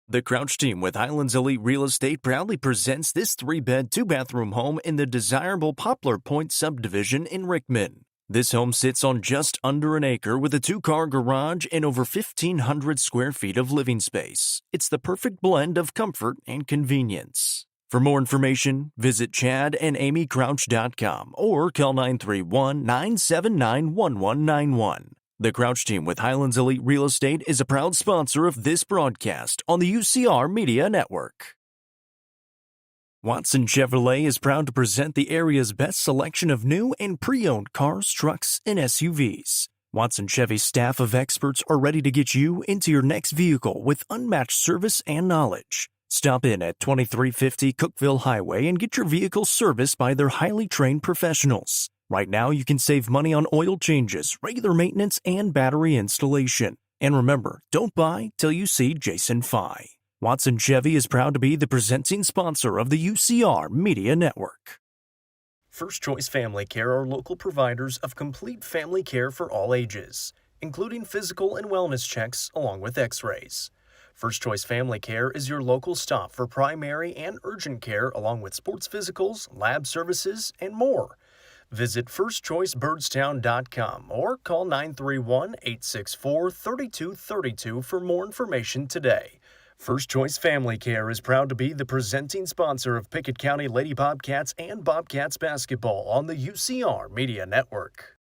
The Crouch team with Highlands Elite Real Estate proudly presents this 3-bed, 2-bathroom home in the desirable Poplar Point subdivision in Rickman. This home sits on just under an acre with a 2-car garage and over 1,500 square feet of living space. It's the perfect blend of comfort and convenience. For more information, visit chadandamycrouch.com or call 931-979-1191. The Crouch team with Highlands Elite Real Estate is a proud sponsor of this broadcast on the UCR Media Network. Watson Chevrolet is proud to present the area's best selection of new and pre-owned cars, trucks, and SUVs. Watson Chevy's staff of experts are ready to get you into your next vehicle with unmatched service and knowledge. Stop in at 2350 Cookeville Highway and get your vehicle serviced by their highly trained professionals. Right now, you can save money on oil changes, regular maintenance, and battery installation. And remember, don't buy till you see Jason Fye. Watson Chevy is proud to be the presenting sponsor of the UCR Media Network. First Choice Family Care are local providers of complete family care for all ages, including physical and wellness checks along with x-rays. First Choice Family Care is your local stop for primary and urgent care along with sports physicals, lab services, and more. Visit firstchoicebirdstown.com or call 931-864-3232 for more information today. First Choice Family Care is proud to be the presenting sponsor of Pickett County Lady Bobcats and Bobcats basketball on the UCR Media Network.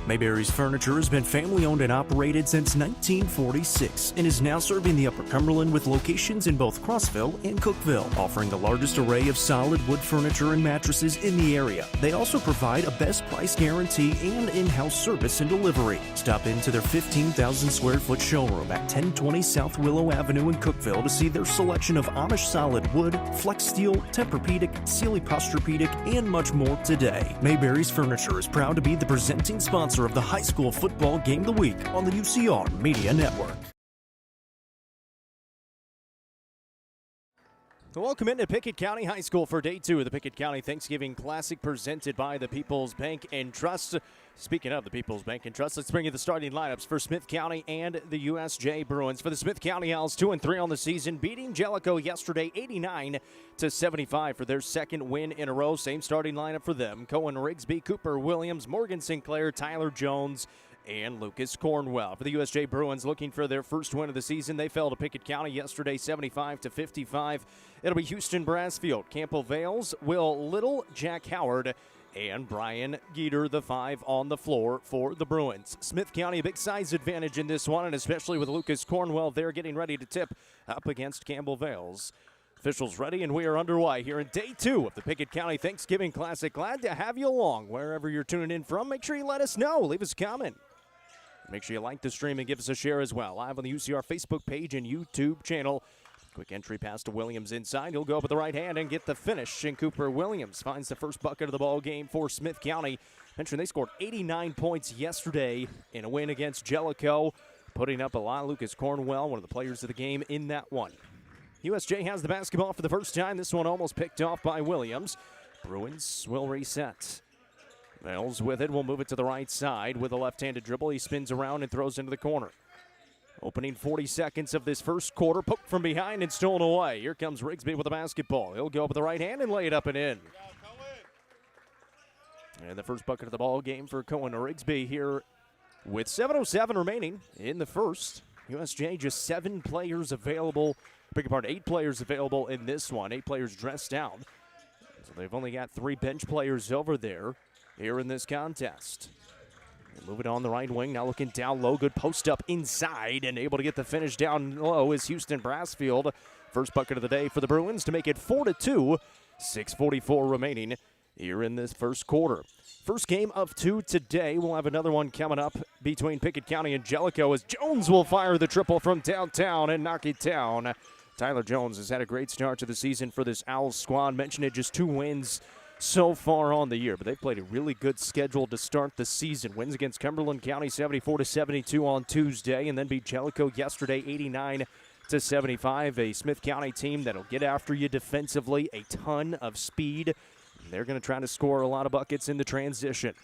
Mayberry's Furniture has been family-owned and operated since 1946 and is now serving the Upper Cumberland with locations in both Crossville and Cookeville, offering the largest array of solid wood furniture and mattresses in the area. They also provide a best price guarantee and in-house service and delivery. Stop into their 15,000 square foot showroom at 1020 South Willow Avenue in Cookeville to see their selection of Amish solid wood, flex steel, Tempur-Pedic, Sealy Posturepedic, and much more today. Mayberry's Furniture is proud to be the presenting sponsor of the high school football game of the week on the UCR Media Network. Welcome into Pickett County High School for Day 2 of the Pickett County Thanksgiving Classic presented by the People's Bank and Trust. Speaking of the People's Bank and Trust, let's bring you the starting lineups for Smith County and the USJ Bruins. For the Smith County Owls, 2-3 on the season, beating Jellicoe yesterday 89-75 for their second win in a row. Same starting lineup for them. Cohen Rigsby, Cooper Williams, Morgan Sinclair, Tyler Jones, and Lucas Cornwell. For the USJ Bruins, looking for their first win of the season, they fell to Pickett County yesterday 75-55. It'll be Houston Brassfield, Campbell Vales, Will Little, Jack Howard, and Brian Geeter, the 5 on the floor for the Bruins. Smith County, a big size advantage in this one, and especially with Lucas Cornwell there getting ready to tip up against Campbell Vales. Officials ready, and we are underway here in Day 2 of the Pickett County Thanksgiving Classic. Glad to have you along. Wherever you're tuning in from, make sure you let us know. Leave us a comment. Make sure you like the stream and give us a share as well. Live on the UCR Facebook page and YouTube channel. Quick entry pass to Williams inside. He'll go up with the right hand and get the finish. And Cooper Williams finds the first bucket of the ball game for Smith County. Mentioned they scored 89 points yesterday in a win against Jellicoe, putting up a lot. Lucas Cornwell, one of the players of the game in that one. USJ has the basketball for the first time. This one almost picked off by Williams. Bruins will reset. Vales with it, will move it to the right side with a left-handed dribble. He spins around and throws into the corner. Opening 40 seconds of this first quarter, poked from behind and stolen away. Here comes Rigsby with the basketball. He'll go up with the right hand and lay it up and in. And the first bucket of the ball game for Cohen Rigsby here with 7:07 remaining in the first. USJ just 7 players available. Beg your pardon, 8 players available in this one. 8 players dressed down. So they've only got 3 bench players over there here in this contest. They move it on the right wing, now looking down low, good post up inside, and able to get the finish down low is Houston Brassfield. First bucket of the day for the Bruins to make it 4-2, 6:44 remaining here in this first quarter. First game of 2 today. We'll have another one coming up between Pickett County and Jellicoe as Jones will fire the triple from downtown and knock it down. Tyler Jones has had a great start to the season for this Owls squad. Mentioned it, just 2 wins so far on the year, but they've played a really good schedule to start the season. Wins against Cumberland County 74-72 on Tuesday, and then beat Jellicoe yesterday 89-75. A Smith County team that'll get after you defensively, a ton of speed. They're going to try to score a lot of buckets in the transition.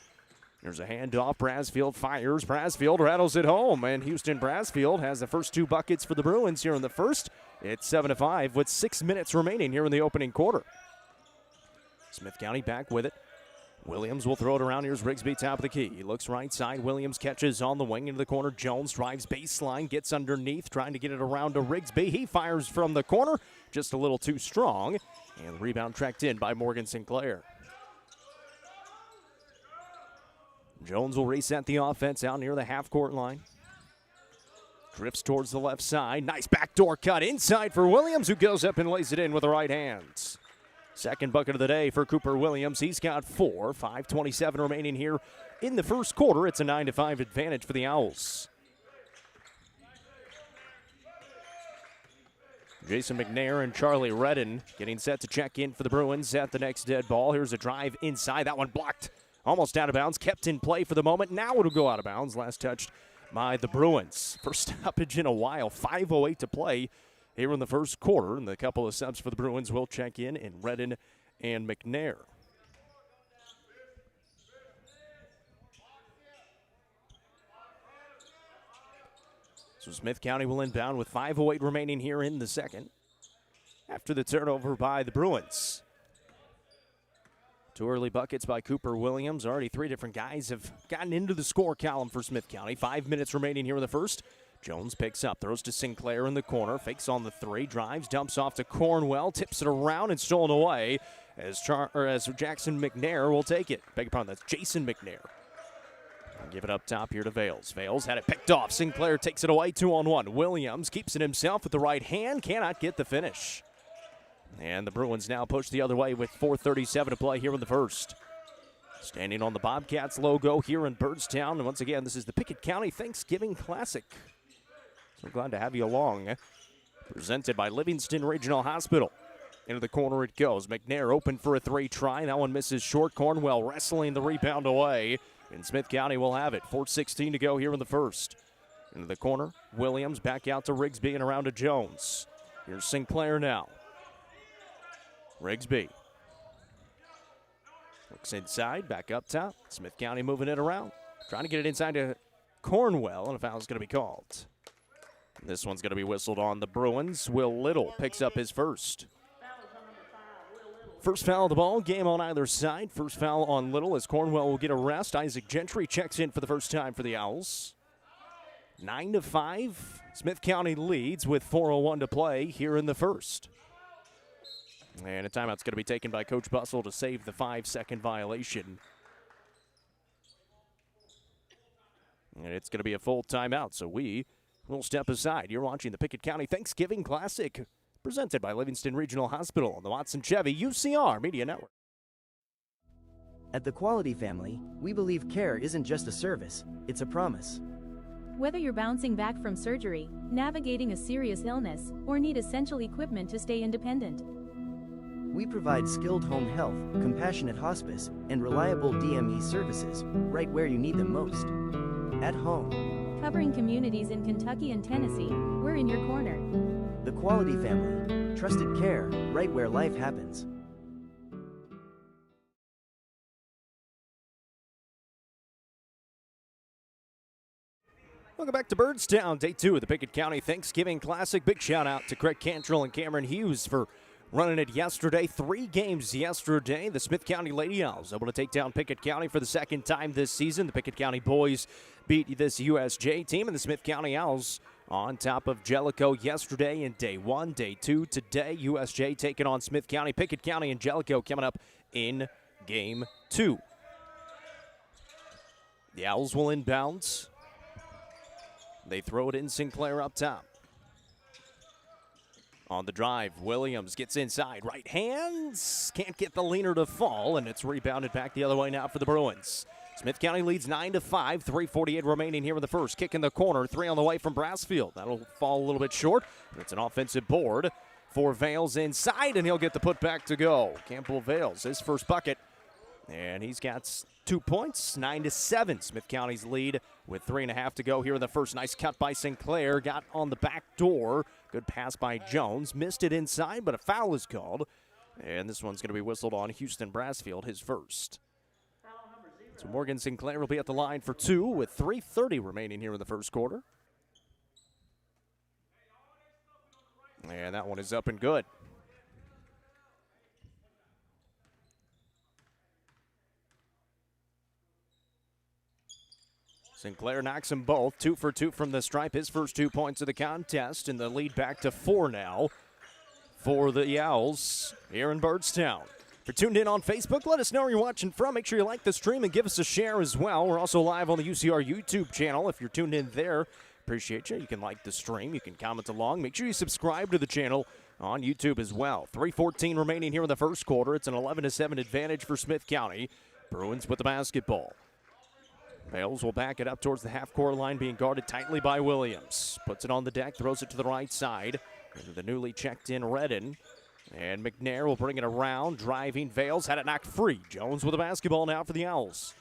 There's a handoff. Brasfield fires. Brasfield rattles it home, and Houston Brasfield has the first 2 buckets for the Bruins here in the first. It's 7-5 with 6 minutes remaining here in the opening quarter. Smith County back with it. Williams will throw it around. Here's Rigsby, top of the key. He looks right side. Williams catches on the wing into the corner. Jones drives baseline, gets underneath, trying to get it around to Rigsby. He fires from the corner, just a little too strong. And the rebound tracked in by Morgan Sinclair. Jones will reset the offense out near the half-court line. Drifts towards the left side. Nice backdoor cut inside for Williams, who goes up and lays it in with the right hand. Second bucket of the day for Cooper Williams. He's got 4. 5:27 remaining here in the first quarter. It's a 9-5 advantage for the Owls. Jason McNair and Charlie Redden getting set to check in for the Bruins at the next dead ball. Here's a drive inside. That one blocked. Almost out of bounds. Kept in play for the moment. Now it'll go out of bounds. Last touched by the Bruins. First stoppage in a while. 5:08 to play here in the first quarter. And the couple of subs for the Bruins will check in Redden and McNair. So Smith County will inbound with 5:08 remaining here in the second. After the turnover by the Bruins. 2 early buckets by Cooper Williams. Already 3 different guys have gotten into the score column for Smith County. 5 minutes remaining here in the first. Jones picks up, throws to Sinclair in the corner, fakes on the 3, drives, dumps off to Cornwell, tips it around and stolen away as Jackson McNair will take it. Beg your pardon, that's Jason McNair. Give it up top here to Vales. Vales had it picked off. Sinclair takes it away, 2-on-1. Williams keeps it himself with the right hand, cannot get the finish. And the Bruins now push the other way with 4:37 to play here in the first. Standing on the Bobcats logo here in Byrdstown. And once again, this is the Pickett County Thanksgiving Classic. So glad to have you along. Presented by Livingston Regional Hospital. Into the corner it goes. McNair open for a 3 try. That one misses short. Cornwell wrestling the rebound away. And Smith County will have it. 4:16 to go here in the first. Into the corner. Williams back out to Rigsby and around to Jones. Here's Sinclair now. Rigsby looks inside, back up top. Smith County moving it around. Trying to get it inside to Cornwell, and a foul is going to be called. This one's going to be whistled on the Bruins. Will Little picks up his first. First foul of the ball, game on either side. First foul on Little as Cornwell will get a rest. Isaac Gentry checks in for the first time for the Owls. 9-5. Smith County leads with 4:01 to play here in the first. And a timeout's going to be taken by Coach Bussell to save the 5-second violation. And it's going to be a full timeout, so we will step aside. You're watching the Pickett County Thanksgiving Classic, presented by Livingston Regional Hospital on the Watson Chevy UCR Media Network. At the Quality Family, we believe care isn't just a service, it's a promise. Whether you're bouncing back from surgery, navigating a serious illness, or need essential equipment to stay independent, we provide skilled home health, compassionate hospice, and reliable DME services right where you need them most. At home. Covering communities in Kentucky and Tennessee, we're in your corner. The Quality Family. Trusted care right where life happens. Welcome back to Byrdstown, day 2 of the Pickett County Thanksgiving Classic. Big shout out to Craig Cantrell and Cameron Hughes for running it yesterday. 3 games yesterday. The Smith County Lady Owls able to take down Pickett County for the second time this season. The Pickett County boys beat this USJ team, and the Smith County Owls on top of Jellicoe yesterday in day 1. Day 2 today. USJ taking on Smith County. Pickett County and Jellicoe coming up in game 2. The Owls will inbound. They throw it in. Sinclair up top. On the drive, Williams gets inside. Right hands. Can't get the leaner to fall, and it's rebounded back the other way now for the Bruins. Smith County leads 9-5. 3:48 remaining here in the first. Kick in the corner. 3 on the way from Brasfield. That'll fall a little bit short. It's an offensive board for Vales inside, and he'll get the putback to go. Campbell Vales, his first bucket. And he's got 2 points, 9-7. Smith County's lead with 3.5 to go here in the first. Nice cut by Sinclair. Got on the back door. Good pass by Jones. Missed it inside, but a foul is called. And this one's going to be whistled on Houston Brasfield, his first. So Morgan Sinclair will be at the line for two with 3:30 remaining here in the first quarter. And that one is up and good. Sinclair knocks them both, 2 for 2 from the stripe. His first 2 points of the contest, and the lead back to 4 now for the Owls here in Byrdstown. If you're tuned in on Facebook, let us know where you're watching from. Make sure you like the stream and give us a share as well. We're also live on the UCR YouTube channel. If you're tuned in there, appreciate you. You can like the stream. You can comment along. Make sure you subscribe to the channel on YouTube as well. 3:14 remaining here in the first quarter. It's an 11-7 advantage for Smith County. Bruins with the basketball. Bales will back it up towards the half-court line, being guarded tightly by Williams. Puts it on the deck, throws it to the right side. Into the newly checked-in Redden. And McNair will bring it around, driving. Vales had it knocked free. Jones with the basketball now for the Owls.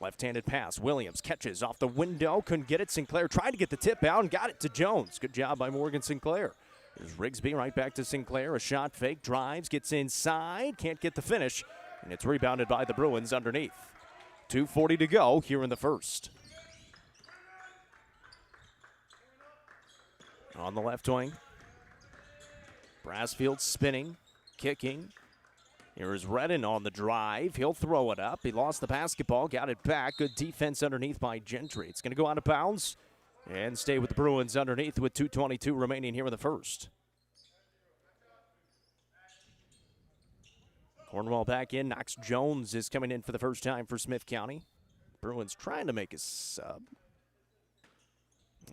Left-handed pass. Williams catches off the window. Couldn't get it. Sinclair tried to get the tip out and got it to Jones. Good job by Morgan Sinclair. There's Rigsby right back to Sinclair. A shot fake. Drives. Gets inside. Can't get the finish. And it's rebounded by the Bruins underneath. 2:40 to go here in the first. On the left wing. Brassfield spinning, kicking. Here is Redden on the drive. He'll throw it up. He lost the basketball, got it back. Good defense underneath by Gentry. It's going to go out of bounds and stay with the Bruins underneath with 2:22 remaining here in the first. Cornwell back in. Knox Jones is coming in for the first time for Smith County. Bruins trying to make a sub.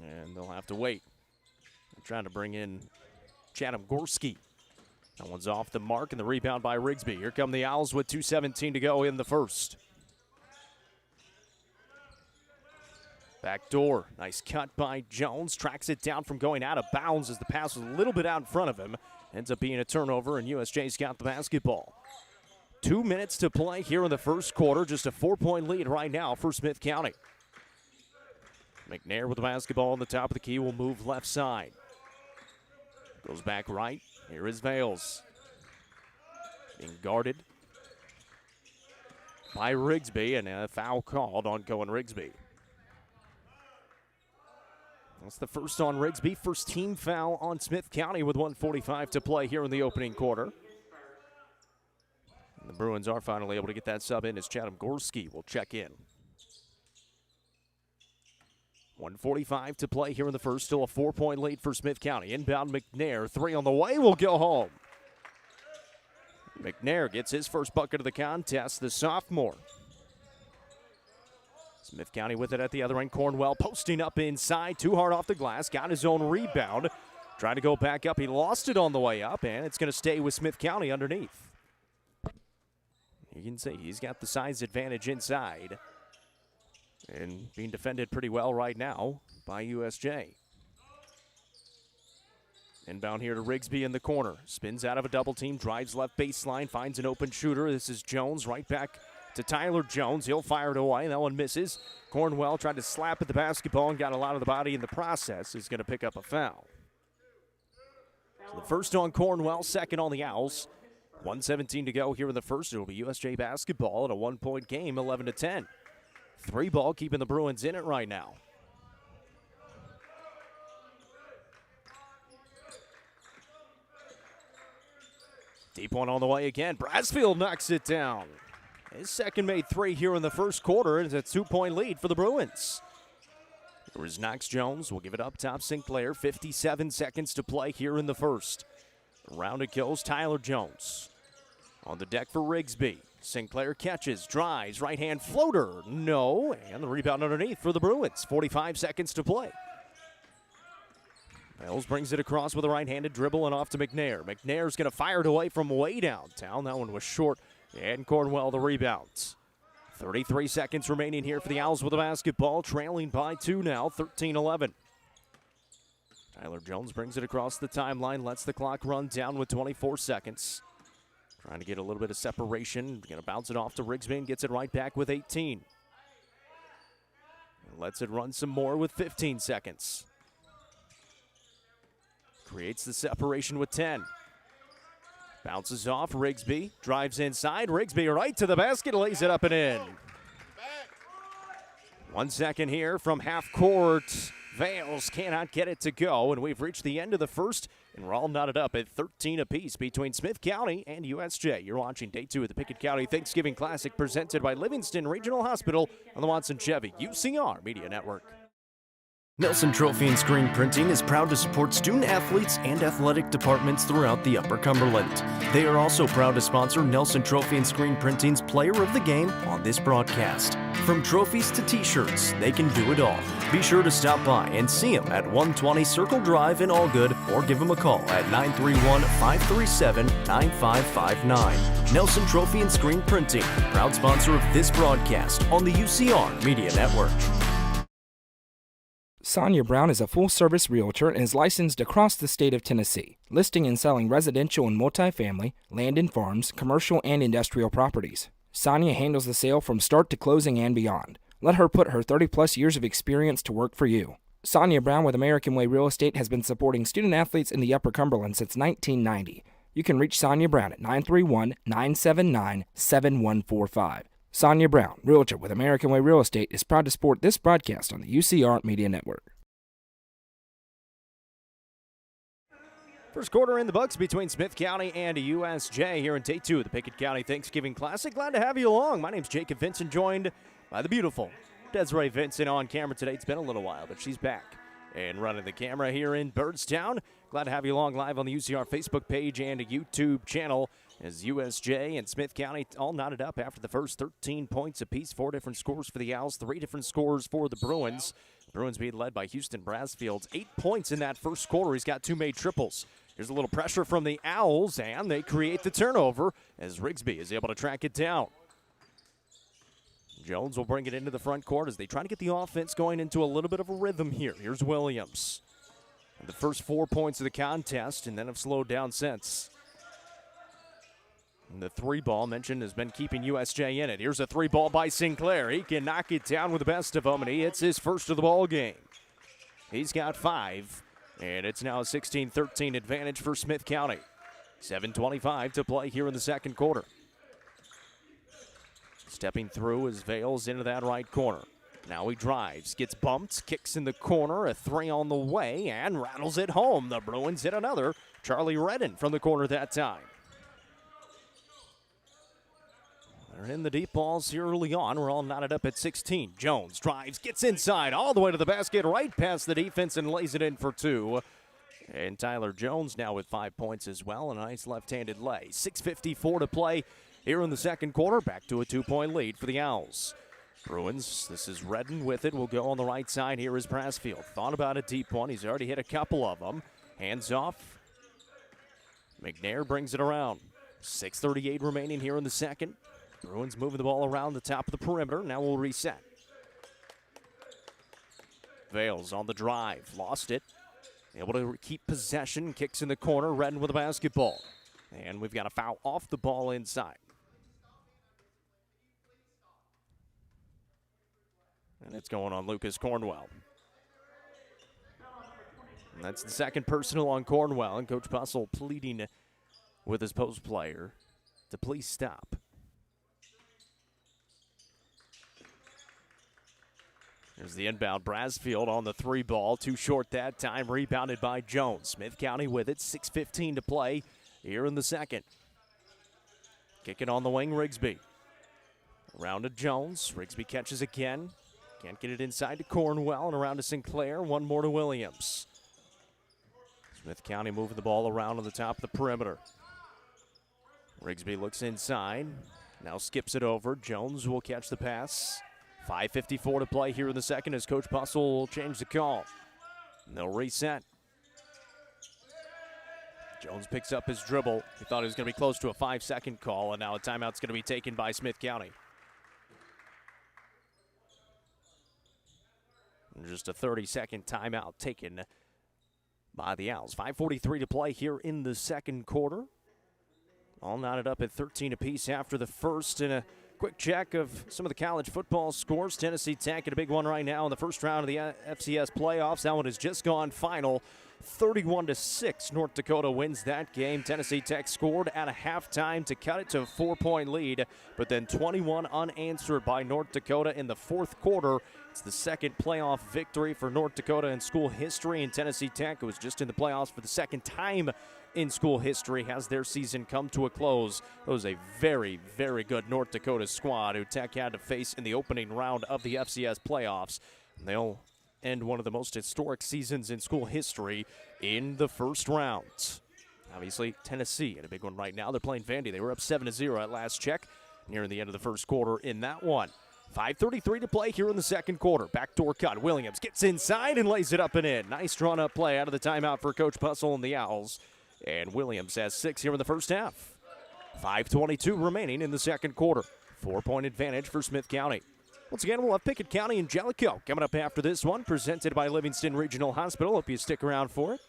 And they'll have to wait. They're trying to bring in Chatham Gorski. That one's off the mark, and the rebound by Rigsby. Here come the Owls with 2:17 to go in the first. Back door. Nice cut by Jones. Tracks it down from going out of bounds as the pass was a little bit out in front of him. Ends up being a turnover, and USJ's got the basketball. 2 minutes to play here in the first quarter. Just a 4-point lead right now for Smith County. McNair with the basketball on the top of the key will move left side. Goes back right. Here is Vales. Being guarded by Rigsby, and a foul called on Cohen Rigsby. That's the first on Rigsby. First team foul on Smith County with 1:45 to play here in the opening quarter. And the Bruins are finally able to get that sub in as Chatham Gorski will check in. 1:45 to play here in the first. Still a 4-point lead for Smith County. Inbound McNair. 3 on the way. Will go home. McNair gets his first bucket of the contest, the sophomore. Smith County with it at the other end. Cornwell posting up inside. Too hard off the glass. Got his own rebound. Trying to go back up. He lost it on the way up, and it's going to stay with Smith County underneath. You can see he's got the size advantage inside. And being defended pretty well right now by USJ. Inbound here to Rigsby in the corner. Spins out of a double team, drives left baseline, finds an open shooter. This is Jones right back to Tyler Jones. He'll fire it away. That one misses. Cornwell tried to slap at the basketball and got a lot of the body in the process. Is going to pick up a foul. So the first on Cornwell, second on the Owls. 1:17 to go here in the first. It will be USJ basketball at a 1-point game, 11-10. 3 ball keeping the Bruins in it right now. Deep one on the way again. Brassfield knocks it down. His second made 3 here in the first quarter. It's a 2-point lead for the Bruins. Here is Knox Jones. We'll give it up top Sinclair. 57 seconds to play here in the first. Around it goes Tyler Jones. On the deck for Rigsby. Sinclair catches, drives, right-hand floater. No, and the rebound underneath for the Bruins. 45 seconds to play. Mills brings it across with a right-handed dribble and off to McNair. McNair's going to fire it away from way downtown. That one was short, and Cornwell the rebounds. 33 seconds remaining here for the Owls with the basketball, trailing by 2 now, 13-11. Tyler Jones brings it across the timeline, lets the clock run down with 24 seconds. Trying to get a little bit of separation. Going to bounce it off to Rigsby and gets it right back with 18. And lets it run some more with 15 seconds. Creates the separation with 10. Bounces off Rigsby. Drives inside. Rigsby right to the basket. Lays it up and in. 1 second here from half court. Vales cannot get it to go, and we've reached the end of the first, and we're all knotted up at 13 apiece between Smith County and USJ. You're watching Day 2 of the Pickett County Thanksgiving Classic presented by Livingston Regional Hospital on the Watson Chevy UCR Media Network. Nelson Trophy and Screen Printing is proud to support student athletes and athletic departments throughout the Upper Cumberland. They are also proud to sponsor Nelson Trophy and Screen Printing's Player of the Game on this broadcast. From trophies to t-shirts, they can do it all. Be sure to stop by and see them at 120 Circle Drive in Allgood or give them a call at 931-537-9559. Nelson Trophy and Screen Printing, proud sponsor of this broadcast on the UCR Media Network. Sonia Brown is a full-service realtor and is licensed across the state of Tennessee, listing and selling residential and multifamily, land and farms, commercial and industrial properties. Sonia handles the sale from start to closing and beyond. Let her put her 30-plus years of experience to work for you. Sonia Brown with American Way Real Estate has been supporting student-athletes in the Upper Cumberland since 1990. You can reach Sonia Brown at 931-979-7145. Sonia Brown, realtor with American Way Real Estate, is proud to support this broadcast on the UCR Media Network. First quarter in the books between Smith County and USJ here in Day 2 of the Pickett County Thanksgiving Classic. Glad to have you along. My name's Jacob Vincent, joined by the beautiful Desiree Vincent on camera today. It's been a little while, but she's back and running the camera here in Byrdstown. Glad to have you along live on the UCR Facebook page and a YouTube channel as USJ and Smith County all knotted up after the first 13 points apiece. 4 different scores for the Owls, 3 different scores for the Bruins. Bruins being led by Houston Brasfield. 8 points in that first quarter. He's got 2 made triples. Here's a little pressure from the Owls, and they create the turnover as Rigsby is able to track it down. Jones will bring it into the front court as they try to get the offense going into a little bit of a rhythm here. Here's Williams. The first 4 points of the contest, and then have slowed down since. And the 3-ball mentioned has been keeping USJ in it. Here's a 3-ball by Sinclair. He can knock it down with the best of them, and he hits his first of the ball game. He's got 5, and it's now a 16-13 advantage for Smith County. 7:25 to play here in the second quarter. Stepping through as Vales into that right corner. Now he drives, gets bumped, kicks in the corner, a 3 on the way, and rattles it home. The Bruins hit another. Charlie Redden from the corner that time. They're in the deep balls here early on. We're all knotted up at 16. Jones drives, gets inside, all the way to the basket, right past the defense, and lays it in for 2. And Tyler Jones now with 5 points as well. A nice left-handed lay. 6:54 to play here in the second quarter. Back to a 2-point lead for the Owls. Bruins, this is Redden with it. Will go on the right side. Here is Brasfield. Thought about a deep one. He's already hit a couple of them. Hands off. McNair brings it around. 6:38 remaining here in the second. Bruins moving the ball around the top of the perimeter. Now we'll reset. Vales on the drive. Lost it. Able to keep possession. Kicks in the corner. Redden with a basketball. And we've got a foul off the ball inside. And it's going on Lucas Cornwell. And that's the second personal on Cornwell. And Coach Bussell pleading with his post player to please stop. There's the inbound. Brasfield on the 3-ball. Too short that time. Rebounded by Jones. Smith County with it. 6:15 to play here in the second. Kicking on the wing, Rigsby. Around to Jones. Rigsby catches again. Can't get it inside to Cornwell, and around to Sinclair. 1 more to Williams. Smith County moving the ball around on the top of the perimeter. Rigsby looks inside. Now skips it over. Jones will catch the pass. 5:54 to play here in the second as Coach Bussell will change the call. And they'll reset. Jones picks up his dribble. He thought he was going to be close to a 5-second call, and now a timeout's going to be taken by Smith County. And just a 30-second timeout taken by the Owls. 5:43 to play here in the second quarter. All knotted up at 13 apiece after the first. And a quick check of some of the college football scores. Tennessee Tech at a big one right now in the first round of the FCS playoffs. That one has just gone final. 31-6. North Dakota wins that game. Tennessee Tech scored at a halftime to cut it to a 4-point lead, but then 21 unanswered by North Dakota in the fourth quarter. It's the second playoff victory for North Dakota in school history, and Tennessee Tech, who was just in the playoffs for the second time in school history, has their season come to a close. It was a very, very good North Dakota squad who Tech had to face in the opening round of the FCS playoffs. They'll end one of the most historic seasons in school history in the first round. Obviously, Tennessee in a big one right now. They're playing Vandy. They were up 7-0 at last check, nearing the end of the first quarter in that one. 5:33 to play here in the second quarter. Backdoor cut. Williams gets inside and lays it up and in. Nice drawn-up play out of the timeout for Coach Bussell and the Owls. And Williams has 6 here in the first half. 5:22 remaining in the second quarter. 4-point advantage for Smith County. Once again, we'll have Pickett County and Jellicoe coming up after this one, presented by Livingston Regional Hospital. Hope you stick around for it.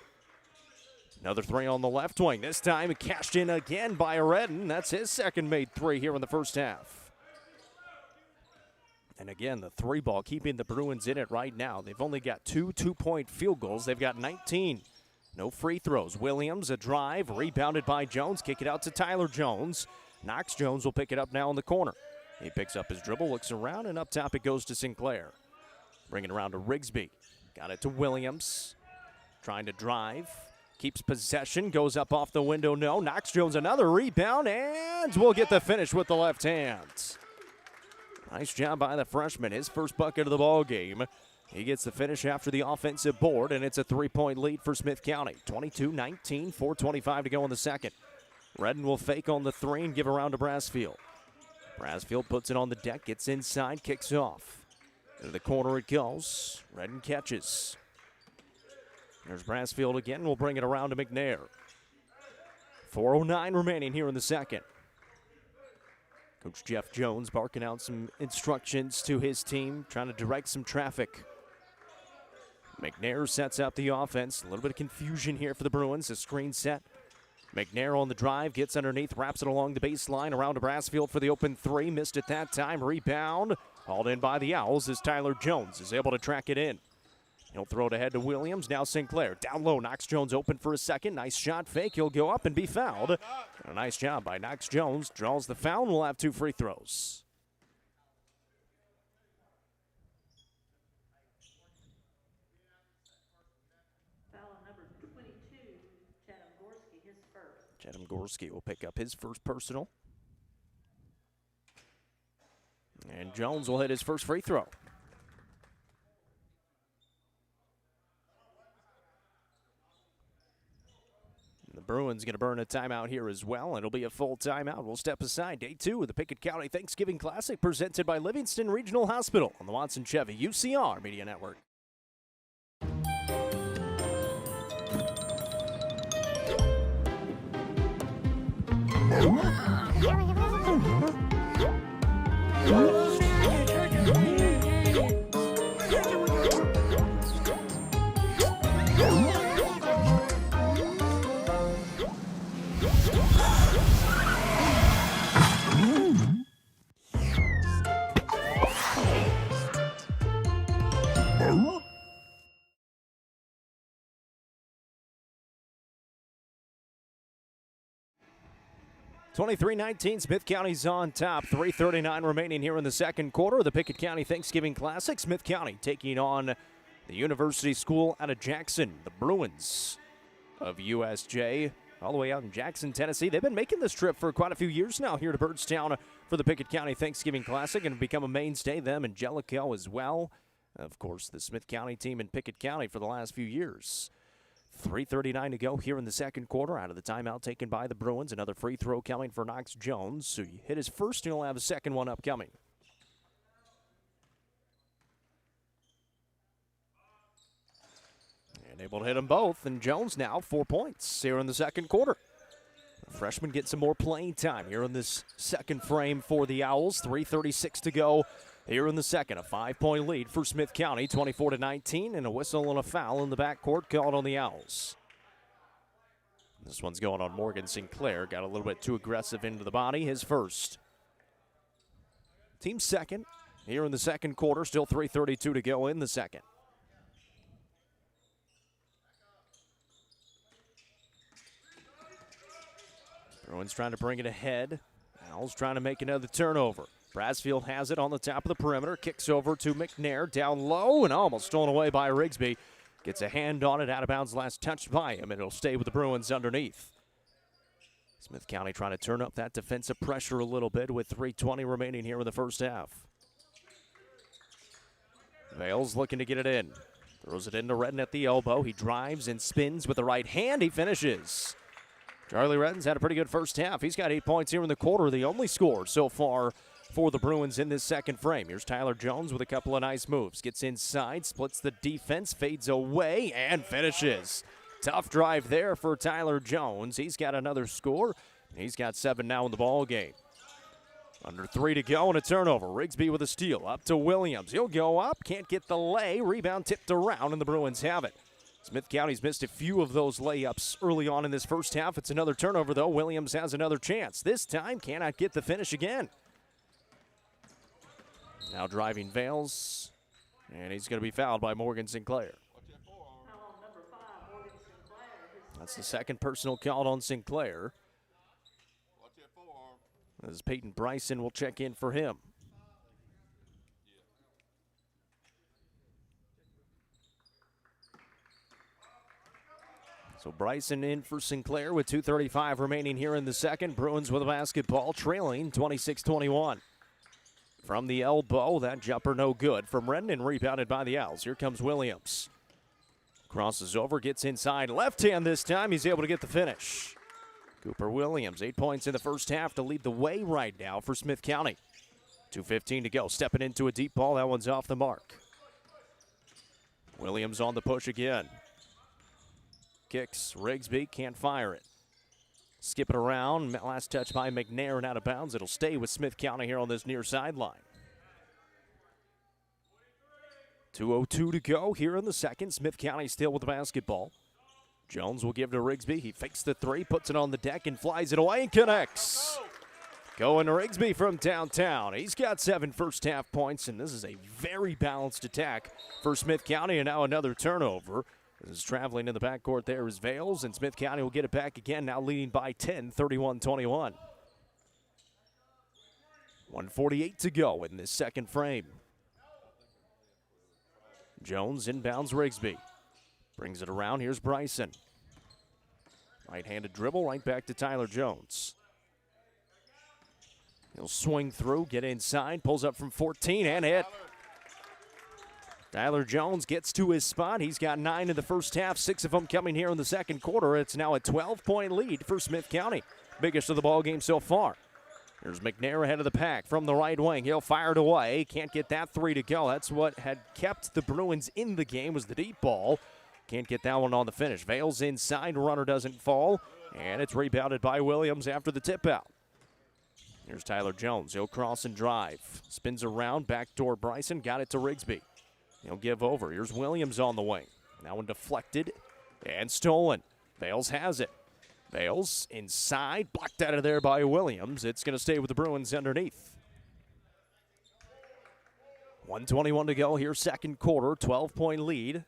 Another 3 on the left wing. This time cashed in again by Redden. That's his second made 3 here in the first half. And again, the 3 ball keeping the Bruins in it right now. They've only got 2 two-point field goals. They've got 19. No free throws. Williams, a drive, rebounded by Jones. Kick it out to Tyler Jones. Knox Jones will pick it up now in the corner. He picks up his dribble, looks around, and up top it goes to Sinclair. Bring it around to Rigsby. Got it to Williams. Trying to drive. Keeps possession. Goes up off the window. No. Knox Jones another rebound, and we'll get the finish with the left hand. Nice job by the freshman. His first bucket of the ball game. He gets the finish after the offensive board, and it's a 3-point lead for Smith County. 22-19, 4:25 to go in the second. Redden will fake on the 3 and give around to Brassfield. Brassfield puts it on the deck, gets inside, kicks off. To the corner it goes. Redden catches. There's Brassfield again. We'll bring it around to McNair. 4:09 remaining here in the second. Coach Jeff Jones barking out some instructions to his team, trying to direct some traffic. McNair sets up the offense. A little bit of confusion here for the Bruins. A screen set. McNair on the drive, gets underneath, wraps it along the baseline, around to Brassfield for the open 3. Missed it that time. Rebound. Hauled in by the Owls as Tyler Jones is able to track it in. He'll throw it ahead to Williams. Now Sinclair. Down low. Knox Jones open for a second. Nice shot fake. He'll go up and be fouled. And a nice job by Knox Jones. Draws the foul and will have 2 free throws. Foul number 22, Chatham Gorski, his first. Chatham Gorski will pick up his first personal. And Jones will hit his first free throw. The Bruins going to burn a timeout here as well. It'll be a full timeout. We'll step aside. Day 2 of the Pickett County Thanksgiving Classic presented by Livingston Regional Hospital on the Watson Chevy UCR Media Network. Huh? 23-19, Smith County's on top. 3:39 remaining here in the second quarter of the Pickett County Thanksgiving Classic. Smith County taking on the University School out of Jackson, the Bruins of USJ, all the way out in Jackson, Tennessee. They've been making this trip for quite a few years now here to Byrdstown for the Pickett County Thanksgiving Classic and become a mainstay, them and Jellicoe as well. Of course, the Smith County team in Pickett County for the last few years. 3:39 to go here in the second quarter. Out of the timeout taken by the Bruins. Another free throw coming for Knox Jones. So he hit his first, and he'll have a second one upcoming. And able to hit them both. And Jones now 4 points here in the second quarter. The freshman gets some more playing time here in this second frame for the Owls. 3:36 to go here in the second. A 5-point lead for Smith County, 24-19, and a whistle and a foul in the backcourt called on the Owls. This one's going on Morgan Sinclair. Got a little bit too aggressive into the body. His first. Team second here in the second quarter. Still 3:32 to go in the second. Bruins trying to bring it ahead. Owls trying to make another turnover. Brasfield has it on the top of the perimeter. Kicks over to McNair down low and almost stolen away by Rigsby. Gets a hand on it, out of bounds, last touched by him, and it'll stay with the Bruins underneath. Smith County trying to turn up that defensive pressure a little bit with 3:20 remaining here in the first half. Vales looking to get it in. Throws it into Redden at the elbow. He drives and spins with the right hand. He finishes. Charlie Redden's had a pretty good first half. He's got 8 points here in the quarter, the only score so far for the Bruins in this second frame. Here's Tyler Jones with a couple of nice moves. Gets inside, splits the defense, fades away, and finishes. Tough drive there for Tyler Jones. He's got another score. He's got 7 now in the ball game. Under 3 to go and a turnover. Rigsby with a steal. Up to Williams. He'll go up. Can't get the lay. Rebound tipped around, and the Bruins have it. Smith County's missed a few of those layups early on in this first half. It's another turnover, though. Williams has another chance. This time, cannot get the finish again. Now driving Vales, and he's going to be fouled by Morgan Sinclair. Foul on number 5, Morgan Sinclair. That's the second personal called on Sinclair. As Peyton Bryson will check in for him. So Bryson in for Sinclair with 2:35 remaining here in the second. Bruins with a basketball, trailing 26-21. From the elbow, that jumper no good from Redden and rebounded by the Owls. Here comes Williams. Crosses over, gets inside. Left hand this time. He's able to get the finish. Cooper Williams, 8 points in the first half to lead the way right now for Smith County. 2:15 to go. Stepping into a deep ball. That one's off the mark. Williams on the push again. Kicks. Rigsby can't fire it. Skip it around. Last touch by McNair and out of bounds. It'll stay with Smith County here on this near sideline. 2:02 to go here in the second. Smith County still with the basketball. Jones will give to Rigsby. He fakes the three, puts it on the deck, and flies it away and connects. Going to Rigsby from downtown. He's got 7 first half points, and this is a very balanced attack for Smith County, and now another turnover. This is traveling in the backcourt there is Vales, and Smith County will get it back again, now leading by 10, 31-21. 1:48 to go in this second frame. Jones inbounds Rigsby. Brings it around. Here's Bryson. Right-handed dribble right back to Tyler Jones. He'll swing through, get inside, pulls up from 14 and hit. Tyler Jones gets to his spot. He's got 9 in the first half, 6 of them coming here in the second quarter. It's now a 12-point lead for Smith County. Biggest of the ball game so far. Here's McNair ahead of the pack from the right wing. He'll fire it away. Can't get that 3 to go. That's what had kept the Bruins in the game was the deep ball. Can't get that one on the finish. Vales inside, runner doesn't fall, and it's rebounded by Williams after the tip out. Here's Tyler Jones. He'll cross and drive. Spins around, backdoor Bryson, got it to Rigsby. He'll give over. Here's Williams on the wing. That one deflected and stolen. Vales has it. Vales inside, blocked out of there by Williams. It's going to stay with the Bruins underneath. 1:21 to go here, second quarter, 12-point lead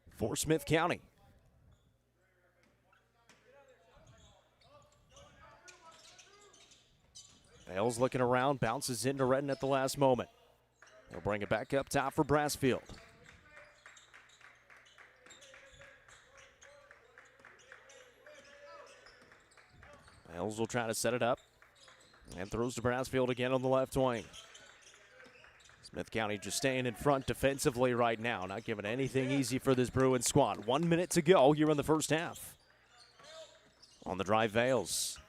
for Smith County. Vales looking around, bounces into Redden at the last moment. He'll bring it back up top for Brasfield. Vales will try to set it up and throws to Brasfield again on the left wing. Smith County just staying in front defensively right now, not giving anything easy for this Bruins squad. 1 minute to go here in the first half. On the drive, Vales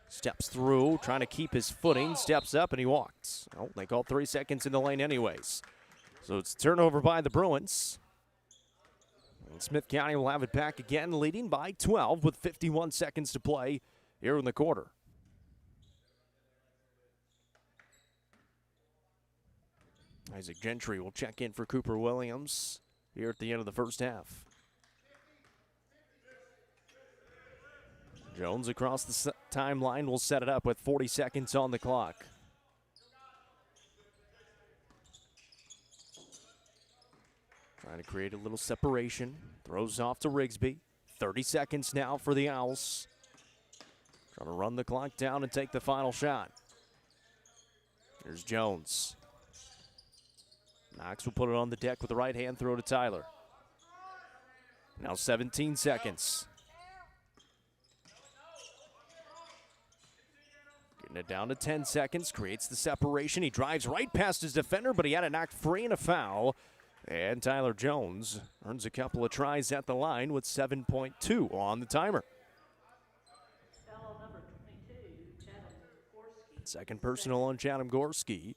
steps through, trying to keep his footing, steps up, and he walks. Oh, they called 3 seconds in the lane anyways. So it's turnover by the Bruins. And Smith County will have it back again, leading by 12 with 51 seconds to play here in the quarter. Isaac Gentry will check in for Cooper Williams here at the end of the first half. Jones across the timeline will set it up with 40 seconds on the clock. Trying to create a little separation. Throws off to Rigsby. 30 seconds now for the Owls. Trying to run the clock down and take the final shot. Here's Jones. Knox will put it on the deck with the right hand throw to Tyler. Now 17 seconds. Getting it down to 10 seconds. Creates the separation. He drives right past his defender, but he had it knocked free and a foul. And Tyler Jones earns a couple of tries at the line with 7.2 on the timer. Foul number 22, Chatham Gorski. Second personal on Chatham Gorski.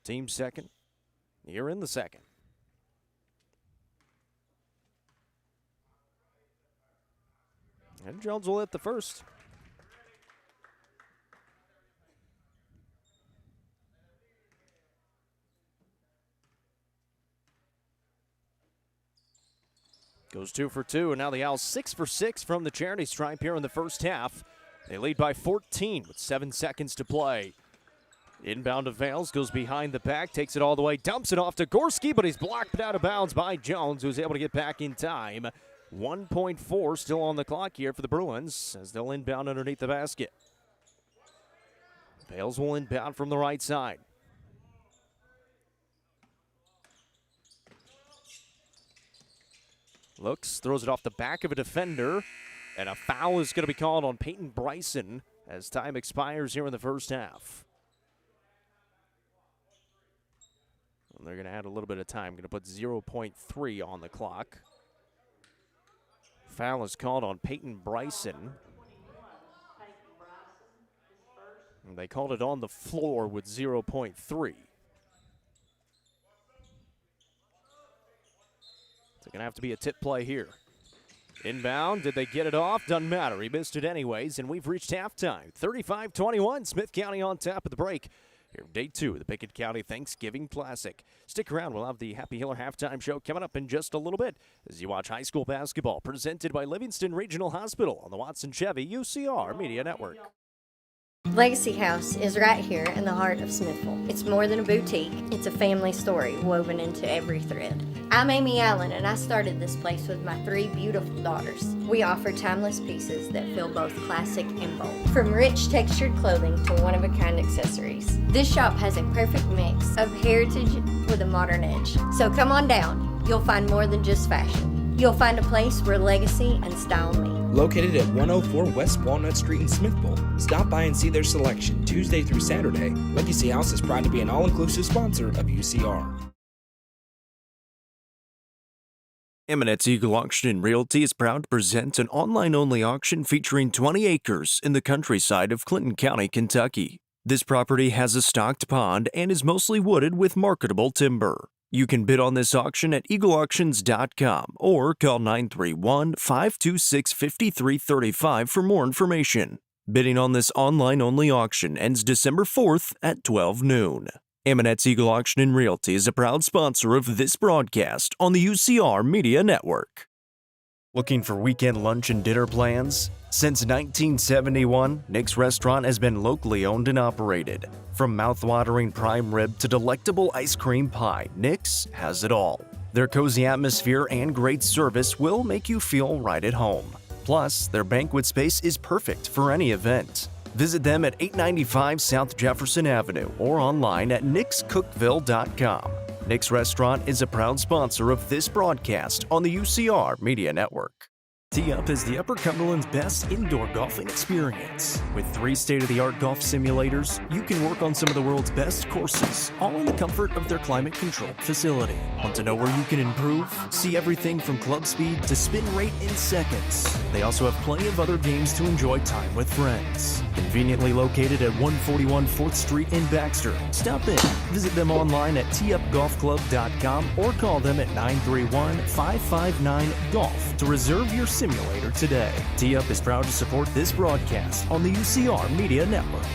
Team second. Here in the second. And Jones will hit the first. Goes 2 for 2, and now the Owls 6 for 6 from the charity stripe here in the first half. They lead by 14 with 7 seconds to play. Inbound to Vales, goes behind the back, takes it all the way, dumps it off to Gorski, but he's blocked out of bounds by Jones, who's able to get back in time. 1.4 still on the clock here for the Bruins as they'll inbound underneath the basket. Vales will inbound from the right side. Looks, throws it off the back of a defender, and a foul is going to be called on Peyton Bryson as time expires here in the first half. And they're going to add a little bit of time, going to put 0.3 on the clock. Foul is called on Peyton Bryson. And they called it on the floor with 0.3. It's going to have to be a tip play here. Inbound, did they get it off? Doesn't matter. He missed it anyways, and we've reached halftime. 35-21, Smith County on top of the break. Here, day 2 of the Pickett County Thanksgiving Classic. Stick around. We'll have the Happy Hiller halftime show coming up in just a little bit as you watch high school basketball presented by Livingston Regional Hospital on the Watson Chevy UCR Media Network. Legacy House is right here in the heart of Smithville. It's more than a boutique, it's a family story woven into every thread. I'm Amy Allen, and I started this place with my 3 beautiful daughters. We offer timeless pieces that feel both classic and bold. From rich textured clothing to one-of-a-kind accessories. This shop has a perfect mix of heritage with a modern edge. So come on down, you'll find more than just fashion. You'll find a place where legacy and style meet. Located at 104 West Walnut Street in Smithville, stop by and see their selection Tuesday through Saturday. Legacy House is proud to be an all-inclusive sponsor of UCR. Eminence Eagle Auction and Realty is proud to present an online-only auction featuring 20 acres in the countryside of Clinton County, Kentucky. This property has a stocked pond and is mostly wooded with marketable timber. You can bid on this auction at eagleauctions.com or call 931-526-5335 for more information. Bidding on this online-only auction ends December 4th at 12 noon. Eminence Eagle Auction and Realty is a proud sponsor of this broadcast on the UCR Media Network. Looking for weekend lunch and dinner plans? Since 1971, Nick's Restaurant has been locally owned and operated. From mouth-watering prime rib to delectable ice cream pie, Nick's has it all. Their cozy atmosphere and great service will make you feel right at home. Plus, their banquet space is perfect for any event. Visit them at 895 South Jefferson Avenue or online at nickscookville.com. Nick's Restaurant is a proud sponsor of this broadcast on the UCR Media Network. Tee Up is the Upper Cumberland's best indoor golfing experience. With 3 state-of-the-art golf simulators, you can work on some of the world's best courses, all in the comfort of their climate-controlled facility. Want to know where you can improve? See everything from club speed to spin rate in seconds. They also have plenty of other games to enjoy time with friends. Conveniently located at 141 4th Street in Baxter. Stop in. Visit them online at teeupgolfclub.com or call them at 931-559-GOLF to reserve your simulator today. Tee Up is proud to support this broadcast on the UCR Media Network.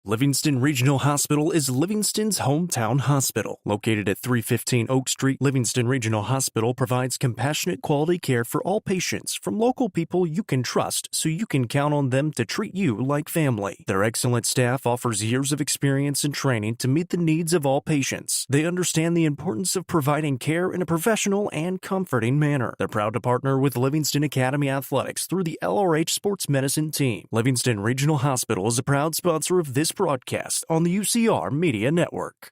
Livingston Regional Hospital is Livingston's hometown hospital. Located at 315 Oak Street, Livingston Regional Hospital provides compassionate quality care for all patients from local people you can trust so you can count on them to treat you like family. Their excellent staff offers years of experience and training to meet the needs of all patients. They understand the importance of providing care in a professional and comforting manner. They're proud to partner with Livingston Academy Athletics through the LRH Sports Medicine team. Livingston Regional Hospital is a proud sponsor of this broadcast on the UCR Media Network.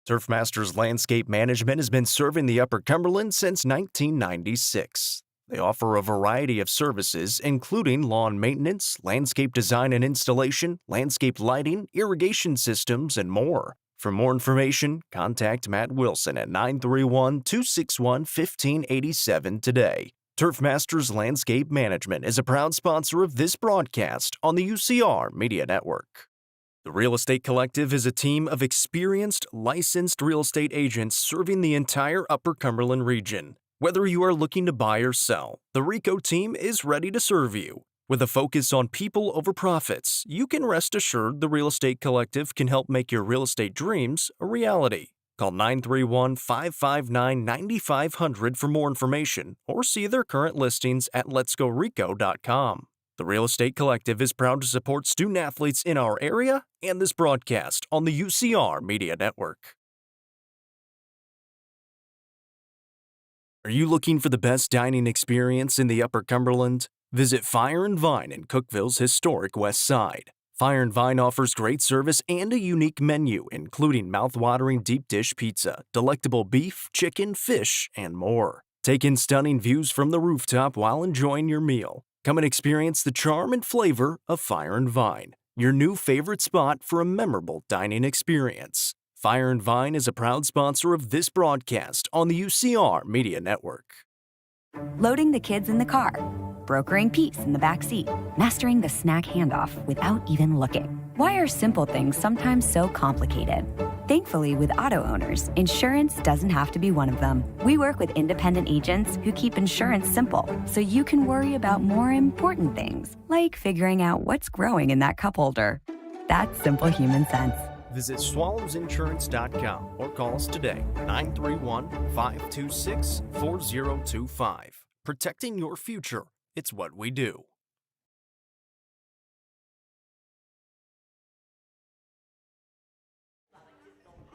Turfmasters Landscape Management has been serving the Upper Cumberland since 1996. They offer a variety of services, including lawn maintenance, landscape design and installation, landscape lighting, irrigation systems, and more. For more information, contact Matt Wilson at 931-261-1587 today. Turfmasters Landscape Management is a proud sponsor of this broadcast on the UCR Media Network. The Real Estate Collective is a team of experienced, licensed real estate agents serving the entire Upper Cumberland region. Whether you are looking to buy or sell, the RICO team is ready to serve you. With a focus on people over profits, you can rest assured the Real Estate Collective can help make your real estate dreams a reality. Call 931-559-9500 for more information or see their current listings at letsgorico.com. The Real Estate Collective is proud to support student athletes in our area and this broadcast on the UCR Media Network. Are you looking for the best dining experience in the Upper Cumberland? Visit Fire and Vine in Cookeville's historic West Side. Fire and Vine offers great service and a unique menu, including mouth-watering deep dish pizza, delectable beef, chicken, fish, and more. Take in stunning views from the rooftop while enjoying your meal. Come and experience the charm and flavor of Fire and Vine, your new favorite spot for a memorable dining experience. Fire and Vine is a proud sponsor of this broadcast on the UCR Media Network. Loading the kids in the car, brokering peace in the back seat, mastering the snack handoff without even looking. Why are simple things sometimes so complicated? Thankfully, with auto owners, insurance doesn't have to be one of them. We work with independent agents who keep insurance simple, so you can worry about more important things, like figuring out what's growing in that cup holder. That's simple human sense. Visit swallowsinsurance.com or call us today, 931-526-4025. Protecting your future, it's what we do.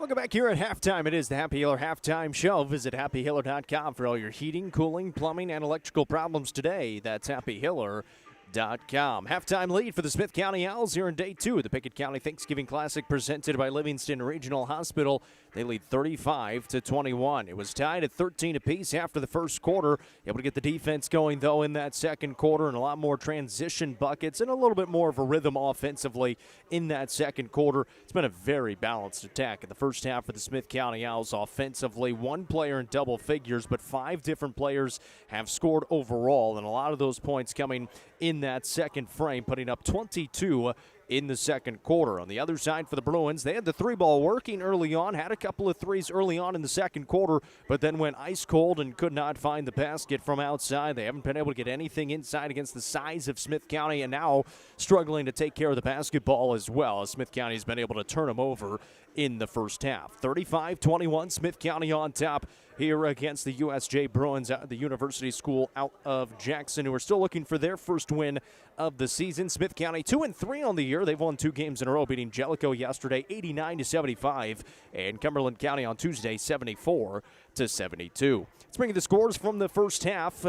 Welcome back here at halftime. It is the Happy Hiller Halftime Show. Visit happyhiller.com for all your heating, cooling, plumbing, and electrical problems today. That's happyhiller.com. Halftime lead for the Smith County Owls here in day two of the Pickett County Thanksgiving Classic presented by Livingston Regional Hospital. They lead 35-21. It was tied at 13 apiece after the first quarter. Able to get the defense going, though, in that second quarter, and a lot more transition buckets and a little bit more of a rhythm offensively in that second quarter. It's been a very balanced attack in the first half for the Smith County Owls offensively. One player in double figures, but 5 different players have scored overall, and a lot of those points coming in that second frame, putting up 22 in the second quarter. On the other side for the Bruins, they had the three ball working early on, had a couple of threes early on in the second quarter, but then went ice cold and could not find the basket from outside. They haven't been able to get anything inside against the size of Smith County, and now struggling to take care of the basketball as well, as Smith County has been able to turn them over in the first half. 35-21, Smith County on top here against the USJ Bruins at the University School out of Jackson, who are still looking for their first win of the season. Smith County 2-3 on the year. They've won 2 games in a row, beating Jellicoe yesterday 89-75, and Cumberland County on Tuesday 74-72. Let's bring you the scores from the first half.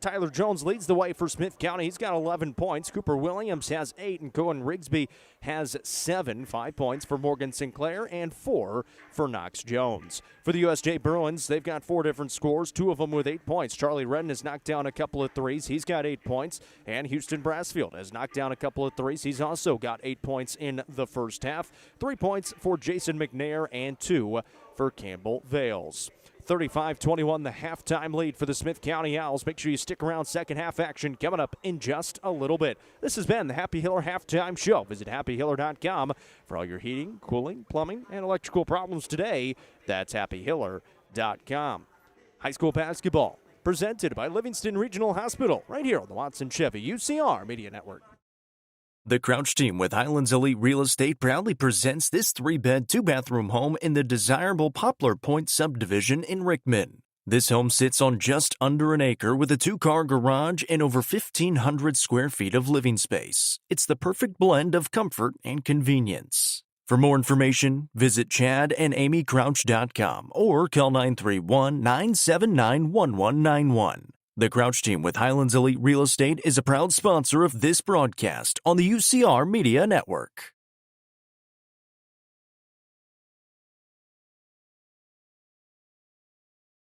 Tyler Jones leads the way for Smith County. He's got 11 points. Cooper Williams has 8, and Cohen Rigsby has 7. 5 points for Morgan Sinclair and 4 for Knox Jones. For the USJ Bruins, they've got 4 different scores, 2 of them with 8 points. Charlie Redden has knocked down a couple of threes. He's got 8 points. And Houston Brassfield has knocked down a couple of threes. He's also got 8 points in the first half. 3 points for Jason McNair and 2 for Campbell Vales. 35-21, the halftime lead for the Smith County Owls. Make sure you stick around. Second half action coming up in just a little bit. This has been the Happy Hiller Halftime Show. Visit happyhiller.com for all your heating, cooling, plumbing, and electrical problems today. That's happyhiller.com. High school basketball presented by Livingston Regional Hospital right here on the Watson Chevy UCR Media Network. The Crouch team with Highlands Elite Real Estate proudly presents this 3-bed, 2-bathroom home in the desirable Poplar Point subdivision in Rickman. This home sits on just under an acre with a 2-car garage and over 1,500 square feet of living space. It's the perfect blend of comfort and convenience. For more information, visit chadandamycrouch.com or call 931-979-1191. The Crouch team with Highlands Elite Real Estate is a proud sponsor of this broadcast on the UCR Media Network.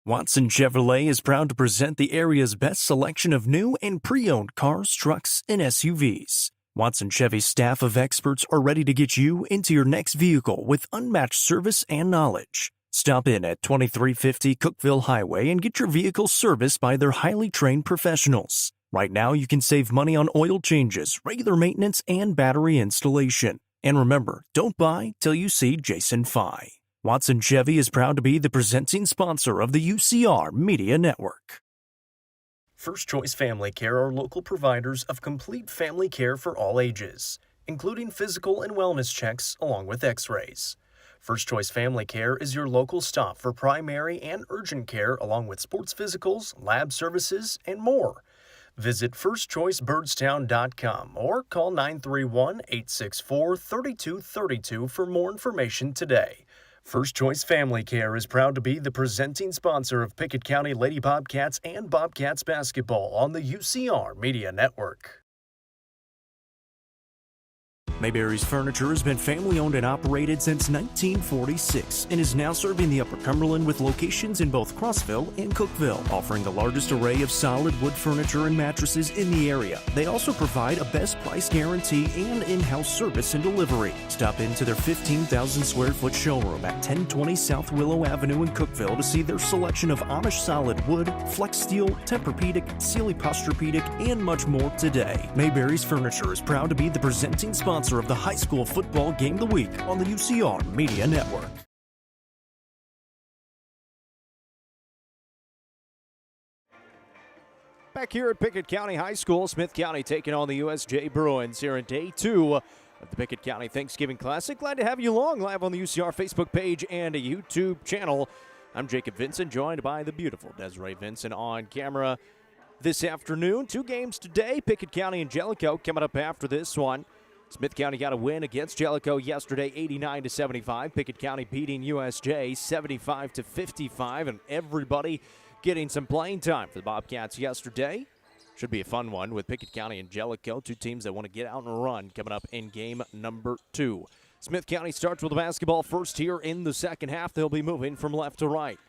Watson Chevrolet is proud to present the area's best selection of new and pre-owned cars, trucks, and SUVs. Watson Chevy's staff of experts are ready to get you into your next vehicle with unmatched service and knowledge. Stop in at 2350 Cookeville Highway and get your vehicle serviced by their highly trained professionals. Right now, you can save money on oil changes, regular maintenance, and battery installation. And remember, don't buy till you see Jason Fye. Watson Chevy is proud to be the presenting sponsor of the UCR Media Network. First Choice Family Care are local providers of complete family care for all ages, including physical and wellness checks along with x-rays. First Choice Family Care is your local stop for primary and urgent care along with sports physicals, lab services, and more. Visit firstchoicebirdstown.com or call 931-864-3232 for more information today. First Choice Family Care is proud to be the presenting sponsor of Pickett County Lady Bobcats and Bobcats basketball on the UCR Media Network. Mayberry's Furniture has been family-owned and operated since 1946 and is now serving the Upper Cumberland with locations in both Crossville and Cookeville, offering the largest array of solid wood furniture and mattresses in the area. They also provide a best price guarantee and in-house service and delivery. Stop into their 15,000 square foot showroom at 1020 South Willow Avenue in Cookeville to see their selection of Amish solid wood, flex steel, Tempur-Pedic, Sealy Posturepedic, and much more today. Mayberry's Furniture is proud to be the presenting sponsor of the high school football game of the week on the UCR Media Network. Back here at Pickett County High School, Smith County taking on the USJ Bruins here in day 2 of the Pickett County Thanksgiving Classic. Glad to have you along live on the UCR Facebook page and a YouTube channel. I'm Jacob Vincent, joined by the beautiful Desiree Vincent on camera this afternoon. 2 games today, Pickett County and Jellicoe coming up after this one. Smith County got a win against Jellicoe yesterday, 89-75. Pickett County beating USJ 75-55, and everybody getting some playing time for the Bobcats yesterday. Should be a fun one with Pickett County and Jellicoe, 2 teams that want to get out and run coming up in game number 2. Smith County starts with the basketball first here in the second half. They'll be moving from left to right.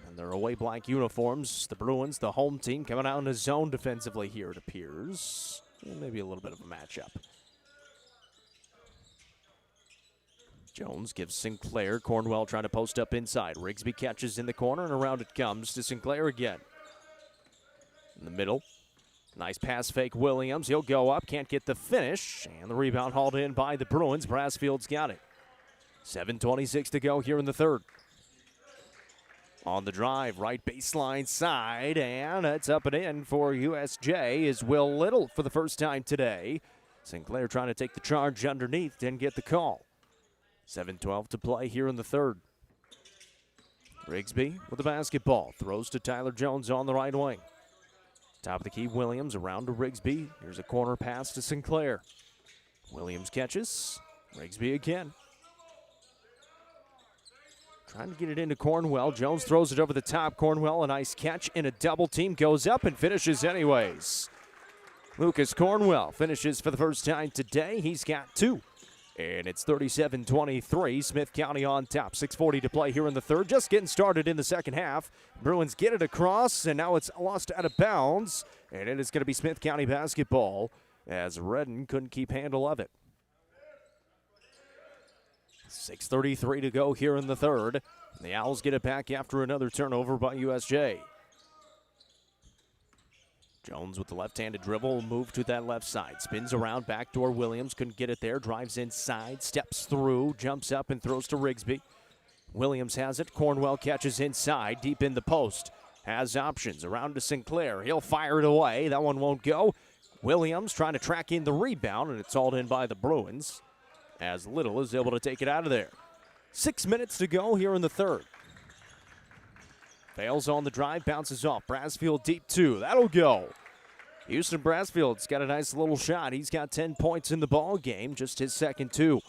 And their away black uniforms, the Bruins, the home team, coming out in a zone defensively here, it appears. Maybe a little bit of a matchup. Jones gives Sinclair. Cornwell trying to post up inside. Rigsby catches in the corner, and around it comes to Sinclair again. In the middle. Nice pass fake Williams. He'll go up, can't get the finish, and the rebound hauled in by the Bruins. Brassfield's got it. 7:26 to go here in the third. On the drive, right baseline side, and it's up and in for USJ is Will Little for the first time today. Sinclair trying to take the charge underneath, didn't get the call. 7:12 to play here in the third. Rigsby with the basketball. Throws to Tyler Jones on the right wing. Top of the key, Williams around to Rigsby. Here's a corner pass to Sinclair. Williams catches. Rigsby again. Trying to get it into Cornwell. Jones throws it over the top. Cornwell, a nice catch in a double team. Goes up and finishes anyways. Lucas Cornwell finishes for the first time today. He's got 2. And it's 37-23, Smith County on top. 6:40 to play here in the third. Just getting started in the second half. Bruins get it across, and now it's lost out of bounds. And it is going to be Smith County basketball as Redden couldn't keep handle of it. 6:33 to go here in the third. The Owls get it back after another turnover by USJ. Jones with the left-handed dribble, move to that left side. Spins around, backdoor Williams, couldn't get it there. Drives inside, steps through, jumps up and throws to Rigsby. Williams has it. Cornwell catches inside, deep in the post. Has options around to Sinclair. He'll fire it away. That one won't go. Williams trying to track in the rebound, and it's hauled in by the Bruins as Little is able to take it out of there. 6 minutes to go here in the third. Fails on the drive, bounces off. Brassfield deep two. That'll go. Houston Brassfield's got a nice little shot. He's got 10 points in the ball game, just his second two.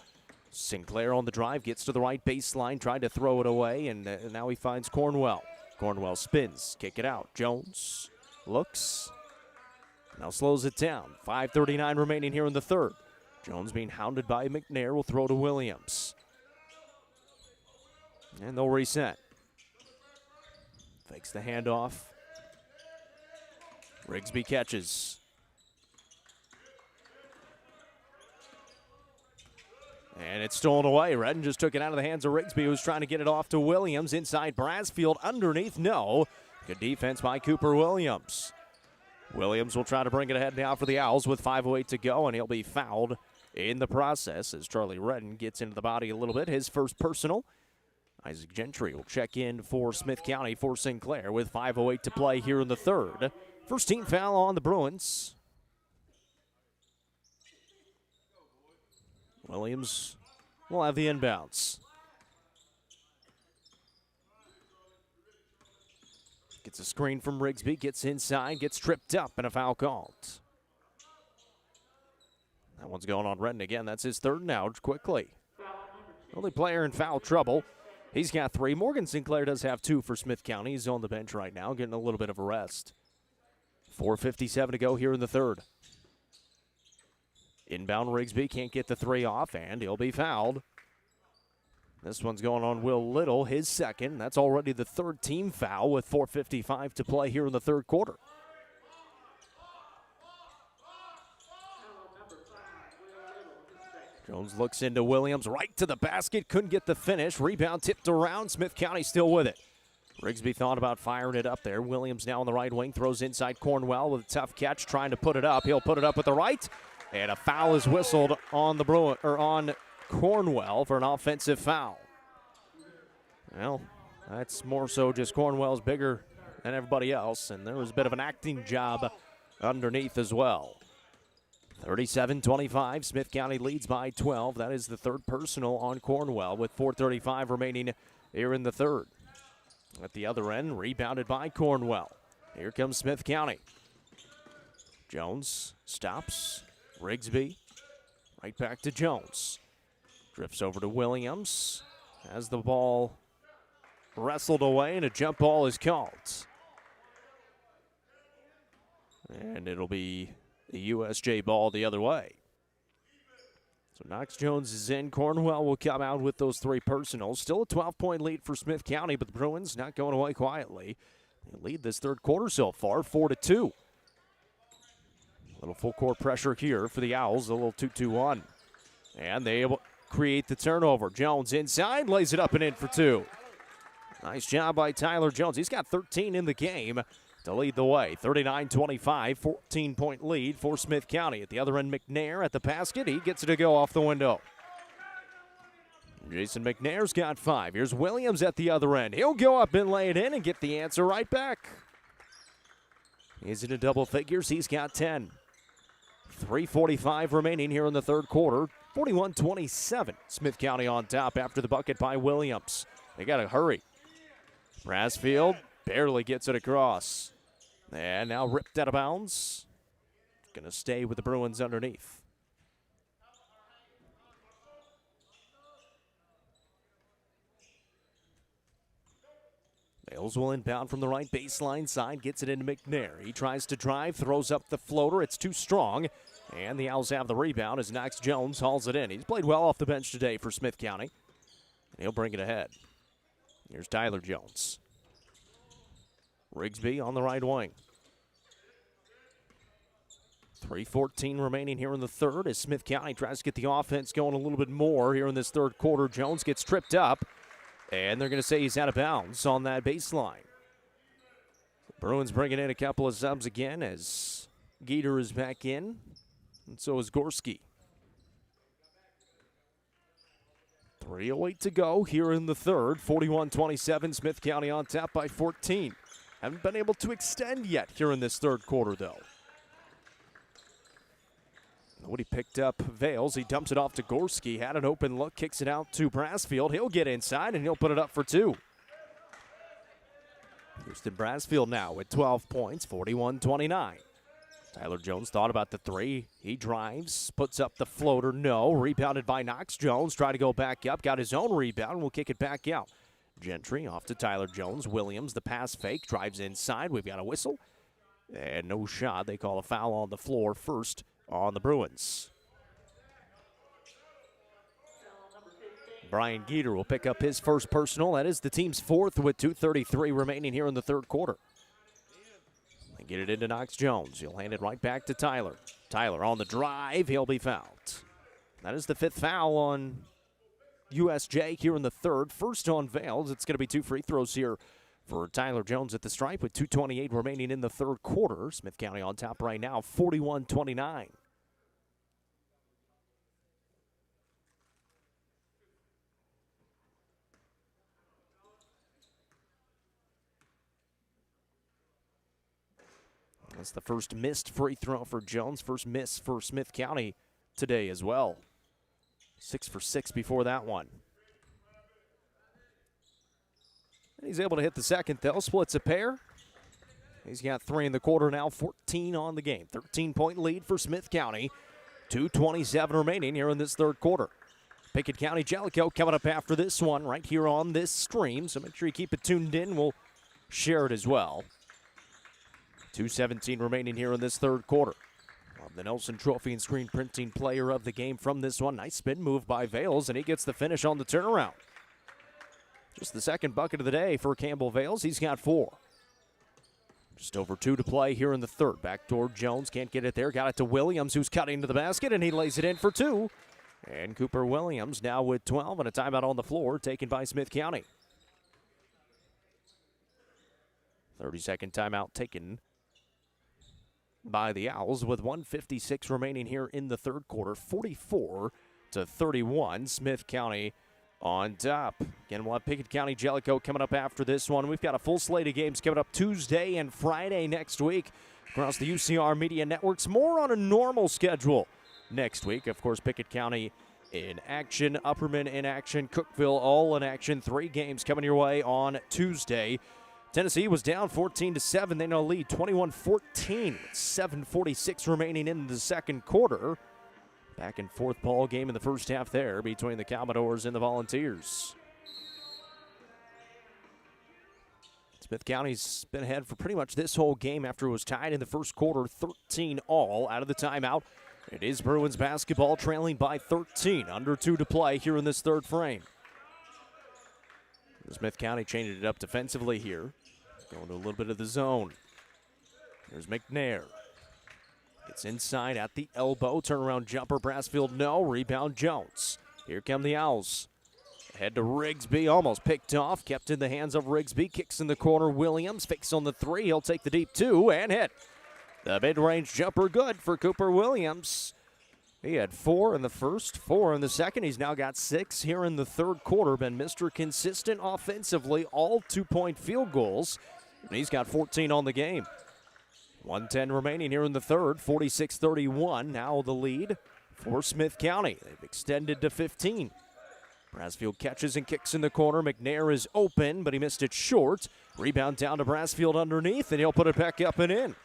Sinclair on the drive, gets to the right baseline, tried to throw it away, and now he finds Cornwell. Cornwell spins, kick it out. Jones looks, now slows it down. 5:39 remaining here in the third. Jones being hounded by McNair, will throw to Williams. And they'll reset. Fakes the handoff. Rigsby catches. And it's stolen away. Redden just took it out of the hands of Rigsby, who's trying to get it off to Williams. Inside Brassfield, underneath, no. Good defense by Cooper Williams. Williams will try to bring it ahead now for the Owls with 5:08 to go, and he'll be fouled in the process as Charlie Redden gets into the body a little bit. His first personal. Isaac Gentry will check in for Smith County for Sinclair with 5:08 to play here in the third. First team foul on the Bruins. Williams will have the inbounds. Gets a screen from Rigsby, gets inside, gets tripped up, and a foul called. That one's going on Redden again. That's his third now, quickly. Only player in foul trouble. He's got 3. Morgan Sinclair does have 2 for Smith County. He's on the bench right now, getting a little bit of a rest. 4:57 to go here in the third. Inbound Rigsby can't get the 3 off, and he'll be fouled. This one's going on Will Little, his second. That's already the third team foul with 4:55 to play here in the third quarter. Jones looks into Williams, right to the basket, couldn't get the finish. Rebound tipped around, Smith County still with it. Rigsby thought about firing it up there. Williams now on the right wing, throws inside Cornwell with a tough catch, trying to put it up. He'll put it up with the right, and a foul is whistled on the on Cornwell for an offensive foul. Well, that's more so just Cornwell's bigger than everybody else, and there was a bit of an acting job underneath as well. 37-25, Smith County leads by 12. That is the third personal on Cornwell with 4:35 remaining here in the third. At the other end, rebounded by Cornwell. Here comes Smith County. Jones stops. Rigsby, right back to Jones. Drifts over to Williams. Has the ball wrestled away, and a jump ball is called. And it'll be the USJ ball the other way. So Knox Jones is in. Cornwell will come out with those 3 personals. Still a 12-point lead for Smith County, but the Bruins not going away quietly. They lead this third quarter so far, 4-2. A little full court pressure here for the Owls, a little 2-2-1. And they able to create the turnover. Jones inside, lays it up and in for 2. Nice job by Tyler Jones. He's got 13 in the game to lead the way. 39-25, 14-point lead for Smith County. At the other end, McNair at the basket. He gets it to go off the window. Jason McNair's got 5. Here's Williams at the other end. He'll go up and lay it in and get the answer right back. He's into double figures. He's got 10. 3:45 remaining here in the third quarter. 41-27. Smith County on top after the bucket by Williams. They got to hurry. Brassfield barely gets it across. And now ripped out of bounds. Going to stay with the Bruins underneath. Bales will inbound from the right baseline side, gets it into McNair. He tries to drive, throws up the floater. It's too strong. And the Owls have the rebound as Knox Jones hauls it in. He's played well off the bench today for Smith County. And he'll bring it ahead. Here's Tyler Jones. Rigsby on the right wing. 3:14 remaining here in the third as Smith County tries to get the offense going a little bit more here in this third quarter. Jones gets tripped up, and they're going to say he's out of bounds on that baseline. The Bruins bringing in a couple of subs again as Geeter is back in, and so is Gorski. 3:08 to go here in the third. 41-27, Smith County on top by 14. Haven't been able to extend yet here in this third quarter, though. Nobody picked up Vales. He dumps it off to Gorski. Had an open look, kicks it out to Brassfield. He'll get inside, and he'll put it up for 2. Houston Brassfield now with 12 points, 41-29. Tyler Jones thought about the 3. He drives, puts up the floater. No. Rebounded by Knox. Jones tried to go back up, got his own rebound, and will kick it back out. Gentry off to Tyler Jones. Williams, the pass fake, drives inside. We've got a whistle. And no shot. They call a foul on the floor first on the Bruins. Brian Geeter will pick up his first personal. That is the team's 4th with 2:33 remaining here in the third quarter. They get it into Knox Jones. He'll hand it right back to Tyler. Tyler on the drive. He'll be fouled. That is the 5th foul on USJ here in the third. First on Vales. It's going to be 2 free throws here for Tyler Jones at the stripe with 2:28 remaining in the third quarter. Smith County on top right now, 41-29. That's the first missed free throw for Jones. First miss for Smith County today as well. 6 for 6 before that one. And he's able to hit the second, though. Splits a pair. He's got 3 in the quarter now, 14 on the game. 13-point lead for Smith County. 2:27 remaining here in this third quarter. Pickett County Jellicoe coming up after this one right here on this stream. So make sure you keep it tuned in. We'll share it as well. 2:17 remaining here in this third quarter. The Nelson Trophy and Screen Printing player of the game from this one. Nice spin move by Vales, and he gets the finish on the turnaround. Just the second bucket of the day for Campbell Vales. He's got 4. Just over 2 to play here in the third. Backdoor Jones can't get it there. Got it to Williams, who's cutting to the basket, and he lays it in for 2. And Cooper Williams now with 12 and a timeout on the floor taken by Smith County. 30-second timeout taken by the Owls with 1:56 remaining here in the third quarter. 44-31. Smith County on top. Again, we'll have Pickett County Jellicoe coming up after this one. We've got a full slate of games coming up Tuesday and Friday next week across the UCR Media Networks. More on a normal schedule next week. Of course, Pickett County in action, Upperman in action, Cookeville all in action. 3 games coming your way on Tuesday. Tennessee was down 14-7. They now lead 21-14 with 7:46 remaining in the second quarter. Back and forth ball game in the first half there between the Commodores and the Volunteers. Smith County's been ahead for pretty much this whole game after it was tied in the first quarter, 13 all out of the timeout. It is Bruins basketball trailing by 13, under 2 to play here in this third frame. Smith County changing it up defensively here. Going to a little bit of the zone. There's McNair. Gets inside at the elbow. Turnaround jumper. Brassfield, no. Rebound Jones. Here come the Owls. Head to Rigsby. Almost picked off. Kept in the hands of Rigsby. Kicks in the corner. Williams fakes on the 3. He'll take the deep 2 and hit. The mid-range jumper good for Cooper Williams. He had 4 in the first, 4 in the second. He's now got 6 here in the third quarter. Been Mr. Consistent offensively, all 2-point field goals. And he's got 14 on the game. 1:10 remaining here in the third, 46-31. Now the lead for Smith County. They've extended to 15. Brassfield catches and kicks in the corner. McNair is open, but he missed it short. Rebound down to Brassfield underneath, and he'll put it back up and in.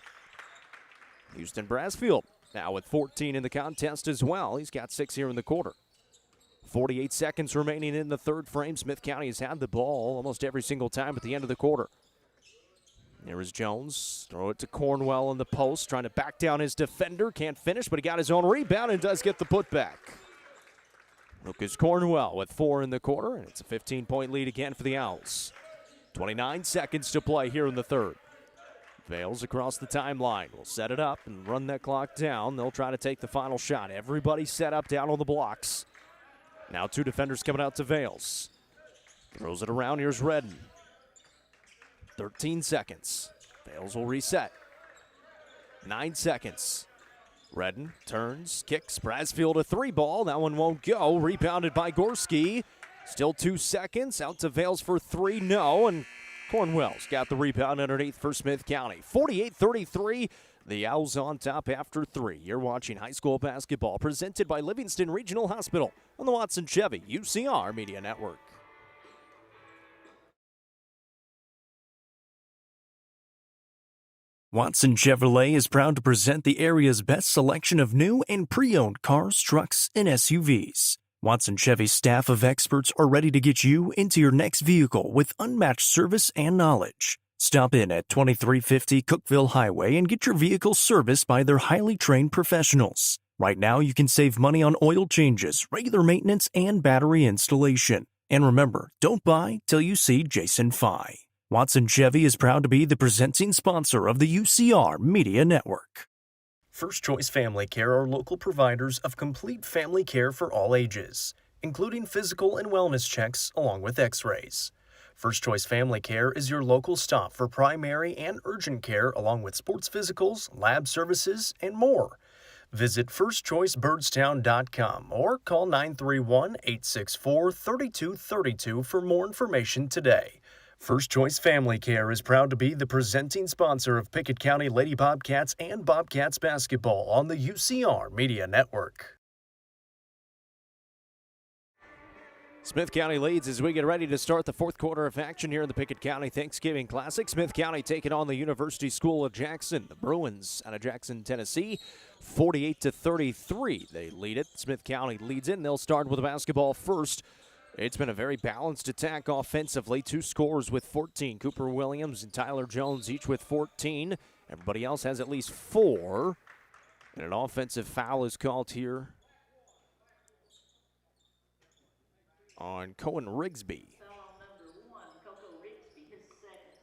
Houston Brassfield now with 14 in the contest as well. He's got 6 here in the quarter. 48 seconds remaining in the third frame. Smith County has had the ball almost every single time at the end of the quarter. There is Jones. Throw it to Cornwell in the post. Trying to back down his defender. Can't finish, but he got his own rebound and does get the putback. Lucas Cornwell with 4 in the quarter, and it's a 15-point lead again for the Owls. 29 seconds to play here in the third. Vales across the timeline. Will set it up and run that clock down. They'll try to take the final shot. Everybody set up down on the blocks. Now 2 defenders coming out to Vales. Throws it around. Here's Redden. 13 seconds. Vales will reset. 9 seconds. Redden turns, kicks. Brassfield a 3 ball. That one won't go. Rebounded by Gorski. Still 2 seconds. Out to Vales for 3. No. And Cornwell's got the rebound underneath for Smith County. 48-33. The Owls on top after 3. You're watching high school basketball presented by Livingston Regional Hospital on the Watson Chevy UCR Media Network. Watson Chevrolet is proud to present the area's best selection of new and pre-owned cars, trucks, and SUVs. Watson Chevy's staff of experts are ready to get you into your next vehicle with unmatched service and knowledge. Stop in at 2350 Cookeville Highway and get your vehicle serviced by their highly trained professionals. Right now, you can save money on oil changes, regular maintenance, and battery installation. And remember, don't buy till you see Jason Fye. Watson Chevy is proud to be the presenting sponsor of the UCR Media Network. First Choice Family Care are local providers of complete family care for all ages, including physical and wellness checks along with x-rays. First Choice Family Care is your local stop for primary and urgent care along with sports physicals, lab services, and more. Visit firstchoicebirdstown.com or call 931-864-3232 for more information today. First Choice Family Care is proud to be the presenting sponsor of Pickett County Lady Bobcats and Bobcats basketball on the UCR Media Network. Smith County leads as we get ready to start the fourth quarter of action here in the Pickett County Thanksgiving Classic. Smith County taking on the University School of Jackson. The Bruins out of Jackson, Tennessee, 48-33. They lead it. Smith County leads it, and they'll start with the basketball first. It's been a very balanced attack offensively. 2 scorers with 14. Cooper Williams and Tyler Jones each with 14. Everybody else has at least 4. And an offensive foul is called here on Cohen Rigsby. Foul on number 1, Coco Rigsby, his second.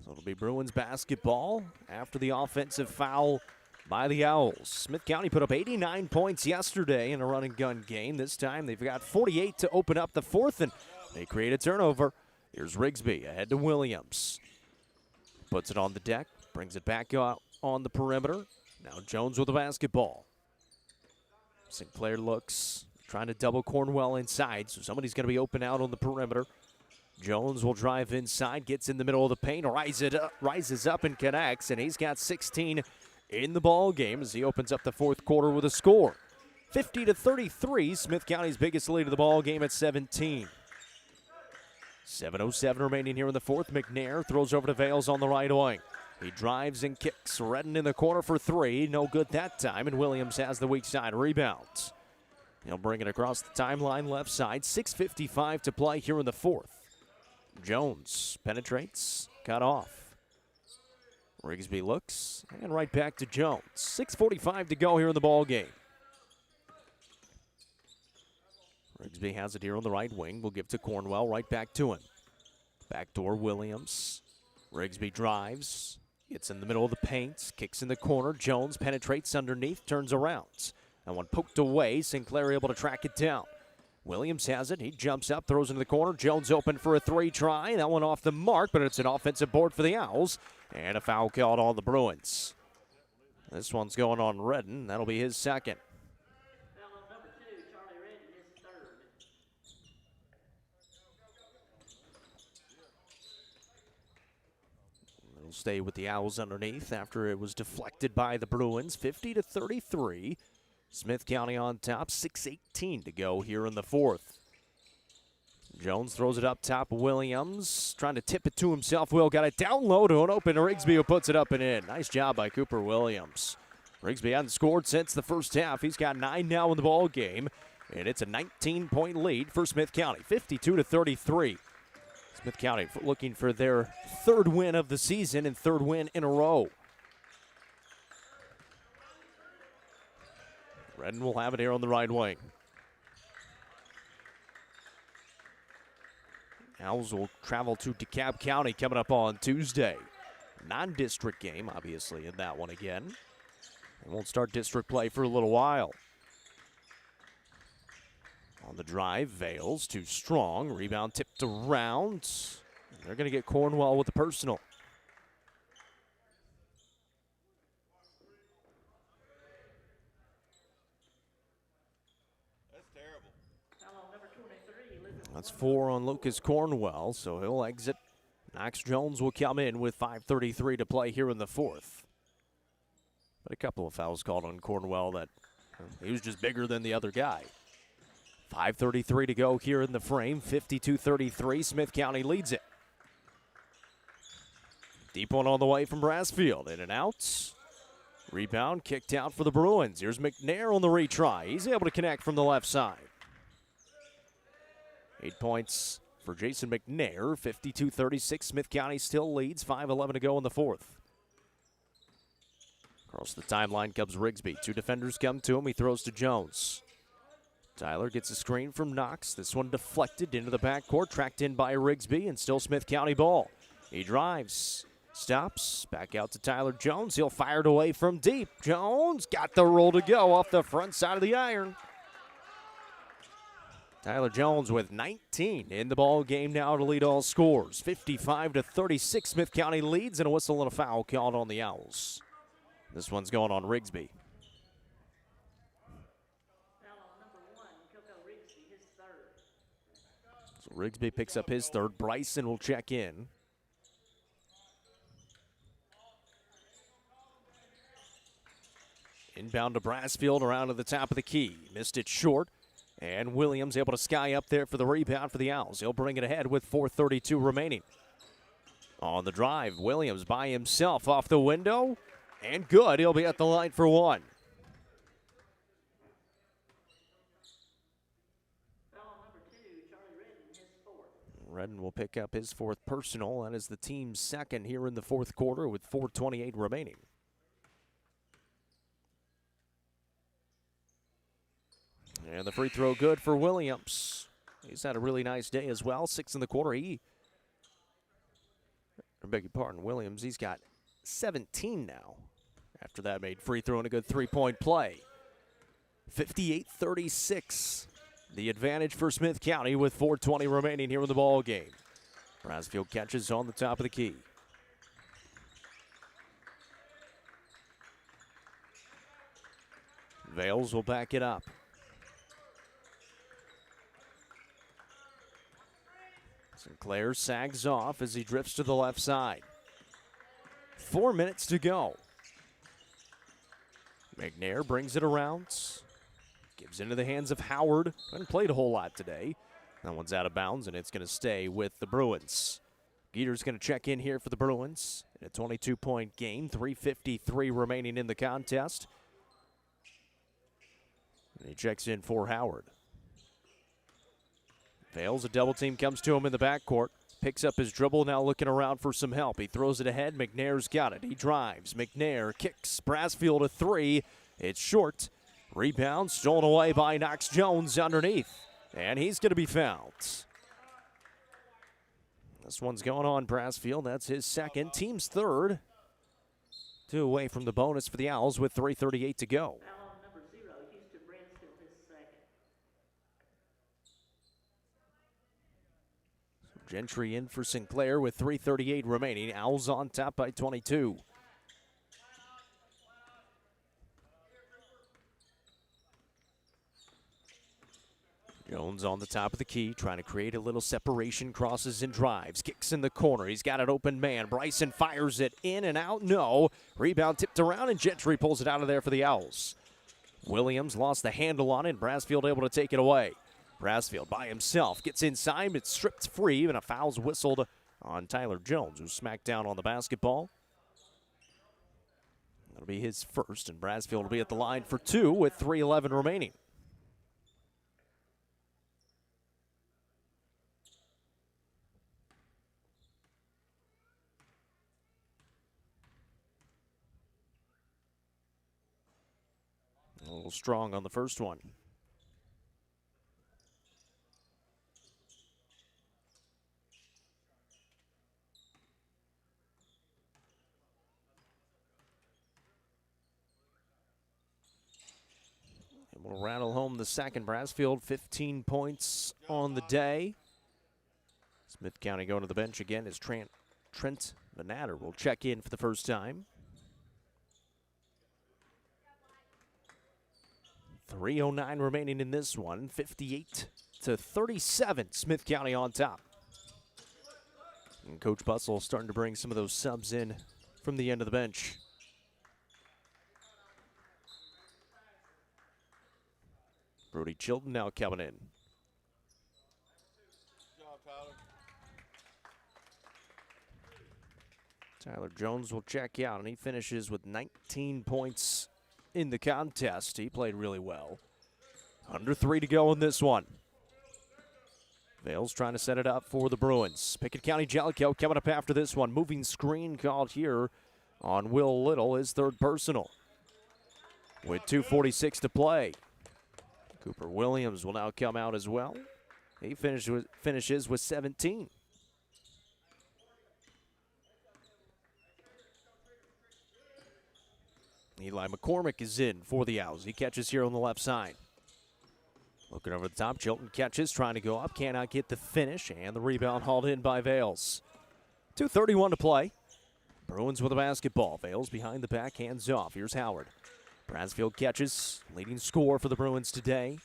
So it'll be Bruins basketball after the offensive foul by the Owls. Smith County put up 89 points yesterday in a run-and-gun game. This time they've got 48 to open up the fourth, and they create a turnover. Here's Rigsby ahead to Williams. Puts it on the deck, brings it back out on the perimeter. Now Jones with the basketball. Sinclair looks, trying to double Cornwell inside, so somebody's going to be open out on the perimeter. Jones will drive inside, gets in the middle of the paint, rises up and connects, and he's got 16 in the ball game as he opens up the fourth quarter with a score. 50-33, Smith County's biggest lead of the ball game at 17. 7:07 remaining here in the fourth. McNair throws over to Vales on the right wing. He drives and kicks. Redden in the corner for 3. No good that time, and Williams has the weak side rebound. He'll bring it across the timeline left side. 6:55 to play here in the fourth. Jones penetrates, cut off. Rigsby looks, and right back to Jones. 6:45 to go here in the ball game. Rigsby has it here on the right wing. We'll give to Cornwell, right back to him. Backdoor Williams. Rigsby drives, gets in the middle of the paint, kicks in the corner. Jones penetrates underneath, turns around. That one poked away. Sinclair able to track it down. Williams has it. He jumps up, throws into the corner. Jones open for a 3 try. That one off the mark, but it's an offensive board for the Owls. And a foul called on the Bruins. This one's going on Redden. That'll be his second. Foul on number 2, Charlie Redden, his third. It'll stay with the Owls underneath after it was deflected by the Bruins. 50-33. Smith County on top. 6:18 to go here in the fourth. Jones throws it up top. Williams trying to tip it to himself. Will got it down low to an open Rigsby who puts it up and in. Nice job by Cooper Williams. Rigsby hasn't scored since the first half. He's got 9 now in the ball game, and it's a 19-point lead for Smith County. 52-33. Smith County looking for their 3rd win of the season and 3rd win in a row. Redden will have it here on the right wing. Owls will travel to DeKalb County coming up on Tuesday. Non-district game, obviously, in that one again. They won't start district play for a little while. On the drive, Vales too strong. Rebound tipped around. They're going to get Cornwell with the personal. Foul on number 23, Livingston. That's 4 on Lucas Cornwell, so he'll exit Knox Jones will come in with 5:33 to play here in the fourth. But a couple of fouls called on Cornwell that he was just bigger than the other guy. 5:33 to go here in the frame. 52-33. Smith County leads it. Deep one on the way from Brassfield. In and out. Rebound kicked out for the Bruins. Here's McNair on the retry. He's able to connect from the left side. 8 points for Jason McNair. 52-36. Smith County still leads. 5:11 to go in the fourth. Across the timeline comes Rigsby. Two defenders come to him. He throws to Jones. Tyler gets a screen from Knox. This one deflected into the backcourt. Tracked in by Rigsby, and still Smith County ball. He drives. Stops. Back out to Tyler Jones. He'll fire it away from deep. Jones got the roll to go off the front side of the iron. Tyler Jones with 19 in the ball game now to lead all scores. 55-36. Smith County leads, and a whistle and a foul called on the Owls. This one's going on Rigsby. Foul on number 1, Coco Rigsby, his third. So Rigsby picks up his third. Bryson will check in. Inbound to Brassfield around to the top of the key. Missed it short. And Williams able to sky up there for the rebound for the Owls. He'll bring it ahead with 4:32 remaining. On the drive, Williams by himself off the window. And good. He'll be at the line for one. Foul on number 2, Charlie Redden, his fourth. Redden will pick up his fourth personal. That is the team's second here in the fourth quarter with 4:28 remaining. And the free throw good for Williams. He's had a really nice day as well. 6 in the quarter. I beg your pardon, Williams. He's got 17 now. After that, made free throw and a good three-point play. 58-36. The advantage for Smith County with 4:20 remaining here in the ball game. Brassfield catches on the top of the key. Vales will back it up. Sinclair sags off as he drifts to the left side. 4 minutes to go. McNair brings it around. Gives into the hands of Howard. Hasn't played a whole lot today. That one's out of bounds, and it's going to stay with the Bruins. Geeter's going to check in here for the Bruins. In a 22-point game, 3:53 remaining in the contest. And he checks in for Howard. Fails, a double team comes to him in the backcourt. Picks up his dribble, now looking around for some help. He throws it ahead. McNair's got it. He drives. McNair kicks. Brassfield a three. It's short. Rebound stolen away by Knox Jones underneath. And he's going to be fouled. This one's going on Brassfield. That's his second. Team's third. 2 away from the bonus for the Owls with 3:38 to go. Foul on number 0, Houston Bransfield, his second. Gentry in for Sinclair with 3:38 remaining. Owls on top by 22. Jones on the top of the key, trying to create a little separation, crosses and drives, kicks in the corner. He's got an open man. Bryson fires it in and out. No. Rebound tipped around, and Gentry pulls it out of there for the Owls. Williams lost the handle on it, and Brassfield able to take it away. Brassfield by himself gets inside, it's stripped free, and a foul's whistled on Tyler Jones, who's smacked down on the basketball. That'll be his first, and Brassfield will be at the line for 2 with 3:11 remaining. A little strong on the first one. And we'll rattle home the second. Brassfield, 15 points on the day. Smith County going to the bench again as Trent Vanatter will check in for the first time. 3:09 remaining in this one. 58-37. Smith County on top. And Coach Bussell starting to bring some of those subs in from the end of the bench. Brody Chilton now coming in. Tyler Jones will check out, and he finishes with 19 points in the contest. He played really well. Under 3 to go in this one. Vales trying to set it up for the Bruins. Pickett County Jellicoe coming up after this one. Moving screen called here on Will Little, his third personal. With 2:46 to play. Cooper Williams will now come out as well. He finishes with 17. Eli McCormick is in for the Owls. He catches here on the left side. Looking over the top, Chilton catches, trying to go up, cannot get the finish, and the rebound hauled in by Vales. 2:31 to play. Bruins with the basketball. Vales behind the back, hands off. Here's Howard. Bransfield catches, leading scorer for the Bruins today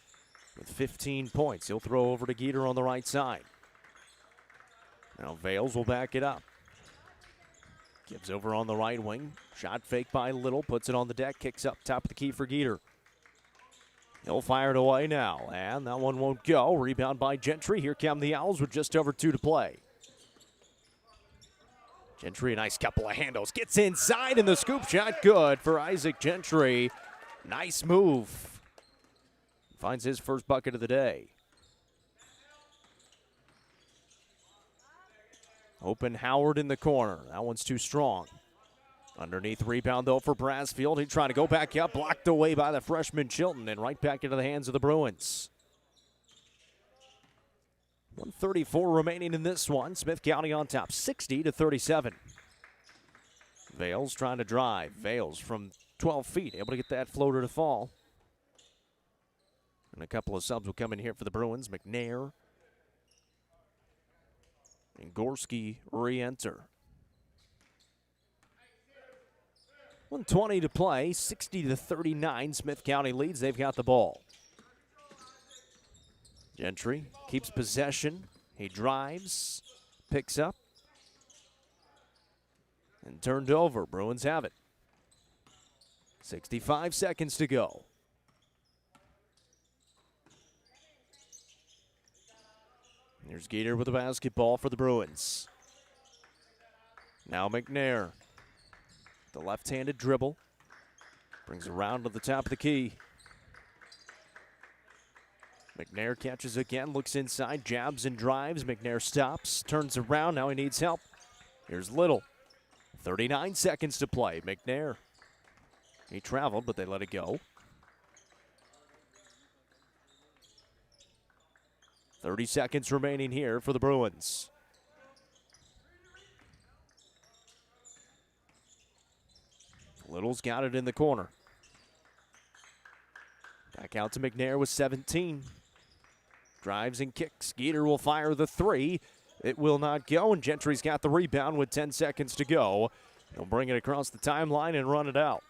with 15 points. He'll throw over to Geeter on the right side. Now Vales will back it up. Gives over on the right wing. Shot fake by Little, puts it on the deck, kicks up top of the key for Geeter. He'll fire it away now, and that one won't go. Rebound by Gentry. Here come the Owls with just over 2 to play. Gentry, a nice couple of handles. Gets inside, and the scoop shot good for Isaac Gentry. Nice move. Finds his first bucket of the day. Open Howard in the corner. That one's too strong. Underneath rebound, though, for Bransfield. He's trying to go back up. Blocked away by the freshman Chilton, and right back into the hands of the Bruins. 1:34 remaining in this one. Smith County on top, 60-37. Vales trying to drive. Vales from 12 feet, able to get that floater to fall. And a couple of subs will come in here for the Bruins. McNair and Gorski re-enter. 1:20 to play, 60-39. Smith County leads. They've got the ball. Gentry keeps possession. He drives, picks up, and turned over. Bruins have it. 65 seconds to go. Here's Geeter with the basketball for the Bruins. Now McNair. The left-handed dribble. Brings it around to the top of the key. McNair catches again, looks inside, jabs and drives. McNair stops, turns around. Now he needs help. Here's Little. 39 seconds to play. McNair. He traveled, but they let it go. 30 seconds remaining here for the Bruins. Little's got it in the corner. Back out to McNair with 17. Drives and kicks. Geeter will fire the 3. It will not go, and Gentry's got the rebound with 10 seconds to go. He'll bring it across the timeline and run it out.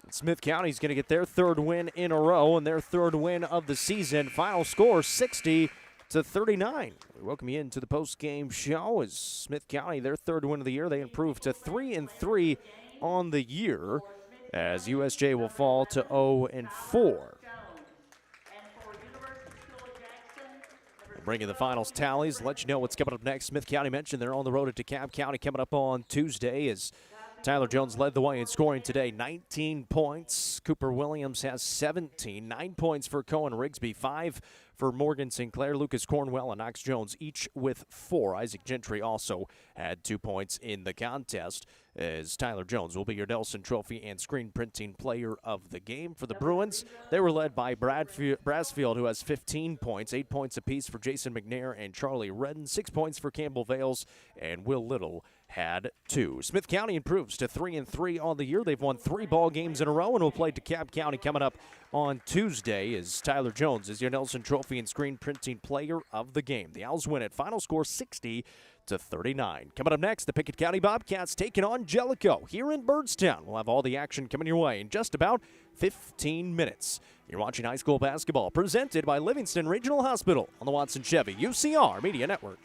And Smith County's going to get their third win in a row and their third win of the season. Final score 60-39. We welcome you into the post-game show as Smith County, their third win of the year. They improved to 3-3 on the year as USJ will fall to 0-4. Bringing the finals tallies, let you know what's coming up next. Smith County mentioned they're on the road to DeKalb County coming up on Tuesday as Tyler Jones led the way in scoring today, 19 points. Cooper Williams has 17, 9 points for Cohen Rigsby, 5 for Morgan Sinclair, Lucas Cornwell, and Knox Jones, each with 4. Isaac Gentry also had 2 points in the contest, as Tyler Jones will be your Nelson Trophy and Screen Printing Player of the Game. For the Bruins, they were led by Bransfield, who has 15 points, 8 points apiece for Jason McNair and Charlie Redden, 6 points for Campbell Vales, and Will Little had 2. Smith County improves to 3-3 on the year. They've won 3 ball games in a row and will play DeKalb County coming up on Tuesday as Tyler Jones is your Nelson Trophy and Screen Printing Player of the Game. The Owls win it. Final score 60-39. 39. Coming up next, the Pickett County Bobcats taking on Jellicoe here in Byrdstown. We'll have all the action coming your way in just about 15 minutes. You're watching high school basketball presented by Livingston Regional Hospital on the Watson Chevy UCR Media Network.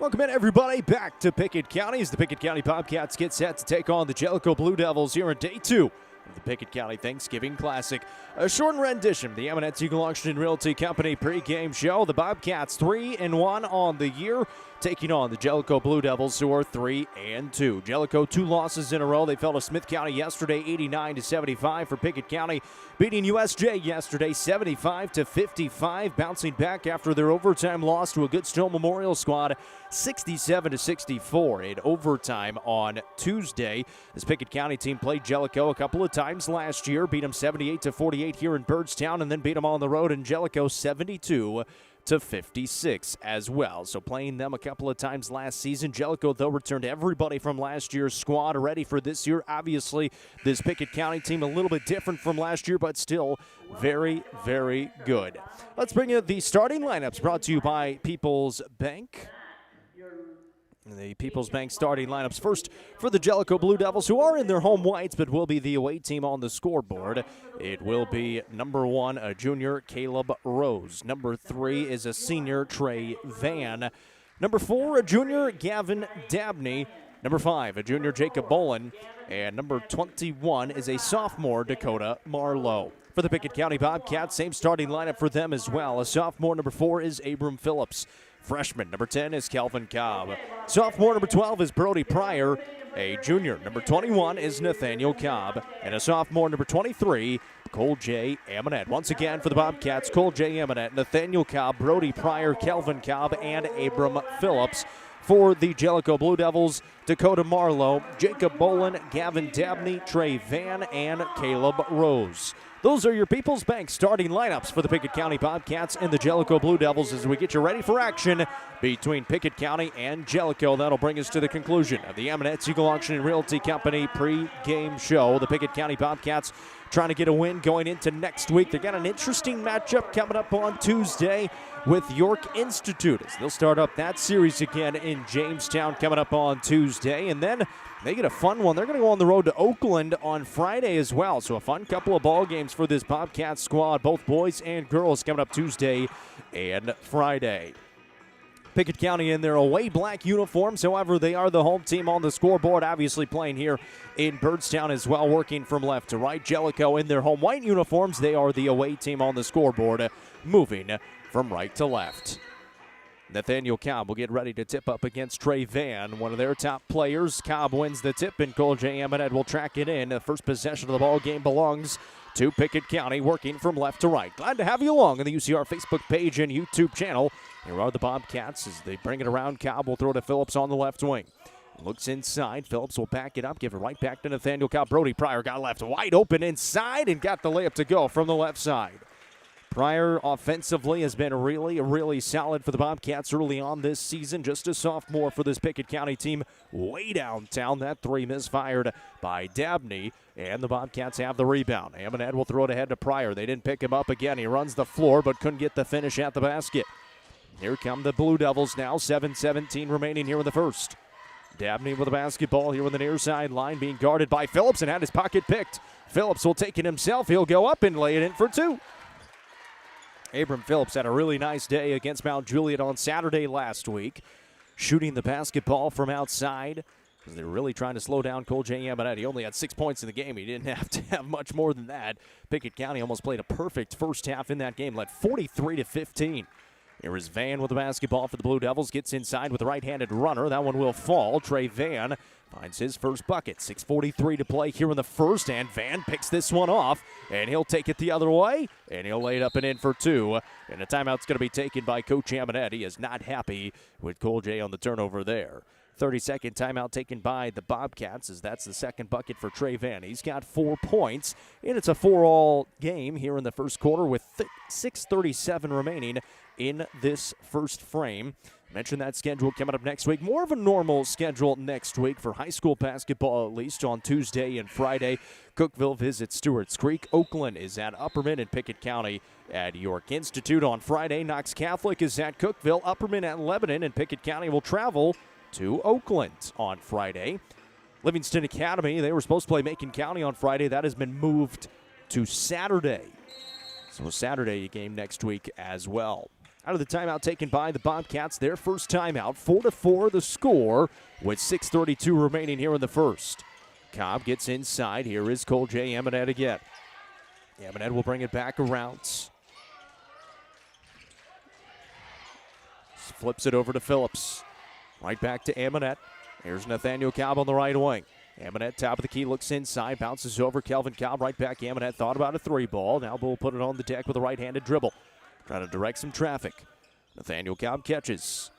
Welcome in, everybody, back to Pickett County as the Pickett County Bobcats get set to take on the Jellicoe Blue Devils here in day 2 of the Pickett County Thanksgiving Classic. A shortened rendition of the Eminence Eagle Auction and Realty Company pregame show. The Bobcats 3-1 on the year, taking on the Jellicoe Blue Devils, who are 3-2. Jellicoe 2 losses in a row. They fell to Smith County yesterday, 89-75. For Pickett County, beating USJ yesterday, 75-55. Bouncing back after their overtime loss to a Goodstone Memorial squad, 67-64 in overtime on Tuesday. This Pickett County team played Jellicoe a couple of times last year, beat them 78-48 here in Byrdstown, and then beat them on the road in Jellicoe 72-56 as well. So playing them a couple of times last season. Jellicoe, though, returned everybody from last year's squad ready for this year. Obviously, this Pickett County team a little bit different from last year, but still very, very good. Let's bring in the starting lineups brought to you by People's Bank. The People's Bank starting lineups first for the Jellicoe Blue Devils, who are in their home whites but will be the away team on the scoreboard. It will be number 1, a junior, Caleb Rose. Number 3 is a senior, Trey Van. Number 4, a junior, Gavin Dabney. Number 5, a junior, Jacob Bolin. And number 21 is a sophomore, Dakota Marlowe. For the Pickett County Bobcats, same starting lineup for them as well. A sophomore, number 4, is Abram Phillips. Freshman, number 10, is Kelvin Cobb. Sophomore, number 12, is Brody Pryor. A junior, number 21, is Nathaniel Cobb. And a sophomore, number 23, Cole J. Amonette. Once again for the Bobcats, Cole J. Amonette, Nathaniel Cobb, Brody Pryor, Kelvin Cobb, and Abram Phillips. For the Jellicoe Blue Devils, Dakota Marlowe, Jacob Bolin, Gavin Dabney, Trey Van, and Caleb Rose. Those are your People's Bank starting lineups for the Pickett County Bobcats and the Jellicoe Blue Devils as we get you ready for action between Pickett County and Jellicoe. That'll bring us to the conclusion of the Eminence Eagle Auction and Realty Company pre-game show. The Pickett County Bobcats trying to get a win going into next week. They've got an interesting matchup coming up on Tuesday with York Institute, as they'll start up that series again in Jamestown coming up on Tuesday. And then they get a fun one. They're going to go on the road to Oakland on Friday as well. So a fun couple of ball games for this Bobcats squad, both boys and girls, coming up Tuesday and Friday. Pickett County in their away black uniforms. However, they are the home team on the scoreboard, obviously playing here in Byrdstown as well, working from left to right. Jellicoe in their home white uniforms. They are the away team on the scoreboard, moving from right to left. Nathaniel Cobb will get ready to tip up against Trey Van, one of their top players. Cobb wins the tip, and Cole J. Amonette will track it in. The first possession of the ball game belongs to Pickett County, working from left to right. Glad to have you along on the UCR Facebook page and YouTube channel. Here are the Bobcats as they bring it around. Cobb will throw to Phillips on the left wing. Looks inside. Phillips will back it up, give it right back to Nathaniel Cobb. Brody Pryor got left wide open inside and got the layup to go from the left side. Pryor offensively has been really solid for the Bobcats early on this season. Just a sophomore for this Pickett County team way downtown. That three misfired by Dabney, and the Bobcats have the rebound. Amonette will throw it ahead to Pryor. They didn't pick him up again. He runs the floor but couldn't get the finish at the basket. Here come the Blue Devils now. 7:17 remaining here in the first. Dabney with the basketball here on the near side line, being guarded by Phillips and had his pocket picked. Phillips will take it himself. He'll go up and lay it in for 2. Abram Phillips had a really nice day against Mount Juliet on Saturday last week, shooting the basketball from outside because they were really trying to slow down Cole J. Amonette. He only had 6 points in the game. He didn't have to have much more than that. Pickett County almost played a perfect first half in that game, led 43-15. Here is Van with the basketball for the Blue Devils. Gets inside with the right-handed runner. That one will fall. Trey Van finds his first bucket. 6:43 to play here in the first, and Van picks this one off, and he'll take it the other way, and he'll lay it up and in for 2. And a timeout's going to be taken by Coach Amonette. He is not happy with Cole J on the turnover there. 30-second timeout taken by the Bobcats, as that's the second bucket for Trey Van. He's got 4 points, and it's a 4-all game here in the first quarter with 6:37 remaining in this first frame. Mentioned that schedule coming up next week. More of a normal schedule next week for high school basketball, at least on Tuesday and Friday. Cookeville visits Stewart's Creek. Oakland is at Upperman, and Pickett County at York Institute. On Friday, Knox Catholic is at Cookeville. Upperman at Lebanon, and Pickett County will travel to Oakland on Friday. Livingston Academy, they were supposed to play Macon County on Friday. That has been moved to Saturday. So a Saturday game next week as well. out of the timeout taken by the Bobcats. Their first timeout, 4-4 the score with 6:32 remaining here in the first. Cobb gets inside. Here is Cole J. Amonette again. Amonette will bring it back around. Flips it over to Phillips. Right back to Amonette. Here's Nathaniel Cobb on the right wing. Amonette, top of the key, looks inside, bounces over. Kelvin Cobb right back. Amonette thought about a three ball. Now Bull put it on the deck with a right-handed dribble. Trying to direct some traffic. Nathaniel Cobb catches.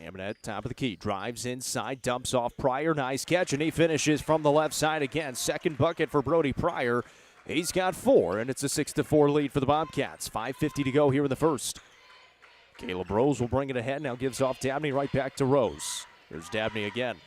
Amonette, top of the key, drives inside, dumps off Pryor. Nice catch, and he finishes from the left side again. Second bucket for Brody Pryor. He's got 4, and it's a 6-4 lead for the Bobcats. 5:50 to go here in the first. Caleb Rose will bring it ahead. Now gives off Dabney right back to Rose. Here's Dabney again.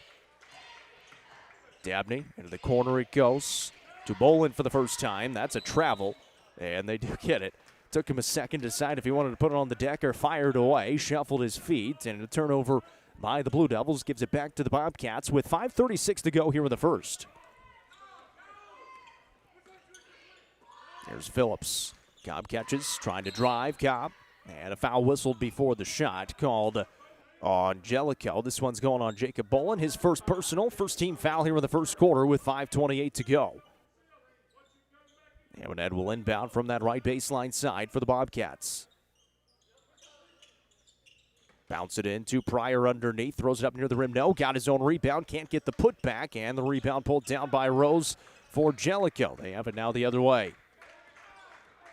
Dabney into the corner it goes. To Boland for the first time. That's a travel, and they do get it. Took him a second to decide if he wanted to put it on the deck or fired away. Shuffled his feet, and a turnover by the Blue Devils gives it back to the Bobcats with 5:36 to go here in the first. There's Phillips. Cobb catches, trying to drive. Cobb. And a foul whistled before the shot called on Jellicoe. This one's going on Jacob Boland. His first personal, first team foul here in the first quarter with 5:28 to go. Amonette will inbound from that right baseline side for the Bobcats. Bounce it into Pryor underneath. Throws it up near the rim. No, got his own rebound. Can't get the putback. And the rebound pulled down by Rose for Jellicoe. They have it now the other way.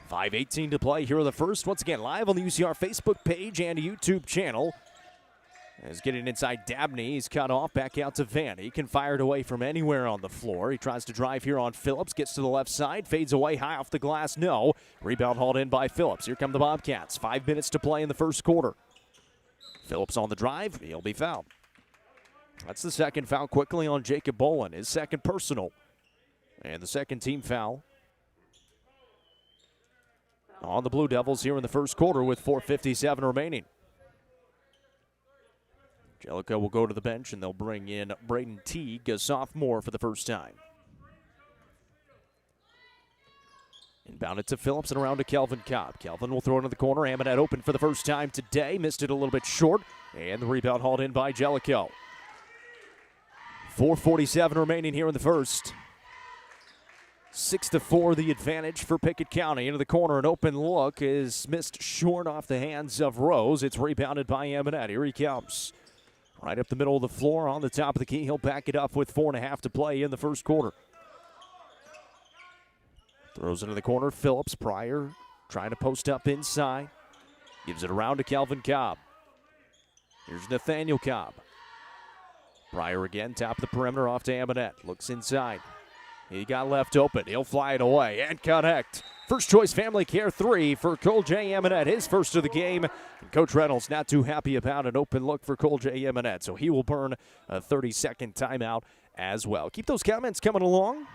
5:18 to play here in the first. Once again, live on the UCR Facebook page and YouTube channel. As getting inside Dabney, he's cut off, back out to Van. He can fire it away from anywhere on the floor. He tries to drive here on Phillips, gets to the left side, fades away high off the glass. No. Rebound hauled in by Phillips. Here come the Bobcats. 5 minutes to play in the first quarter. Phillips on the drive. He'll be fouled. That's the second foul quickly on Jacob Boland. His second personal. And the second team foul on the Blue Devils here in the first quarter with 4:57 remaining. Jellicoe will go to the bench, and they'll bring in Braden Teague, a sophomore, for the first time. Inbound it to Phillips and around to Kelvin Cobb. Kelvin will throw it into the corner. Amonette open for the first time today. Missed it a little bit short, and the rebound hauled in by Jellicoe. 4:47 remaining here in the first. 6-4 the advantage for Pickett County. Into the corner, an open look is missed short off the hands of Rose. It's rebounded by Amonette. Here he comes. Right up the middle of the floor on the top of the key. He'll back it up with 4.5 to play in the first quarter. Throws into the corner. Phillips. Pryor trying to post up inside. Gives it around to Kelvin Cobb. Here's Nathaniel Cobb. Pryor again, top of the perimeter off to Amonette. Looks inside. He got left open. He'll fly it away and connect. First choice family care 3 for Cole J. Amonette, his first of the game. And Coach Reynolds not too happy about an open look for Cole J. Amonette, so he will burn a 30-second timeout as well. Keep those comments coming along.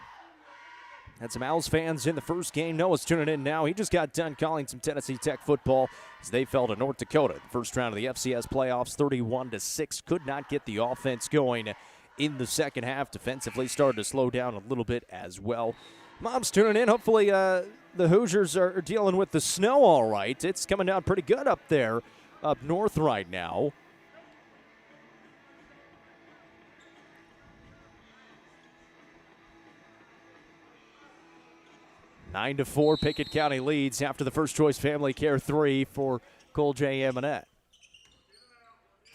Had some Owls fans in the first game. Noah's tuning in now. He just got done calling some Tennessee Tech football as they fell to North Dakota. The first round of the FCS playoffs, 31-6. Could not get the offense going in the second half. Defensively started to slow down a little bit as well. Mom's tuning in. Hopefully the Hoosiers are dealing with the snow all right. It's coming down pretty good up there, up north right now. Nine to 4, Pickett County leads after the first choice family care 3 for Cole J. Amonette.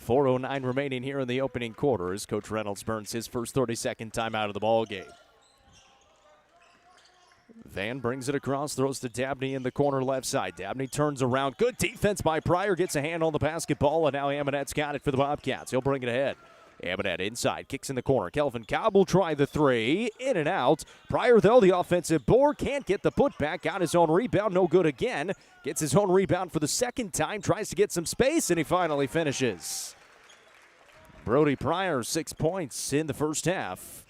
4:09 remaining here in the opening quarter as Coach Reynolds burns his first 30-second timeout of the ball game. Van brings it across, throws to Dabney in the corner left side. Dabney turns around. Good defense by Pryor. Gets a hand on the basketball, and now Amonette's got it for the Bobcats. He'll bring it ahead. Amonette inside, kicks in the corner. Kelvin Cobb will try the three. In and out. Pryor, though, the offensive board, can't get the putback. Got his own rebound. No good again. Gets his own rebound for the second time. Tries to get some space, and he finally finishes. Brody Pryor, 6 points in the first half.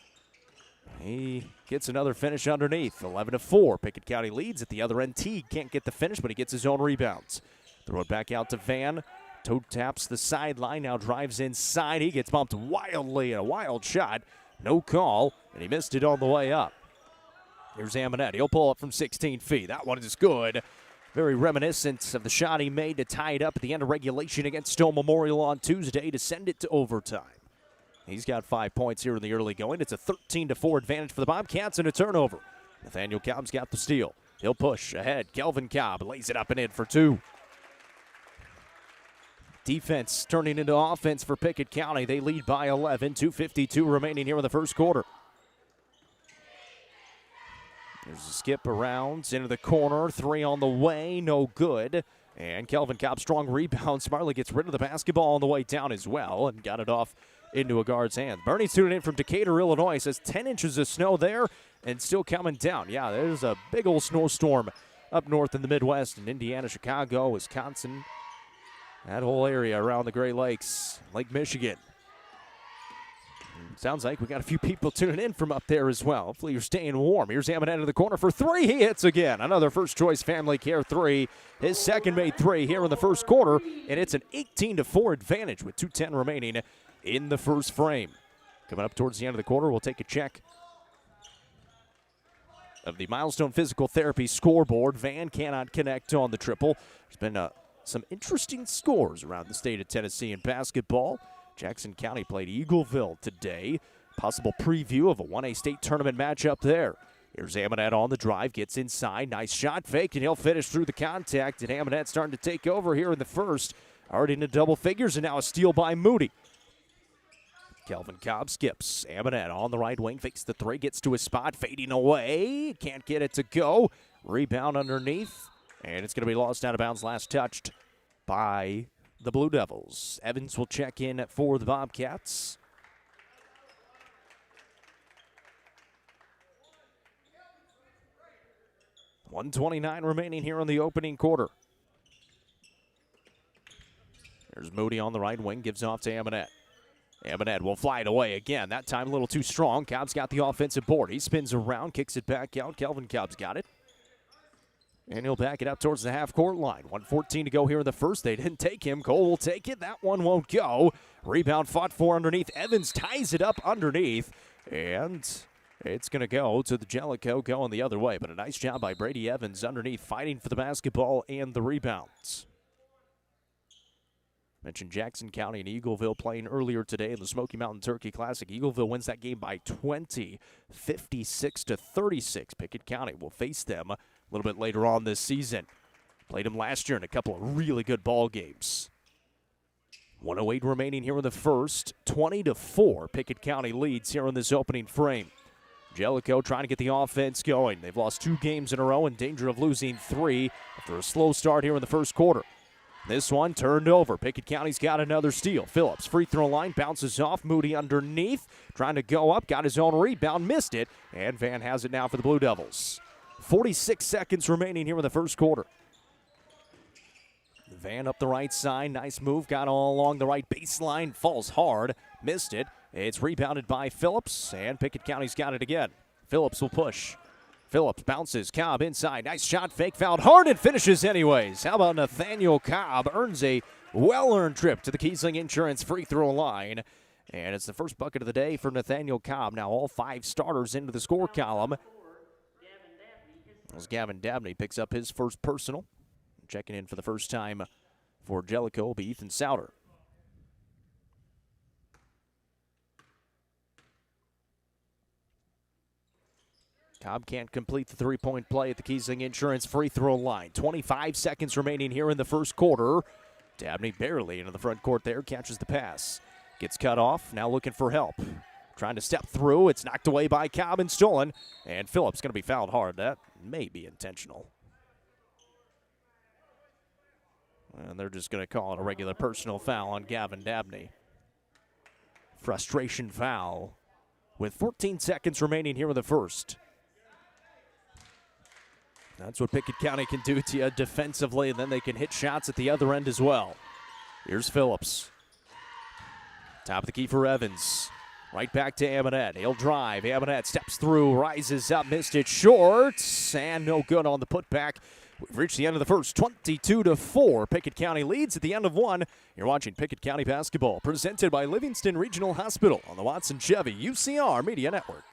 He gets another finish underneath. 11-4. Pickett County leads at the other end. Teague can't get the finish, but he gets his own rebounds. Throw it back out to Van. Toe taps the sideline, now drives inside. He gets bumped wildly in a wild shot. No call, and he missed it on the way up. Here's Amonette. He'll pull up from 16 feet. That one is good. Very reminiscent of the shot he made to tie it up at the end of regulation against Stone Memorial on Tuesday to send it to overtime. He's got 5 points here in the early going. It's a 13-4 advantage for the Bobcats and a turnover. Nathaniel Cobb's got the steal. He'll push ahead. Kelvin Cobb lays it up and in for 2. Defense turning into offense for Pickett County. They lead by 11. 2:52 remaining here in the first quarter. There's a skip around into the corner. 3 on the way. No good. And Kelvin Cobb, strong rebound. Smartly gets rid of the basketball on the way down as well and got it off into a guard's hand. Bernie's tuning in from Decatur, Illinois. Says 10 inches of snow there and still coming down. Yeah, there's a big old snowstorm up north in the Midwest in Indiana, Chicago, Wisconsin. That whole area around the Great Lakes, Lake Michigan. Sounds like we got a few people tuning in from up there as well. Hopefully you're staying warm. Here's Amonette in the corner for 3. He hits again. Another first-choice Family Care 3. His second made 3 here in the first quarter, and it's an 18-4 advantage with 2:10 remaining in the first frame. Coming up towards the end of the quarter, we'll take a check of the Milestone Physical Therapy scoreboard. Van cannot connect on the triple. There's been some interesting scores around the state of Tennessee in basketball. Jackson County played Eagleville today. Possible preview of a 1A state tournament matchup there. Here's Amonette on the drive, gets inside. Nice shot fake, and he'll finish through the contact. And Amonette starting to take over here in the first. Already into double figures, and now a steal by Moody. Kelvin Cobb skips. Amonette on the right wing, fakes the 3, gets to his spot, fading away. Can't get it to go. Rebound underneath. And it's going to be lost out of bounds, last touched by the Blue Devils. Evans will check in for the Bobcats. .129 remaining here in the opening quarter. There's Moody on the right wing, gives off to Amonette. Amonette will fly it away again. That time a little too strong. Cobb's got the offensive board. He spins around, kicks it back out. Kelvin Cobb's got it. And he'll back it up towards the half-court line. 1:14 to go here in the first. They didn't take him. Cole will take it. That one won't go. Rebound fought for underneath. Evans ties it up underneath. And it's going to go to the Jellicoe going the other way. But a nice job by Brady Evans underneath, fighting for the basketball and the rebounds. Mentioned Jackson County and Eagleville playing earlier today in the Smoky Mountain Turkey Classic. Eagleville wins that game by 20, 56-36. Pickett County will face them a little bit later on this season. Played them last year in a couple of really good ball games. 1:08 remaining here in the first. 20-4. Pickett County leads here in this opening frame. Jellicoe trying to get the offense going. They've lost 2 games in a row, in danger of losing 3 after a slow start here in the first quarter. This one turned over. Pickett County's got another steal. Phillips, free throw line, bounces off. Moody underneath, trying to go up, got his own rebound, missed it, and Van has it now for the Blue Devils. 46 seconds remaining here in the first quarter. Van up the right side, nice move, got all along the right baseline, falls hard, missed it. It's rebounded by Phillips, and Pickett County's got it again. Phillips will push. Phillips bounces, Cobb inside, nice shot, fake, fouled hard, and finishes anyways. How about Nathaniel Cobb earns a well-earned trip to the Kiesling Insurance free throw line. And it's the first bucket of the day for Nathaniel Cobb. Now all 5 starters into the score column. As Gavin Dabney picks up his first personal. Checking in for the first time for Jellicoe will be Ethan Souter. Cobb can't complete the three-point play at the Kiesling Insurance free throw line. 25 seconds remaining here in the first quarter. Dabney barely into the front court there, catches the pass. Gets cut off, now looking for help. Trying to step through, it's knocked away by Cobb and stolen. And Phillips going to be fouled hard. That may be intentional. And they're just going to call it a regular personal foul on Gavin Dabney. Frustration foul with 14 seconds remaining here in the first. That's what Pickett County can do to you defensively, and then they can hit shots at the other end as well. Here's Phillips. Top of the key for Evans. Right back to Amonette. He'll drive. Amonette steps through, rises up, missed it short, and no good on the putback. We've reached the end of the first, 22-4. Pickett County leads at the end of 1. You're watching Pickett County basketball, presented by Livingston Regional Hospital on the Watson Chevy UCR Media Network.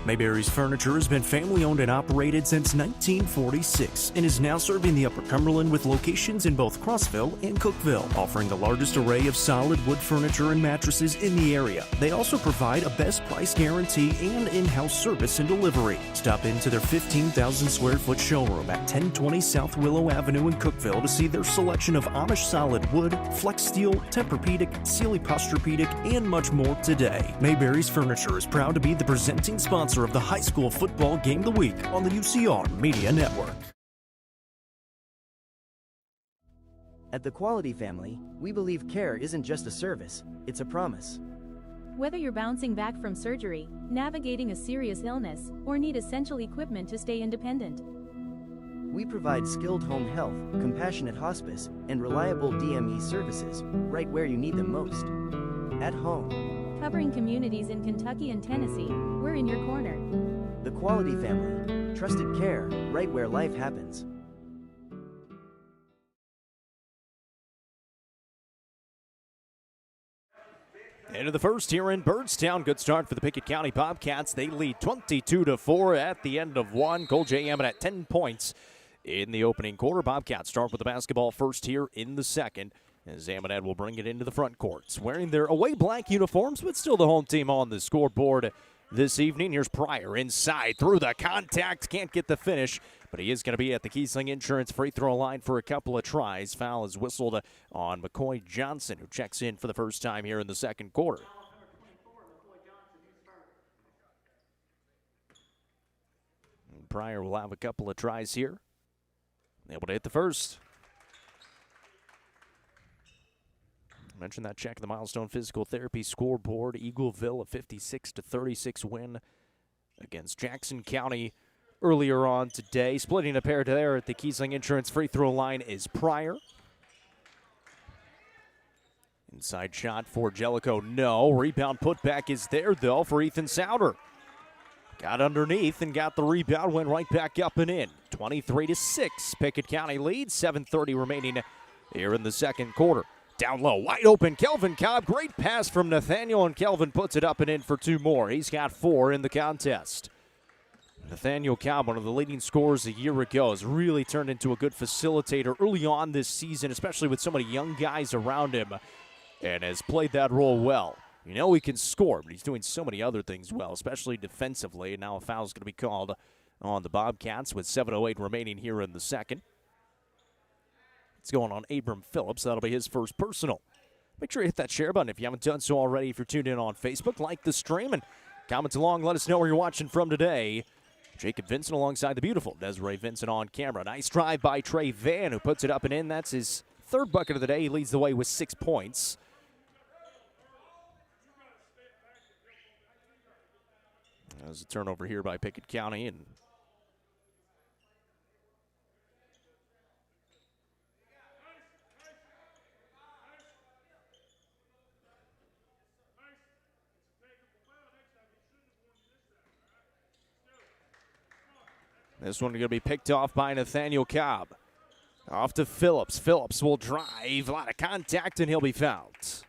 Mayberry's Furniture has been family-owned and operated since 1946 and is now serving the Upper Cumberland with locations in both Crossville and Cookeville, offering the largest array of solid wood furniture and mattresses in the area. They also provide a best price guarantee and in-house service and delivery. Stop into their 15,000 square foot showroom at 1020 South Willow Avenue in Cookeville to see their selection of Amish solid wood, flex steel, Tempur-Pedic, Sealy Posturepedic, and much more today. Mayberry's Furniture is proud to be the presenting sponsor of the high school football game of the week on the UCR Media Network. At the Quality Family, we believe care isn't just a service, it's a promise. Whether you're bouncing back from surgery, navigating a serious illness, or need essential equipment to stay independent, We provide skilled home health, compassionate hospice, and reliable DME services right where you need them most. At home. covering communities in Kentucky and Tennessee, we're in your corner. The Quality Family. Trusted care right where life happens. End of the first here in Byrdstown. Good start for the Pickett County Bobcats. They lead 22-4 at the end of one. Cole J. Ammon at 10 points in the opening quarter. Bobcats start with the basketball first here in the second, as Ammon will bring it into the front courts. Wearing their away black uniforms, but still the home team on the scoreboard this evening. Here's Pryor inside through the contact. Can't get the finish, but he is going to be at the Kiesling Insurance free throw line for a couple of tries. Foul is whistled on McCoy Johnson, who checks in for the first time here in the second quarter. And Pryor will have a couple of tries here. Able to hit the first. Mentioned that check the Milestone Physical Therapy scoreboard. Eagleville a 56-36 win against Jackson County earlier on today. Splitting a pair there at the Kiesling Insurance free throw line is Pryor. Inside shot for Jellicoe, no. Rebound putback is there, though, for Ethan Souter. Got underneath and got the rebound, went right back up and in. 23-6, Pickett County leads. 7:30 remaining here in the second quarter. Down low, wide open, Kelvin Cobb. Great pass from Nathaniel, and Kelvin puts it up and in for two more. He's got 4 in the contest. Nathaniel Cobb, one of the leading scorers a year ago, has really turned into a good facilitator early on this season, especially with so many young guys around him, and has played that role well. You know he can score, but he's doing so many other things well, especially defensively, and now a foul is going to be called on the Bobcats with 7:08 remaining here in the second. It's going on Abram Phillips. That'll be his first personal. Make sure you hit that share button if you haven't done so already. If you're tuned in on Facebook, like the stream and comment along. Let us know where you're watching from today. Jacob Vincent alongside the beautiful Desiree Vincent on camera. Nice drive by Trey Van, who puts it up and in. That's his third bucket of the day. He leads the way with 6 points. There's a turnover here by Pickett County, and this one going to be picked off by Nathaniel Cobb. Off to Phillips. Phillips will drive. A lot of contact, and he'll be fouled.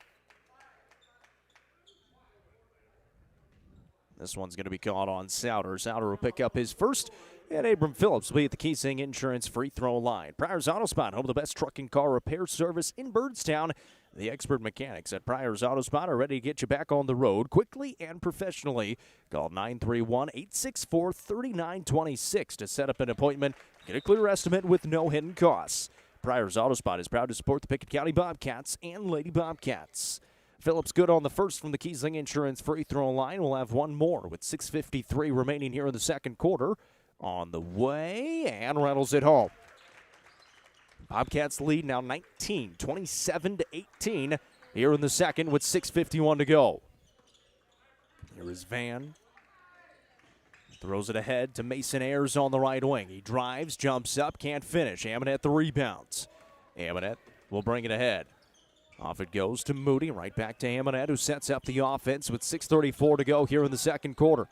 This one's going to be called on Souter. Souter will pick up his first, and Abram Phillips will be at the Kiesling Insurance free throw line. Pryor's Auto Spot, home of the best truck and car repair service in Byrdstown. The expert mechanics at Pryor's Auto Spot are ready to get you back on the road quickly and professionally. Call 931-864-3926 to set up an appointment. Get a clear estimate with no hidden costs. Pryor's Auto Spot is proud to support the Pickett County Bobcats and Lady Bobcats. Phillips good on the first from the Kiesling Insurance free throw line. We'll have one more with 6:53 remaining here in the second quarter. On the way, and Reynolds at home. Bobcats lead now 19, 27-18 here in the second with 6:51 to go. Here is Van. Throws it ahead to Mason Ayers on the right wing. He drives, jumps up, can't finish. Amonette the rebounds. Amonette will bring it ahead. Off it goes to Moody, right back to Amonette, who sets up the offense with 6:34 to go here in the second quarter.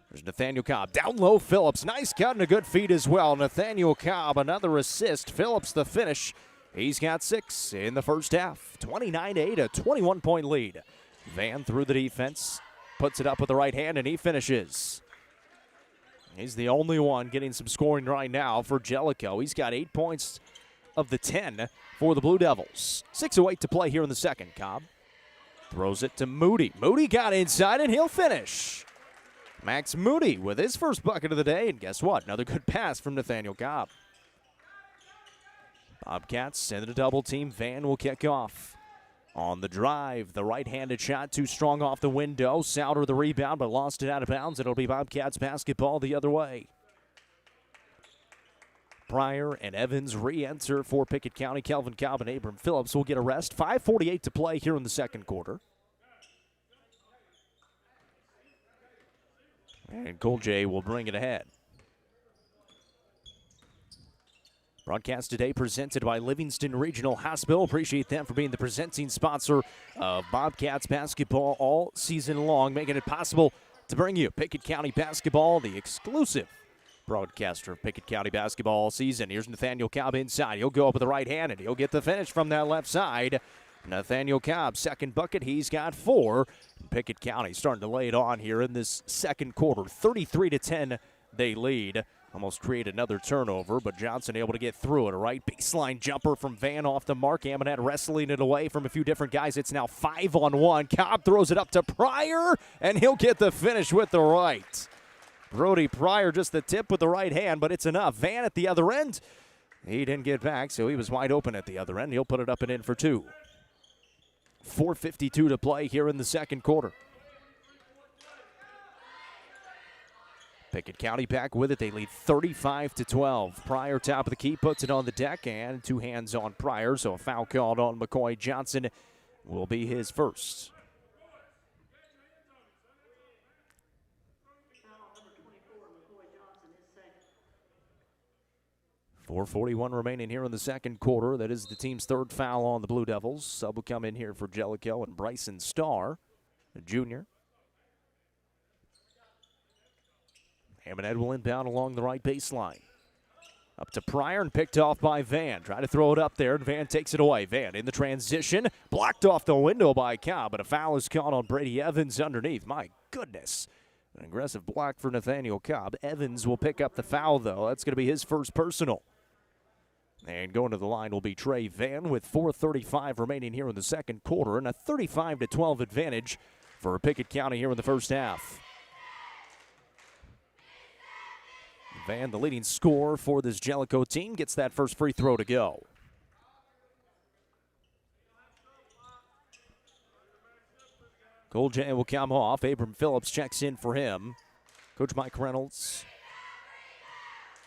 There's Nathaniel Cobb. Down low, Phillips. Nice cut and a good feed as well. Nathaniel Cobb, another assist. Phillips the finish. He's got 6 in the first half. 29-8, a 21-point lead. Van through the defense. puts it up with the right hand, and he finishes. He's the only one getting some scoring right now for Jellicoe. He's got 8 points of the 10 for the Blue Devils. 6:08 to play here in the second. Cobb throws it to Moody. Moody got inside, and he'll finish. Max Moody with his first bucket of the day, and guess what? Another good pass from Nathaniel Cobb. Bobcats send it a double team. Van will kick off. On the drive, the right-handed shot too strong off the window. Souter the rebound, but lost it out of bounds. It'll be Bobcats basketball the other way. Pryor and Evans re-enter for Pickett County. Kelvin Cobb and Abram Phillips will get a rest. 5:48 to play here in the second quarter. And Cole J will bring it ahead. Broadcast today presented by Livingston Regional Hospital. Appreciate them for being the presenting sponsor of Bobcats basketball all season long, making it possible to bring you Pickett County basketball, the exclusive broadcaster of Pickett County basketball all season. Here's Nathaniel Cobb inside. He'll go up with the right hand, and he'll get the finish from that left side. Nathaniel Cobb, second bucket. He's got 4. Pickett County starting to lay it on here in this second quarter. 33-10 they lead. Almost create another turnover, but Johnson able to get through it. A right baseline jumper from Van off the mark. Amonette wrestling it away from a few different guys. It's now 5-on-1. Cobb throws it up to Pryor, and he'll get the finish with the right. Brody Pryor just the tip with the right hand, but it's enough. Van at the other end. He didn't get back, so he was wide open at the other end. He'll put it up and in for 2. 4:52 to play here in the second quarter. Pickett County back with it. They lead 35-12. Pryor, top of the key, puts it on the deck, and 2 hands on Pryor, so a foul called on McCoy Johnson will be his first. Foul number 24, McCoy Johnson, his second. 4:41 remaining here in the second quarter. That is the team's third foul on the Blue Devils. Sub will come in here for Jellicoe and Bryson Starr, a junior. Hammond will inbound along the right baseline. Up to Pryor and picked off by Van. Try to throw it up there, and Van takes it away. Van in the transition, blocked off the window by Cobb, but a foul is caught on Brady Evans underneath. My goodness. An aggressive block for Nathaniel Cobb. Evans will pick up the foul, though. That's going to be his first personal. And going to the line will be Trey Van with 4:35 remaining here in the second quarter, and a 35-12 advantage for Pickett County here in the first half. Van, the leading scorer for this Jellicoe team, gets that first free throw to go. Cole J will come off. Abram Phillips checks in for him. Coach Mike Reynolds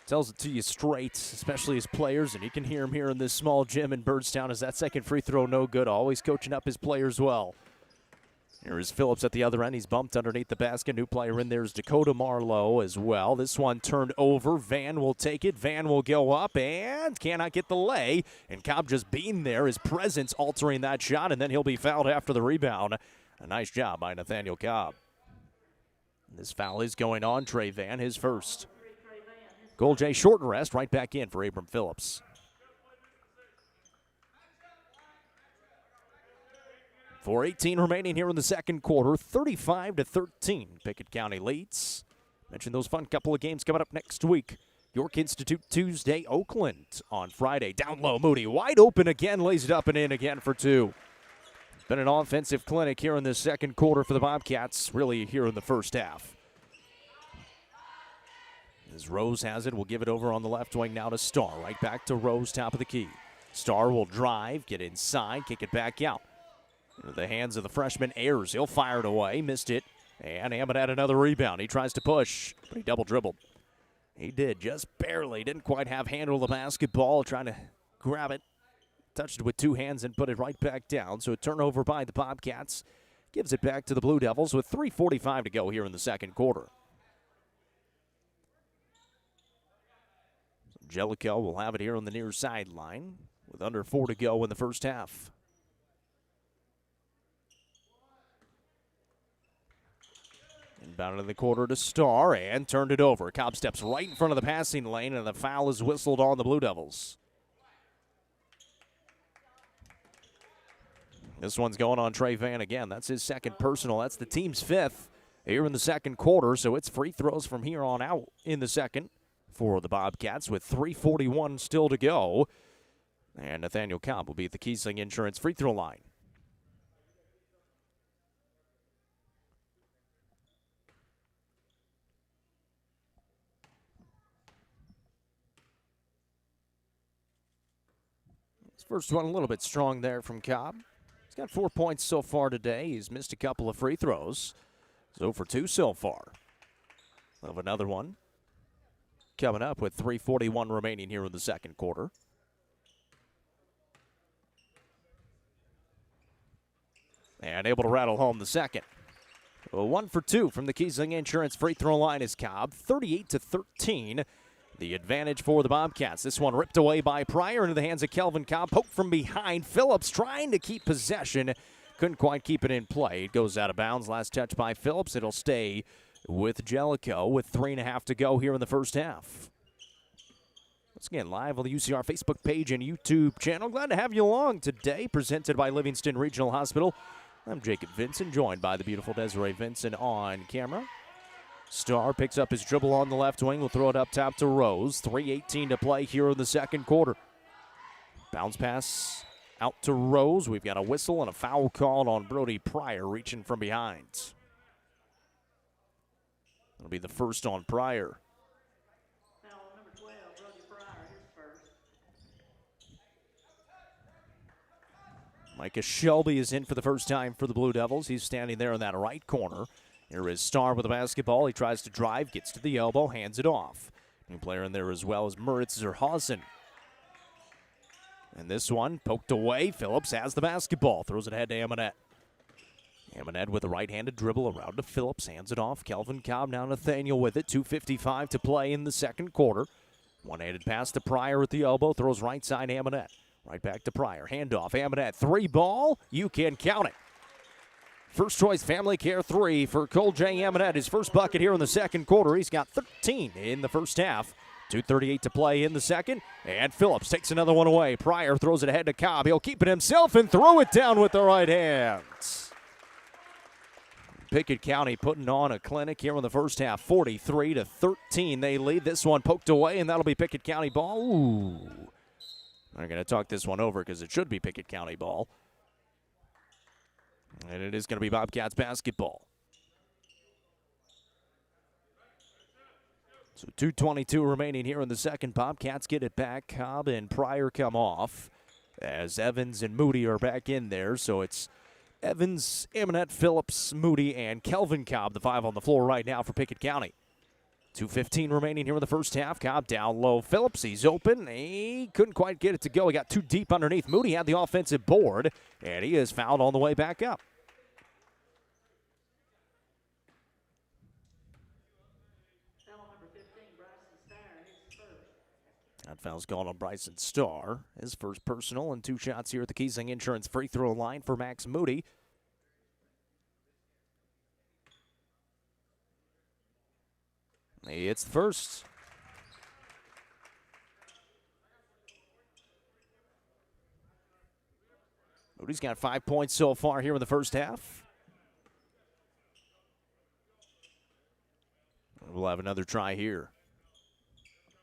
tells it to you straight, especially his players, and you can hear him here in this small gym in Birdstown. Is that second free throw no good? Always coaching up his players well. Here is Phillips at the other end. He's bumped underneath the basket. New player in there is Dakota Marlowe as well. This one turned over. Van will take it. Van will go up and cannot get the lay. And Cobb just being there, his presence altering that shot, and then he'll be fouled after the rebound. A nice job by Nathaniel Cobb. This foul is going on Trey Van, his first. Gold J short rest, right back in for Abram Phillips. 4:18 remaining here in the second quarter, 35-13. Pickett County leads. Mentioned those fun couple of games coming up next week. York Institute Tuesday, Oakland on Friday. Down low, Moody wide open again, lays it up and in again for 2. It's been an offensive clinic here in the second quarter for the Bobcats, really here in the first half. As Rose has it, we'll give it over on the left wing now to Starr. Right back to Rose, top of the key. Starr will drive, get inside, kick it back out. Into the hands of the freshman Ayers. He'll fire it away, missed it. And Hammond had another rebound. He tries to push, but he double dribbled. He did, just barely. Didn't quite have handle of the basketball, trying to grab it. Touched it with 2 hands and put it right back down. So a turnover by the Bobcats. Gives it back to the Blue Devils with 3:45 to go here in the second quarter. Jellicoe will have it here on the near sideline with under 4 to go in the first half. Inbound in the quarter to Starr and turned it over. Cobb steps right in front of the passing lane, and the foul is whistled on the Blue Devils. This one's going on Trey Van again. That's his second personal. That's the team's 5th. here in the second quarter, so it's free throws from here on out in the second for the Bobcats with 3:41 still to go. And Nathaniel Cobb will be at the Kiesling Insurance free throw line. His first one a little bit strong there from Cobb. He's got 4 points so far today. He's missed a couple of free throws. He's 0 for 2 so far. We'll have another one coming up with 3:41 remaining here in the second quarter. And able to rattle home the second. 1 for 2 from the Kiesling Insurance free throw line is Cobb. 38-13. The advantage for the Bobcats. This one ripped away by Pryor into the hands of Kelvin Cobb. Poked from behind. Phillips trying to keep possession. Couldn't quite keep it in play. It goes out of bounds. Last touch by Phillips. It'll stay with Jellicoe with 3.5 to go here in the first half. Once again, live on the UCR Facebook page and YouTube channel. Glad to have you along today. Presented by Livingston Regional Hospital. I'm Jacob Vinson, joined by the beautiful Desiree Vinson on camera. Starr picks up his dribble on the left wing. Will throw it up top to Rose. 3:18 to play here in the second quarter. Bounce pass out to Rose. We've got a whistle and a foul called on Brody Pryor reaching from behind. It'll be the first on Pryor. Foul number 12, Brody Pryor, his first. Micah Shelby is in for the first time for the Blue Devils. He's standing there in that right corner. Here is Starr with the basketball. He tries to drive, gets to the elbow, hands it off. New player in there as well as Moritz Zerhausen. And this one poked away. Phillips has the basketball, throws it ahead to Amonette. Amonette with a right-handed dribble around to Phillips, hands it off. Kelvin Cobb, now Nathaniel with it. 2:55 to play in the second quarter. One-handed pass to Pryor at the elbow, throws right side Amonette. Right back to Pryor, handoff, Amonette, 3 ball, you can count it. First choice family care 3 for Cole J. Amonette. His first bucket here in the second quarter. He's got 13 in the first half. 2:38 to play in the second. And Phillips takes another one away. Pryor throws it ahead to Cobb. He'll keep it himself and throw it down with the right hand. Pickett County putting on a clinic here in the first half. 43-13 they lead. This one poked away, and that'll be Pickett County ball. Ooh. They're going to talk this one over because it should be Pickett County ball. And it is going to be Bobcats basketball. So 2:22 remaining here in the second. Bobcats get it back. Cobb and Pryor come off as Evans and Moody are back in there. So it's Evans, Amonette, Phillips, Moody, and Kelvin Cobb, the 5 on the floor right now for Pickett County. 2:15 remaining here in the first half. Cobb down low. Phillips, he's open. He couldn't quite get it to go. He got too deep underneath. Moody had the offensive board, and he is fouled on the way back up. Foul number 15, Bryson Starr, his first. That foul's gone on Bryson Starr. His first personal, and 2 shots here at the Kiesling Insurance free throw line for Max Moody. It's the first. Moody's got 5 points so far here in the first half. We'll have another try here.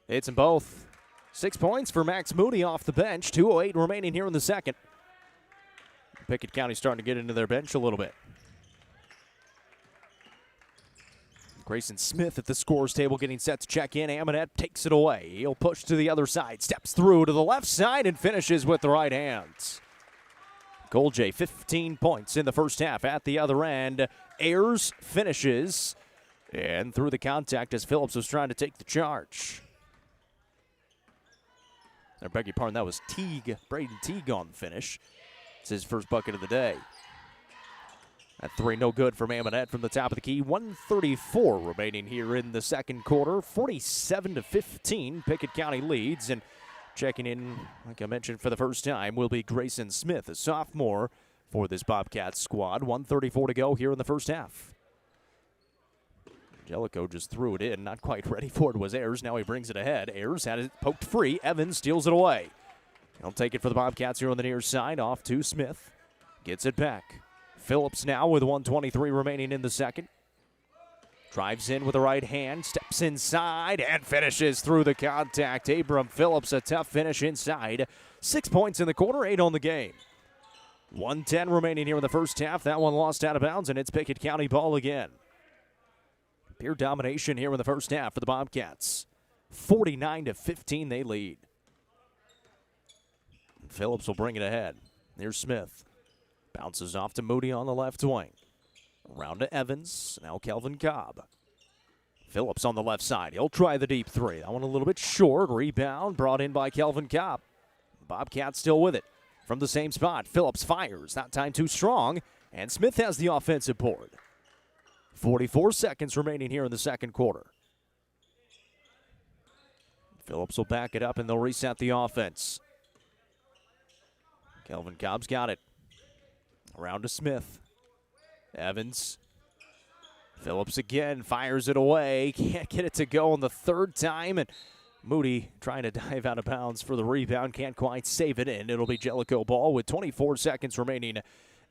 Hits them both. 6 points for Max Moody off the bench. 2:08 remaining here in the second. Pickett County starting to get into their bench a little bit. Grayson Smith at the scorer's table getting set to check in. Amonette takes it away. He'll push to the other side, steps through to the left side, and finishes with the right hands. Cole J, 15 points in the first half at the other end. Ayers finishes, and through the contact as Phillips was trying to take the charge. I beg your pardon, that was Teague, Braden Teague on the finish. It's his first bucket of the day. That 3 no good from Amonette from the top of the key. 1:34 remaining here in the second quarter. 47-15, Pickett County leads. And checking in, like I mentioned for the first time, will be Grayson Smith, a sophomore for this Bobcats squad. 1:34 to go here in the first half. Jellicoe just threw it in. Not quite ready for it was Ayers. Now he brings it ahead. Ayers had it poked free. Evans steals it away. He'll take it for the Bobcats here on the near side. Off to Smith. Gets it back. Phillips now with 1:23 remaining in the second. Drives in with the right hand, steps inside, and finishes through the contact. Abram Phillips, a tough finish inside. 6 points in the quarter, 8 on the game. 1:10 remaining here in the first half. That one lost out of bounds, and it's Pickett County ball again. Pure domination here in the first half for the Bobcats. 49-15 they lead. Phillips will bring it ahead. Here's Smith. Bounces off to Moody on the left wing. Around to Evans. Now Kelvin Cobb. Phillips on the left side. He'll try the deep three. That one a little bit short. Rebound brought in by Kelvin Cobb. Bobcats still with it. From the same spot, Phillips fires. That time too strong. And Smith has the offensive board. 44 seconds remaining here in the second quarter. Phillips will back it up and they'll reset the offense. Kelvin Cobb's got it. Around to Smith. Evans. Phillips again fires it away. Can't get it to go on the third time. And Moody trying to dive out of bounds for the rebound. Can't quite save it in. It'll be Jellicoe ball with 24 seconds remaining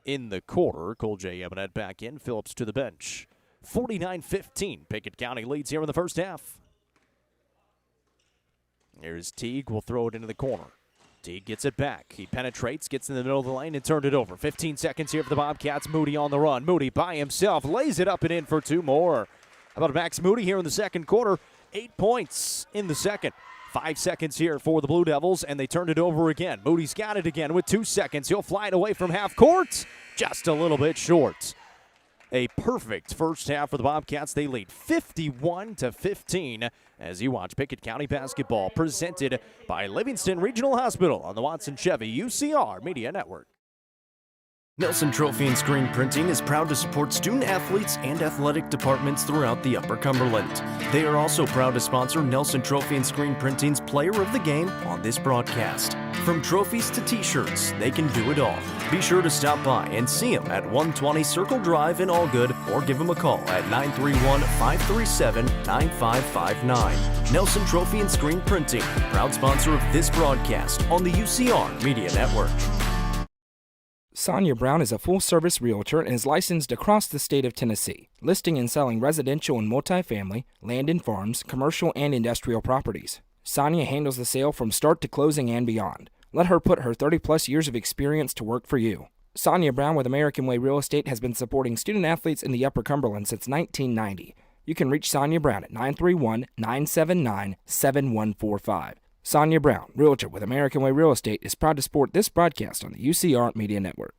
in the quarter. Cole J. Ebenet back in. Phillips to the bench. 49-15. Pickett County leads here in the first half. Here's Teague. Will throw it into the corner. Teague gets it back. He penetrates, gets in the middle of the lane, and turned it over. 15 seconds here for the Bobcats. Moody on the run. Moody by himself. Lays it up and in for 2 more. How about Max Moody here in the second quarter? 8 points in the second. 5 seconds here for the Blue Devils, and they turned it over again. Moody's got it again with 2 seconds. He'll fly it away from half court. Just a little bit short. A perfect first half for the Bobcats. They lead 51-15 as you watch Pickett County basketball presented by Livingston Regional Hospital on the Watson Chevy UCR Media Network. Nelson Trophy and Screen Printing is proud to support student athletes and athletic departments throughout the Upper Cumberland. They are also proud to sponsor Nelson Trophy and Screen Printing's Player of the Game on this broadcast. From trophies to t-shirts, they can do it all. Be sure to stop by and see them at 120 Circle Drive in Allgood or give them a call at 931-537-9559. Nelson Trophy and Screen Printing, proud sponsor of this broadcast on the UCR Media Network. Sonia Brown is a full-service realtor and is licensed across the state of Tennessee, listing and selling residential and multifamily, land and farms, commercial and industrial properties. Sonia handles the sale from start to closing and beyond. Let her put her 30-plus years of experience to work for you. Sonia Brown with American Way Real Estate has been supporting student-athletes in the Upper Cumberland since 1990. You can reach Sonia Brown at 931-979-7145. Sonia Brown, realtor with American Way Real Estate, is proud to support this broadcast on the UCR Media Network.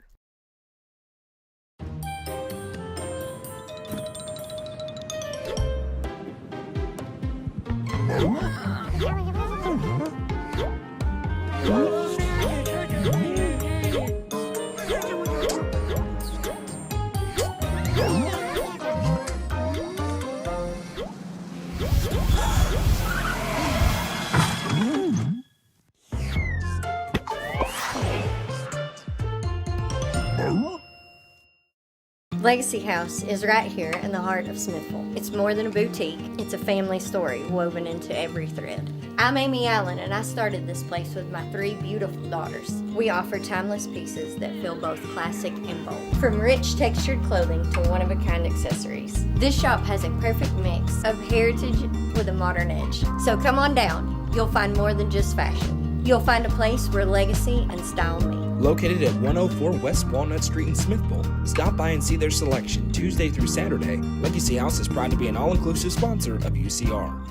Legacy House is right here in the heart of Smithville. It's more than a boutique, it's a family story woven into every thread. I'm Amy Allen, and I started this place with my 3 beautiful daughters. We offer timeless pieces that feel both classic and bold. From rich textured clothing to one-of-a-kind accessories. This shop has a perfect mix of heritage with a modern edge. So come on down, you'll find more than just fashion. You'll find a place where legacy and style meet. Located at 104 West Walnut Street in Smithville, stop by and see their selection Tuesday through Saturday. Legacy House is proud to be an all-inclusive sponsor of UCR.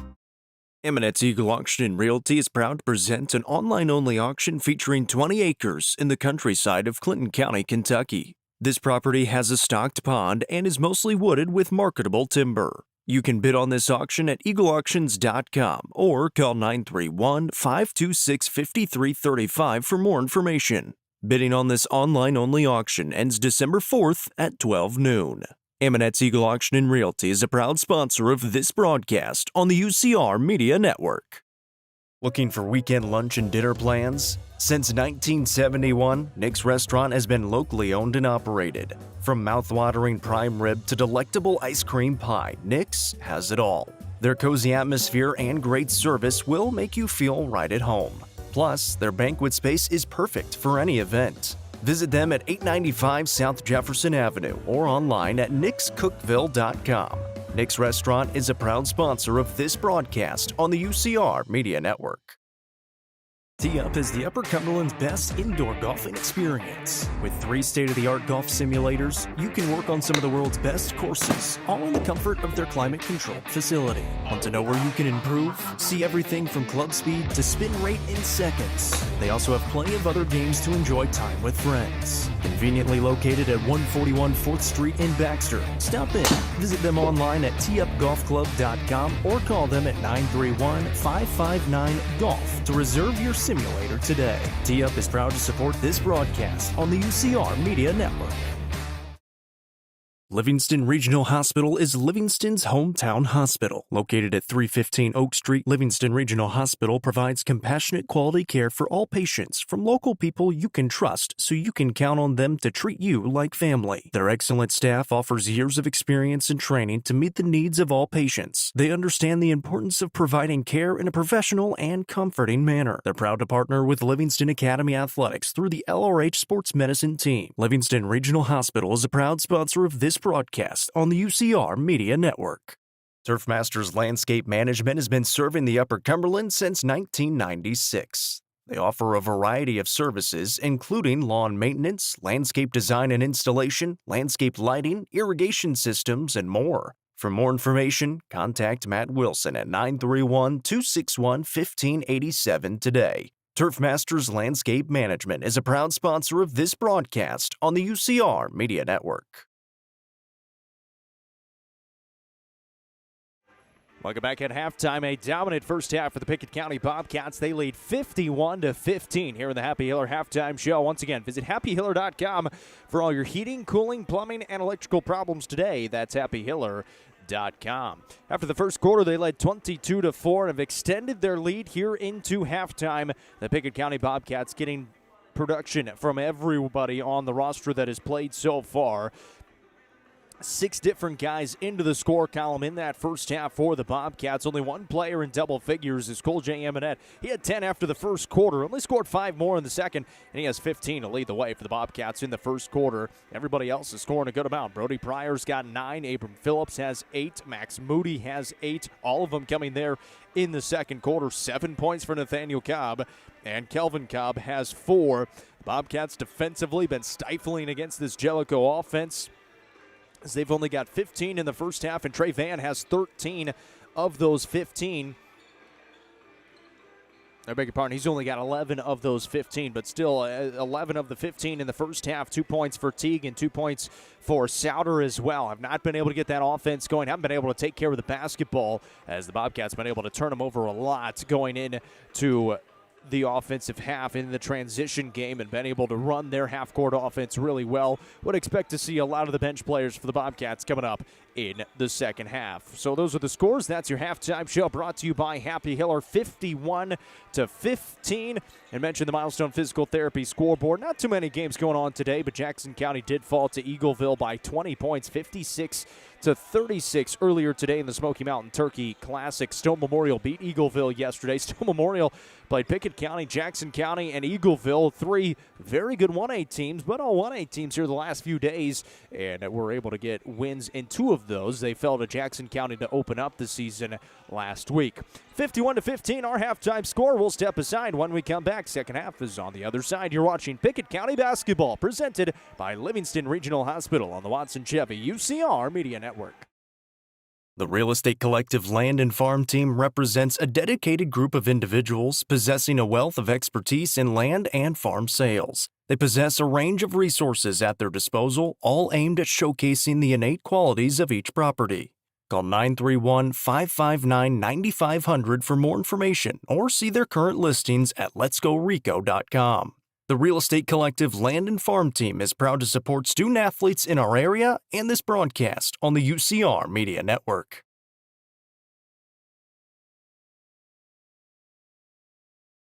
Eminence Eagle Auction and Realty is proud to present an online-only auction featuring 20 acres in the countryside of Clinton County, Kentucky. This property has a stocked pond and is mostly wooded with marketable timber. You can bid on this auction at eagleauctions.com or call 931-526-5335 for more information. Bidding on this online-only auction ends December 4th at 12 noon. Eminence Eagle Auction and Realty is a proud sponsor of this broadcast on the UCR Media Network. Looking for weekend lunch and dinner plans? Since 1971, Nick's Restaurant has been locally owned and operated. From mouth-watering prime rib to delectable ice cream pie, Nick's has it all. Their cozy atmosphere and great service will make you feel right at home. Plus, their banquet space is perfect for any event. Visit them at 895 South Jefferson Avenue or online at nickscookville.com. Nick's Restaurant is a proud sponsor of this broadcast on the UCR Media Network. Tee Up is the Upper Cumberland's best indoor golfing experience. With 3 state-of-the-art golf simulators, you can work on some of the world's best courses, all in the comfort of their climate-controlled facility. Want to know where you can improve? See everything from club speed to spin rate in seconds. They also have plenty of other games to enjoy time with friends. Conveniently located at 141 4th Street in Baxter. Stop in. Visit them online at teeupgolfclub.com or call them at 931-559-GOLF to reserve your simulator today. Tee Up is proud to support this broadcast on the UCR Media Network. Livingston Regional Hospital is Livingston's hometown hospital. Located at 315 Oak Street, Livingston Regional Hospital provides compassionate quality care for all patients from local people you can trust, so you can count on them to treat you like family. Their excellent staff offers years of experience and training to meet the needs of all patients. They understand the importance of providing care in a professional and comforting manner. They're proud to partner with Livingston Academy Athletics through the LRH Sports Medicine team. Livingston Regional Hospital is a proud sponsor of this broadcast on the UCR Media Network. Turfmasters Landscape Management has been serving the Upper Cumberland since 1996. They offer a variety of services, including lawn maintenance, landscape design and installation, landscape lighting, irrigation systems, and more. For more information, contact Matt Wilson at 931-261-1587 today. Turfmasters Landscape Management is a proud sponsor of this broadcast on the UCR Media Network. Welcome back at halftime. A dominant first half for the Pickett County Bobcats. They lead 51-15 here in the Happy Hiller halftime show. Once again, visit happyhiller.com for all your heating, cooling, plumbing, and electrical problems today. That's happyhiller.com. After the first quarter, they led 22-4 and have extended their lead here into halftime. The Pickett County Bobcats getting production from everybody on the roster that has played so far. 6 different guys into the score column in that first half for the Bobcats. Only one player in double figures is Cole J. Eminette. He had 10 after the first quarter, only scored 5 more in the second, and he has 15 to lead the way for the Bobcats in the first quarter. Everybody else is scoring a good amount. Brody Pryor's got 9, Abram Phillips has 8, Max Moody has 8, all of them coming there in the second quarter. 7 points for Nathaniel Cobb, and Kelvin Cobb has 4. The Bobcats defensively been stifling against this Jellicoe offense, as they've only got 15 in the first half, and Trey Van has 13 of those 15. I beg your pardon, he's only got 11 of those 15, but still 11 of the 15 in the first half. 2 points for Teague and 2 points for Souter as well. Have not been able to get that offense going, haven't been able to take care of the basketball, as the Bobcats been able to turn them over a lot going into the offensive half in the transition game and been able to run their half-court offense really well. Would expect to see a lot of the bench players for the Bobcats coming up in the second half. So those are the scores. That's your halftime show, brought to you by Happy Hiller, 51-15. And mention the Milestone Physical Therapy scoreboard. Not too many games going on today, but Jackson County did fall to Eagleville by 20 points, 56-36 earlier today in the Smoky Mountain Turkey Classic. Stone Memorial beat Eagleville yesterday. Stone Memorial played Pickett County, Jackson County, and Eagleville. 3 very good 1A teams, but all 1A teams here the last few days, and were able to get wins in 2 of those. They fell to Jackson County to open up the season last week. 51-15, our halftime score. We'll step aside when we come back. Second half is on the other side. You're watching Pickett County basketball, presented by Livingston Regional Hospital on the Watson Chevy UCR Media Network. The Real Estate Collective Land and Farm Team represents a dedicated group of individuals possessing a wealth of expertise in land and farm sales. They possess a range of resources at their disposal, all aimed at showcasing the innate qualities of each property. Call 931-559-9500 for more information or see their current listings at letsgorico.com. The Real Estate Collective Land and Farm Team is proud to support student athletes in our area and this broadcast on the UCR Media Network.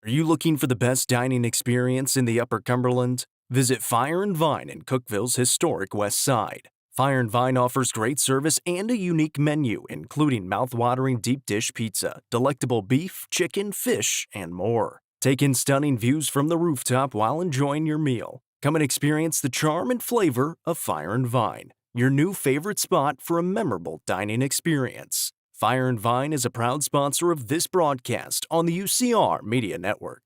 Are you looking for the best dining experience in the Upper Cumberland? Visit Fire and Vine in Cookeville's historic West Side. Fire and Vine offers great service and a unique menu, including mouth-watering deep dish pizza, delectable beef, chicken, fish, and more. Take in stunning views from the rooftop while enjoying your meal. Come and experience the charm and flavor of Fire and Vine. your new favorite spot for a memorable dining experience. Fire and Vine is a proud sponsor of this broadcast on the UCR Media Network.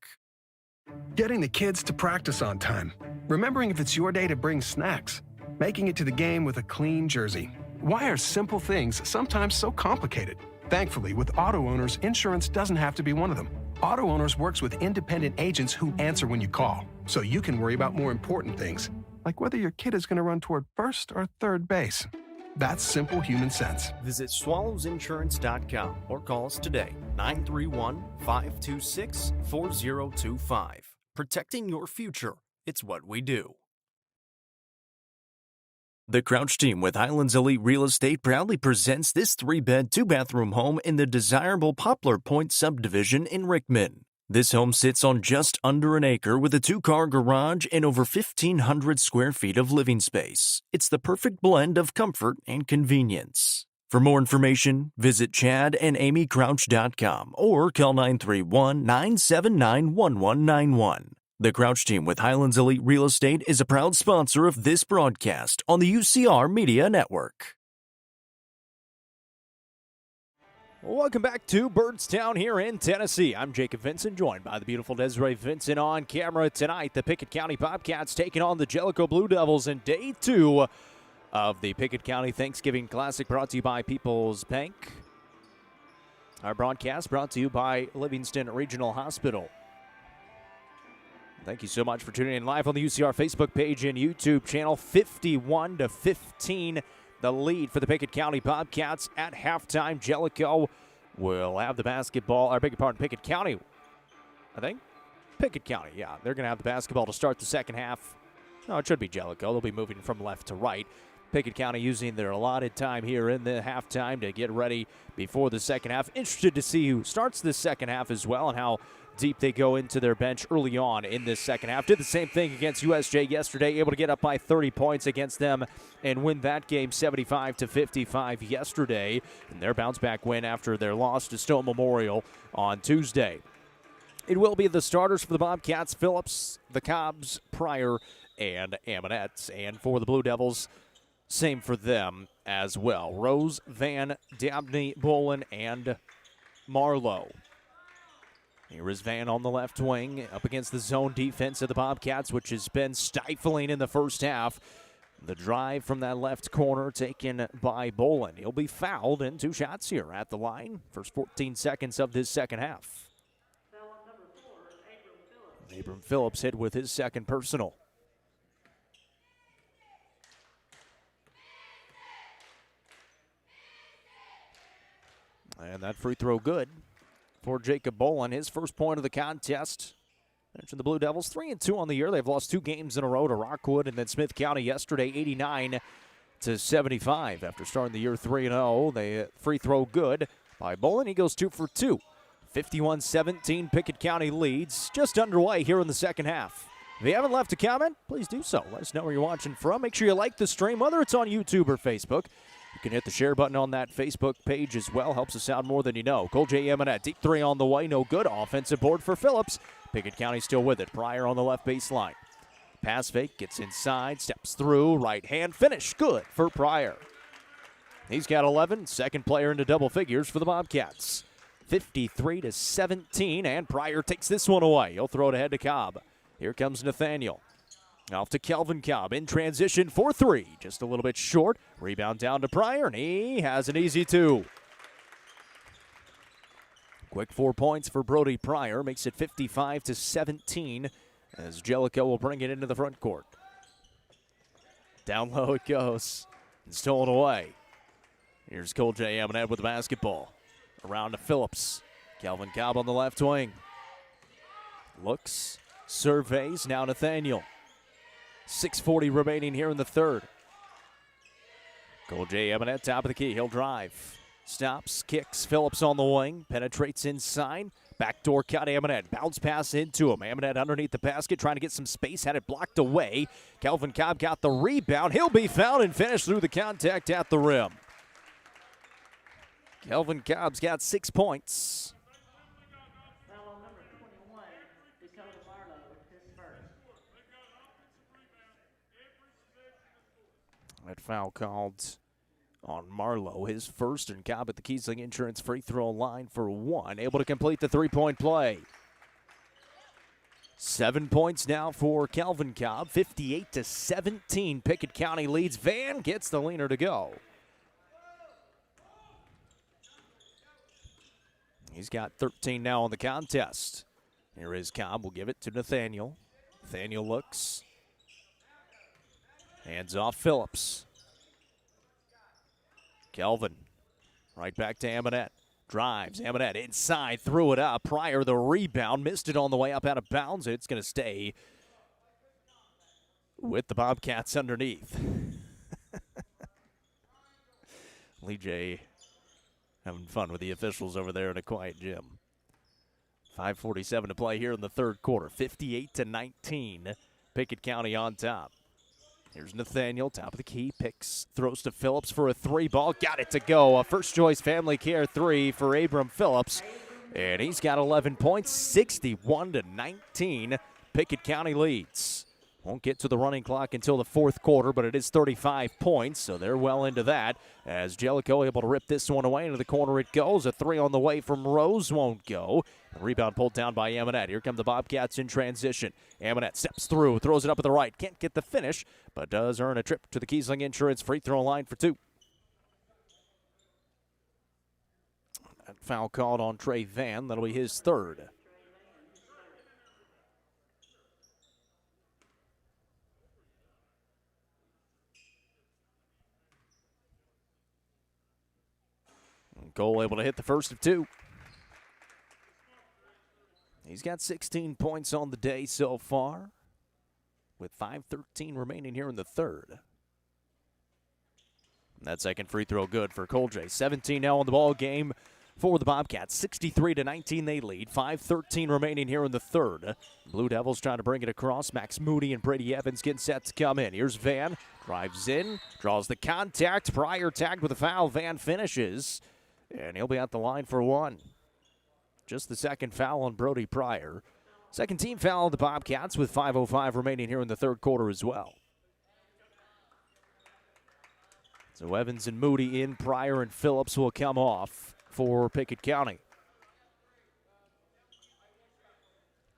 Getting the kids to practice on time. Remembering if it's your day to bring snacks. Making it to the game with a clean jersey. Why are simple things sometimes so complicated? Thankfully, with Auto Owners, insurance doesn't have to be one of them. Auto Owners works with independent agents who answer when you call, so you can worry about more important things, like whether your kid is going to run toward first or third base. That's simple human sense. Visit swallowsinsurance.com or call us today, 931-526-4025. Protecting your future, it's what we do. The Crouch team with Highlands Elite Real Estate proudly presents this 3-bed, 2-bathroom home in the desirable Poplar Point subdivision in Rickman. This home sits on just under an acre with a 2-car garage and over 1,500 square feet of living space. It's the perfect blend of comfort and convenience. For more information, visit chadandamycrouch.com or call 931-979-1191. The Crouch team with Highlands Elite Real Estate is a proud sponsor of this broadcast on the UCR Media Network. Welcome back to Birdstown here in Tennessee. I'm Jacob Vincent, joined by the beautiful Desiree Vincent on camera tonight. The Pickett County Bobcats taking on the Jellicoe Blue Devils in Day 2 of the Pickett County Thanksgiving Classic, brought to you by People's Bank. Our broadcast brought to you by Livingston Regional Hospital. Thank you so much for tuning in live on the UCR Facebook page and YouTube channel. 51-15. The lead for the Pickett County Bobcats at halftime. Jellicoe will have the basketball, or beg your pardon, Pickett County, I think. Pickett County, yeah. They're going to have the basketball to start the second half. No, it should be Jellicoe. They'll be moving from left to right. Pickett County using their allotted time here in the halftime to get ready before the second half. Interested to see who starts this second half as well and how deep they go into their bench early on in this second half. Did the same thing against USJ yesterday, able to get up by 30 points against them and win that game 75-55 yesterday. And their bounce-back win after their loss to Stone Memorial on Tuesday. It will be the starters for the Bobcats: Phillips, the Cobbs, Pryor, and Amonette. And for the Blue Devils, same for them as well: Rose, Van, Dabney, Bolin, and Marlowe. Here is Van on the left wing up against the zone defense of the Bobcats, which has been stifling in the first half. The drive from that left corner taken by Bolin. He'll be fouled, and 2 shots here at the line. First 14 seconds of this second half. Abram Phillips hit with his second personal. And that free throw good for Jacob Bolin, his first point of the contest. Mentioned the Blue Devils 3-2 on the year. They've lost 2 games in a row to Rockwood and then Smith County yesterday, 89-75. After starting the year 3-0, they free throw good by Bolin. He goes 2 for 2. 51-17, Pickett County leads. Just underway here in the second half. If you haven't left a comment, please do so. Let us know where you're watching from. Make sure you like the stream, whether it's on YouTube or Facebook. You can hit the share button on that Facebook page as well. Helps us out more than you know. Cole J. Eminette, deep 3 on the way. No good. Offensive board for Phillips. Pickett County still with it. Pryor on the left baseline. Pass fake, gets inside, steps through. Right hand finish. Good for Pryor. He's got 11. Second player into double figures for the Bobcats. 53-17, and Pryor takes this one away. He'll throw it ahead to Cobb. Here comes Nathaniel. Off to Kelvin Cobb in transition for 3. Just a little bit short. Rebound down to Pryor, and he has an easy 2. Quick 4 points for Brody Pryor. Makes it 55-17 as Jellicoe will bring it into the front court. Down low it goes. And stolen away. Here's Cole J. Amonette with the basketball. Around to Phillips. Kelvin Cobb on the left wing. Looks, surveys, now Nathaniel. 6:40 remaining here in the third. Cole J. Eminette, top of the key. He'll drive. Stops, kicks. Phillips on the wing. Penetrates inside. Backdoor cut. Eminette. Bounce pass into him. Eminette underneath the basket, trying to get some space. Had it blocked away. Kelvin Cobb got the rebound. He'll be fouled and finished through the contact at the rim. Kelvin Cobb's got 6 points. Foul on number 21, Dakota Marlowe, his first. That foul called on Marlowe, his first, and Cobb at the Kiesling Insurance free throw line for one. Able to complete the three-point play. 7 points now for Calvin Cobb, 58-17. Pickett County leads. Van gets the leaner to go. He's got 13 now on the contest. Here is Cobb. We'll give it to Nathaniel. Nathaniel looks. Hands off Phillips. Kelvin. Right back to Amonette. Drives. Amonette inside. Threw it up. Pryor the rebound. Missed it on the way up out of bounds. It's going to stay with the Bobcats underneath. Lee J having fun with the officials over there in a quiet gym. 5:47 to play here in the third quarter. 58-19. Pickett County on top. Here's Nathaniel, top of the key, picks, throws to Phillips for a three ball. Got it to go. A first-choice Family Care three for Abram Phillips. And he's got 11 points, 61-19. Pickett County leads. Won't get to the running clock until the fourth quarter, but it is 35 points, so they're well into that. As Jellicoe able to rip this one away. Into the corner it goes. A three on the way from Rose won't go. The rebound pulled down by Amonette. Here come the Bobcats in transition. Amonette steps through, throws it up at the right. Can't get the finish, but does earn a trip to the Kiesling Insurance free throw line for two. That foul called on Trey Van. That'll be his third. Cole able to hit the first of two. He's got 16 points on the day so far, with 5:13 remaining here in the third. And that second free throw good for Cole J. 17 now on the ball game for the Bobcats. 63-19 they lead. 5:13 remaining here in the third. Blue Devils trying to bring it across. Max Moody and Brady Evans getting set to come in. Here's Van, drives in, draws the contact. Pryor tagged with a foul. Van finishes. And he'll be at the line for one. Just the second foul on Brody Pryor. Second team foul on the Bobcats with 5:05 remaining here in the third quarter as well. So Evans and Moody in. Pryor and Phillips will come off for Pickett County.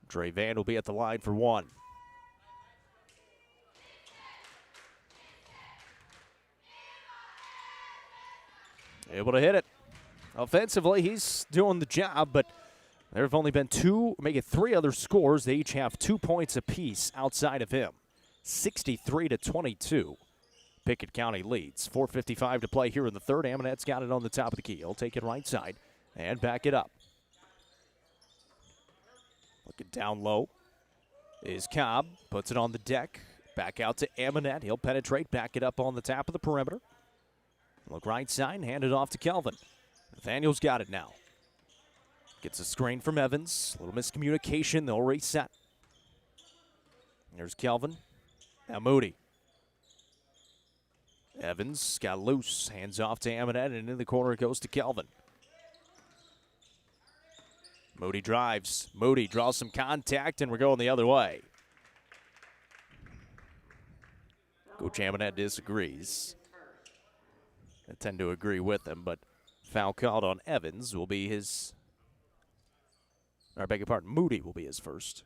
Trey Van will be at the line for one. Able to hit it. Offensively, he's doing the job, but there have only been three other scores. They each have 2 points apiece outside of him. 63-22. Pickett County leads. 4:55 to play here in the third. Amonette's got it on the top of the key. He'll take it right side and back it up. Looking down low is Cobb. Puts it on the deck. Back out to Amonette. He'll penetrate. Back it up on the top of the perimeter. Look right side. Hand it off to Kelvin. Nathaniel's got it now. Gets a screen from Evans. A little miscommunication. They'll reset. There's Kelvin. Now Moody. Evans got loose. Hands off to Amonette, and in the corner it goes to Kelvin. Moody drives. Moody draws some contact, and we're going the other way. Coach Amonette disagrees. I tend to agree with him, but foul called on Evans will be his, or I beg your pardon, Moody will be his first.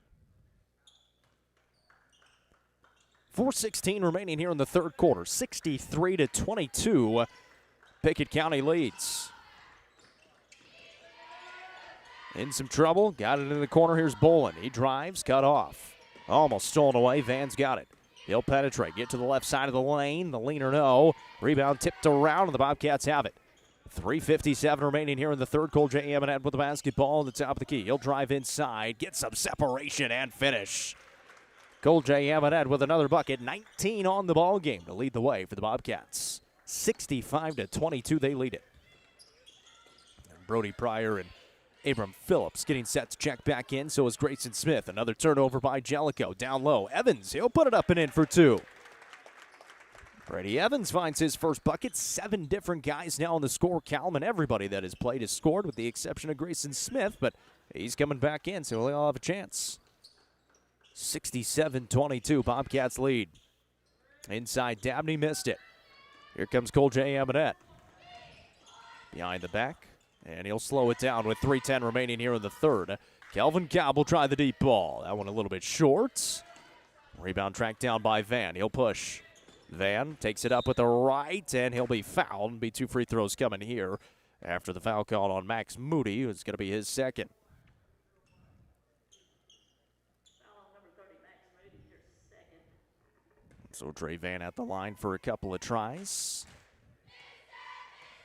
4:16 remaining here in the third quarter. 63-22. Pickett County leads. In some trouble. Got it in the corner. Here's Bolin. He drives. Cut off. Almost stolen away. Van's got it. He'll penetrate. Get to the left side of the lane. The leaner no. Rebound tipped around, and the Bobcats have it. 3:57 remaining here in the third. Cole J. Amonette with the basketball on the top of the key. He'll drive inside, get some separation, and finish. Cole J. Amonette with another bucket. 19 on the ball game to lead the way for the Bobcats. 65-22, they lead it. And Brody Pryor and Abram Phillips getting set to check back in. So is Grayson Smith. Another turnover by Jellicoe. Down low. Evans, he'll put it up and in for two. Brady Evans finds his first bucket. 7 different guys now on the score column, and everybody that has played has scored with the exception of Grayson Smith, but he's coming back in, so they'll have a chance. 67-22, Bobcats lead. Inside, Dabney missed it. Here comes Cole J. Amonette. Behind the back, and he'll slow it down with 3:10 remaining here in the third. Kelvin Cobb will try the deep ball. That one a little bit short. Rebound tracked down by Van. He'll push. Van takes it up with the right, and he'll be fouled. Be 2 free throws coming here after the foul call on Max Moody, who's going to be his second. So Trey Van at the line for a couple of tries.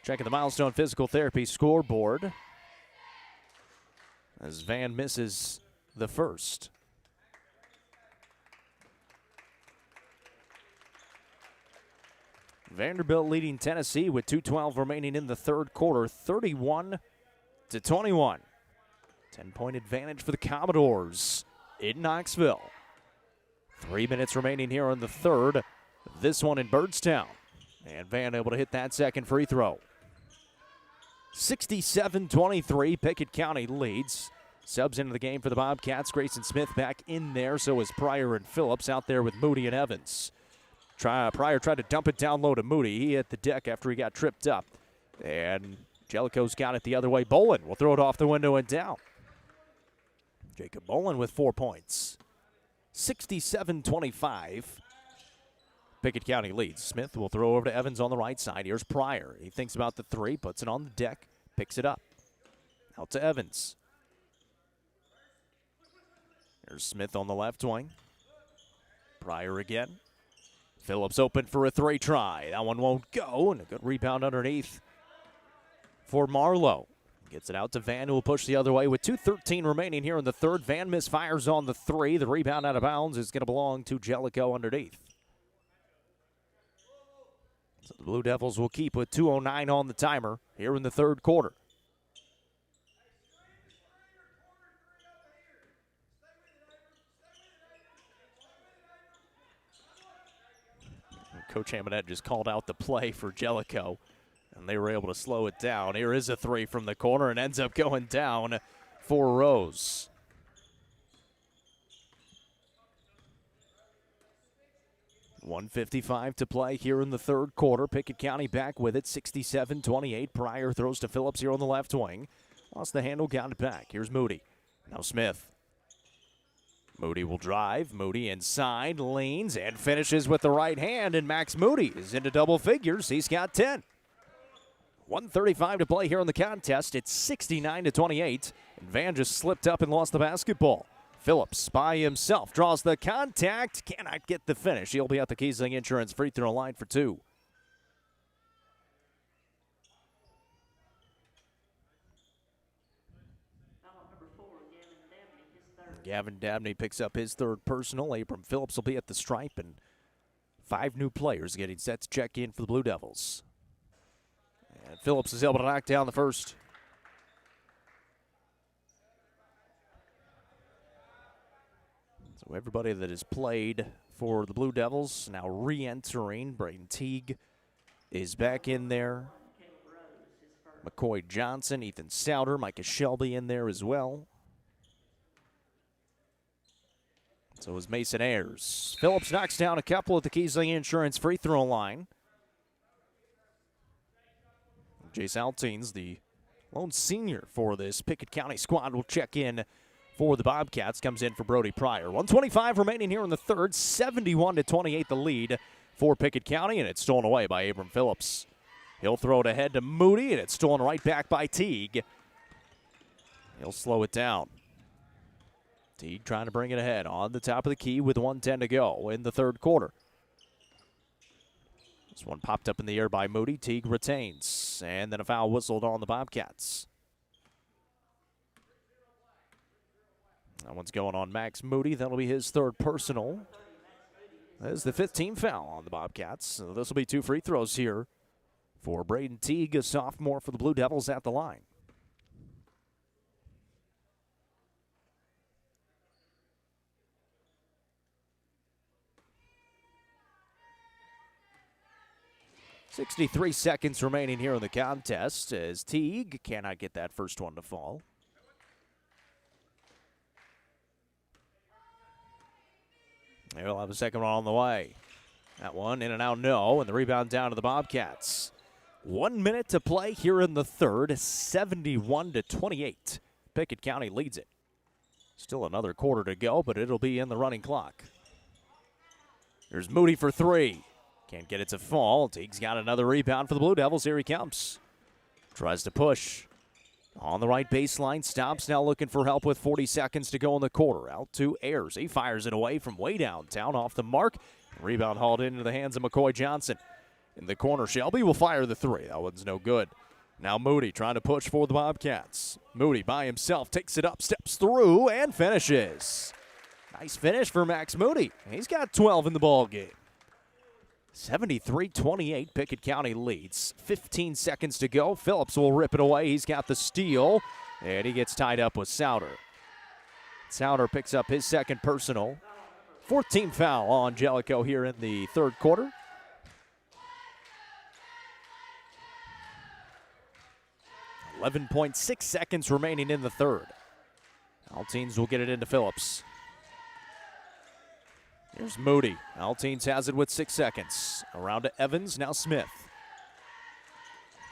Checking the Milestone Physical Therapy scoreboard as Van misses the first. Vanderbilt leading Tennessee with 2:12 remaining in the third quarter, 31-21. 10-point advantage for the Commodores in Knoxville. 3 minutes remaining here in the third. This one in Byrdstown. And Van able to hit that second free throw. 67-23, Pickett County leads. Subs into the game for the Bobcats. Grayson Smith back in there, so is Pryor and Phillips out there with Moody and Evans. Pryor tried to dump it down low to Moody. He hit the deck after he got tripped up. And Jellicoe's got it the other way. Bolin will throw it off the window and down. Jacob Bolin with 4 points. 67-25. Pickett County leads. Smith will throw over to Evans on the right side. Here's Pryor. He thinks about the three, puts it on the deck, picks it up. Out to Evans. There's Smith on the left wing. Pryor again. Phillips open for a three try. That one won't go, and a good rebound underneath for Marlowe. Gets it out to Van, who will push the other way with 2:13 remaining here in the third. Van misfires on the three. The rebound out of bounds is going to belong to Jellicoe underneath. So the Blue Devils will keep with 2:09 on the timer here in the third quarter. Coach Hamonette just called out the play for Jellicoe, and they were able to slow it down. Here is a three from the corner and ends up going down for Rose. .155 to play here in the third quarter. Pickett County back with it, 67-28. Pryor throws to Phillips here on the left wing. Lost the handle, got it back. Here's Moody. Now Smith. Moody will drive. Moody inside, leans, and finishes with the right hand. And Max Moody is into double figures. He's got 10. 1:35 to play here in the contest. It's 69-28. And Van just slipped up and lost the basketball. Phillips by himself draws the contact. Cannot get the finish. He'll be at the Kiesling Insurance free throw line for two. Gavin Dabney picks up his third personal. Abram Phillips will be at the stripe, and 5 new players getting set to check in for the Blue Devils. And Phillips is able to knock down the first. So everybody that has played for the Blue Devils now re-entering. Braden Teague is back in there. McCoy Johnson, Ethan Souter, Micah Shelby in there as well. So is Mason Ayers. Phillips knocks down a couple at the Kiesling Insurance free throw line. Jace Alteens, the lone senior for this Pickett County squad, will check in for the Bobcats. Comes in for Brody Pryor. 1:25 remaining here in the third. 71-28 the lead for Pickett County, and it's stolen away by Abram Phillips. He'll throw it ahead to Moody, and it's stolen right back by Teague. He'll slow it down. Teague trying to bring it ahead on the top of the key with 1:10 to go in the third quarter. This one popped up in the air by Moody. Teague retains, and then a foul whistled on the Bobcats. That one's going on Max Moody. That'll be his third personal. That is the 15th foul on the Bobcats. So this will be 2 free throws here for Braden Teague, a sophomore for the Blue Devils at the line. .63 seconds remaining here in the contest as Teague cannot get that first one to fall. They'll have a second one on the way. That one in and out, no, and the rebound down to the Bobcats. 1 minute to play here in the third, 71-28. Pickett County leads it. Still another quarter to go, but it'll be in the running clock. There's Moody for three. Can't get it to fall. Teague's got another rebound for the Blue Devils. Here he comes. Tries to push. On the right baseline, stops, now looking for help with 40 seconds to go in the quarter. Out to Ayers. He fires it away from way downtown off the mark. Rebound hauled into the hands of McCoy Johnson. In the corner, Shelby will fire the three. That one's no good. Now Moody trying to push for the Bobcats. Moody by himself takes it up, steps through, and finishes. Nice finish for Max Moody. He's got 12 in the ball game. 73-28, Pickett County leads. 15 seconds to go. Phillips will rip it away. He's got the steal, and he gets tied up with Souter. Souter picks up his second personal. 14th foul on Jellicoe here in the third quarter. .6 seconds remaining in the third. Alteens will get it into Phillips. Here's Moody. Alteens has it with 6 seconds. Around to Evans, now Smith.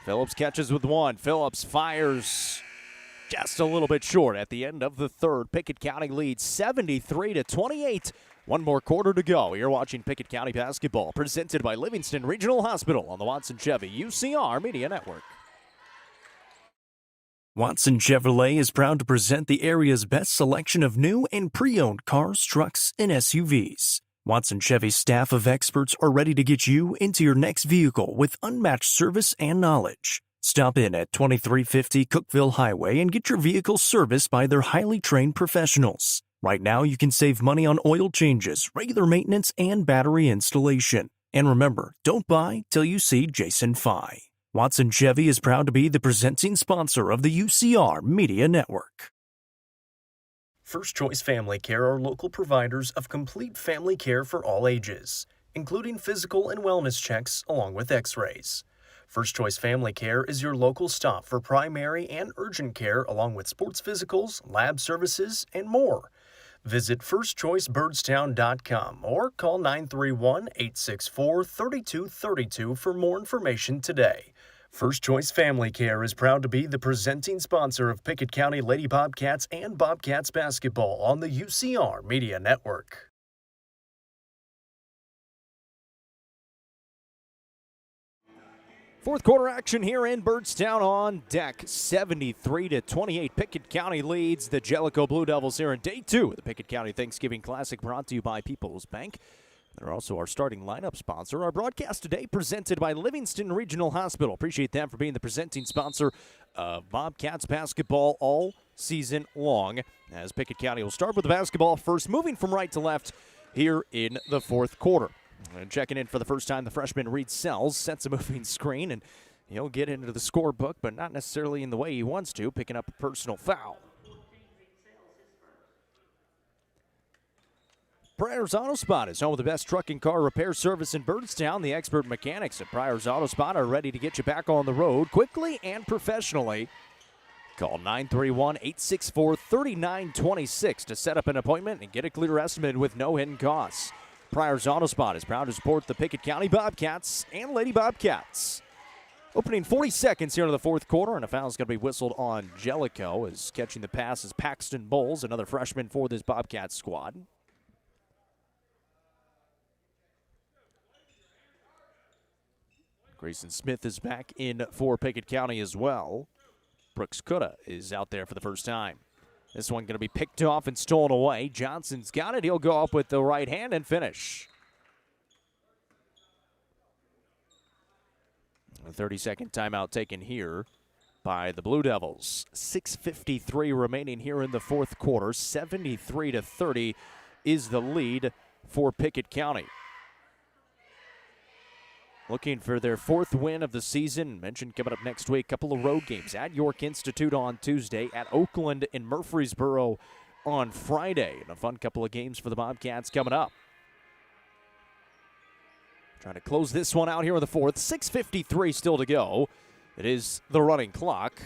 Phillips catches with one. Phillips fires just a little bit short at the end of the third. Pickett County leads 73-28. One more quarter to go. You're watching Pickett County basketball, presented by Livingston Regional Hospital on the Watson Chevy UCR Media Network. Watson Chevrolet is proud to present the area's best selection of new and pre-owned cars, trucks, and SUVs. Watson Chevy's staff of experts are ready to get you into your next vehicle with unmatched service and knowledge. Stop in at 2350 Cookeville Highway and get your vehicle serviced by their highly trained professionals. Right now, you can save money on oil changes, regular maintenance, and battery installation. And remember, don't buy till you see Jason Fye. Watson Chevy is proud to be the presenting sponsor of the UCR Media Network. First Choice Family Care are local providers of complete family care for all ages, including physical and wellness checks along with x-rays. First Choice Family Care is your local stop for primary and urgent care along with sports physicals, lab services, and more. Visit firstchoicebirdstown.com or call 931-864-3232 for more information today. First Choice Family Care is proud to be the presenting sponsor of Pickett County Lady Bobcats and Bobcats basketball on the UCR Media Network. Fourth quarter action here in Birdstown on deck. 73-28. Pickett County leads the Jellicoe Blue Devils here in day two of the Pickett County Thanksgiving Classic, brought to you by People's Bank. They're also our starting lineup sponsor. Our broadcast today presented by Livingston Regional Hospital. Appreciate them for being the presenting sponsor of Bobcats basketball all season long. As Pickett County will start with the basketball first, moving from right to left here in the fourth quarter. And checking in for the first time, the freshman Reed Sells sets a moving screen, and he'll get into the scorebook, but not necessarily in the way he wants to, picking up a personal foul. Pryor's Auto Spot is home with the best truck and car repair service in Birdstown. The expert mechanics at Pryor's Auto Spot are ready to get you back on the road quickly and professionally. Call 931-864-3926 to set up an appointment and get a clear estimate with no hidden costs. Pryor's Auto Spot is proud to support the Pickett County Bobcats and Lady Bobcats. Opening 40 seconds here in the fourth quarter, and a foul is going to be whistled on Jellicoe. As catching the pass is Paxton Bowles, another freshman for this Bobcats squad. Grayson Smith is back in for Pickett County as well. Brooks Kuda is out there for the first time. This one going to be picked off and stolen away. Johnson's got it. He'll go up with the right hand and finish. A 30-second timeout taken here by the Blue Devils. 6:53 remaining here in the fourth quarter. 73-30 is the lead for Pickett County. Looking for their fourth win of the season. Mentioned coming up next week, a couple of road games at York Institute on Tuesday, at Oakland and Murfreesboro on Friday. And a fun couple of games for the Bobcats coming up. Trying to close this one out here in the fourth. 6:53 still to go. It is the running clock.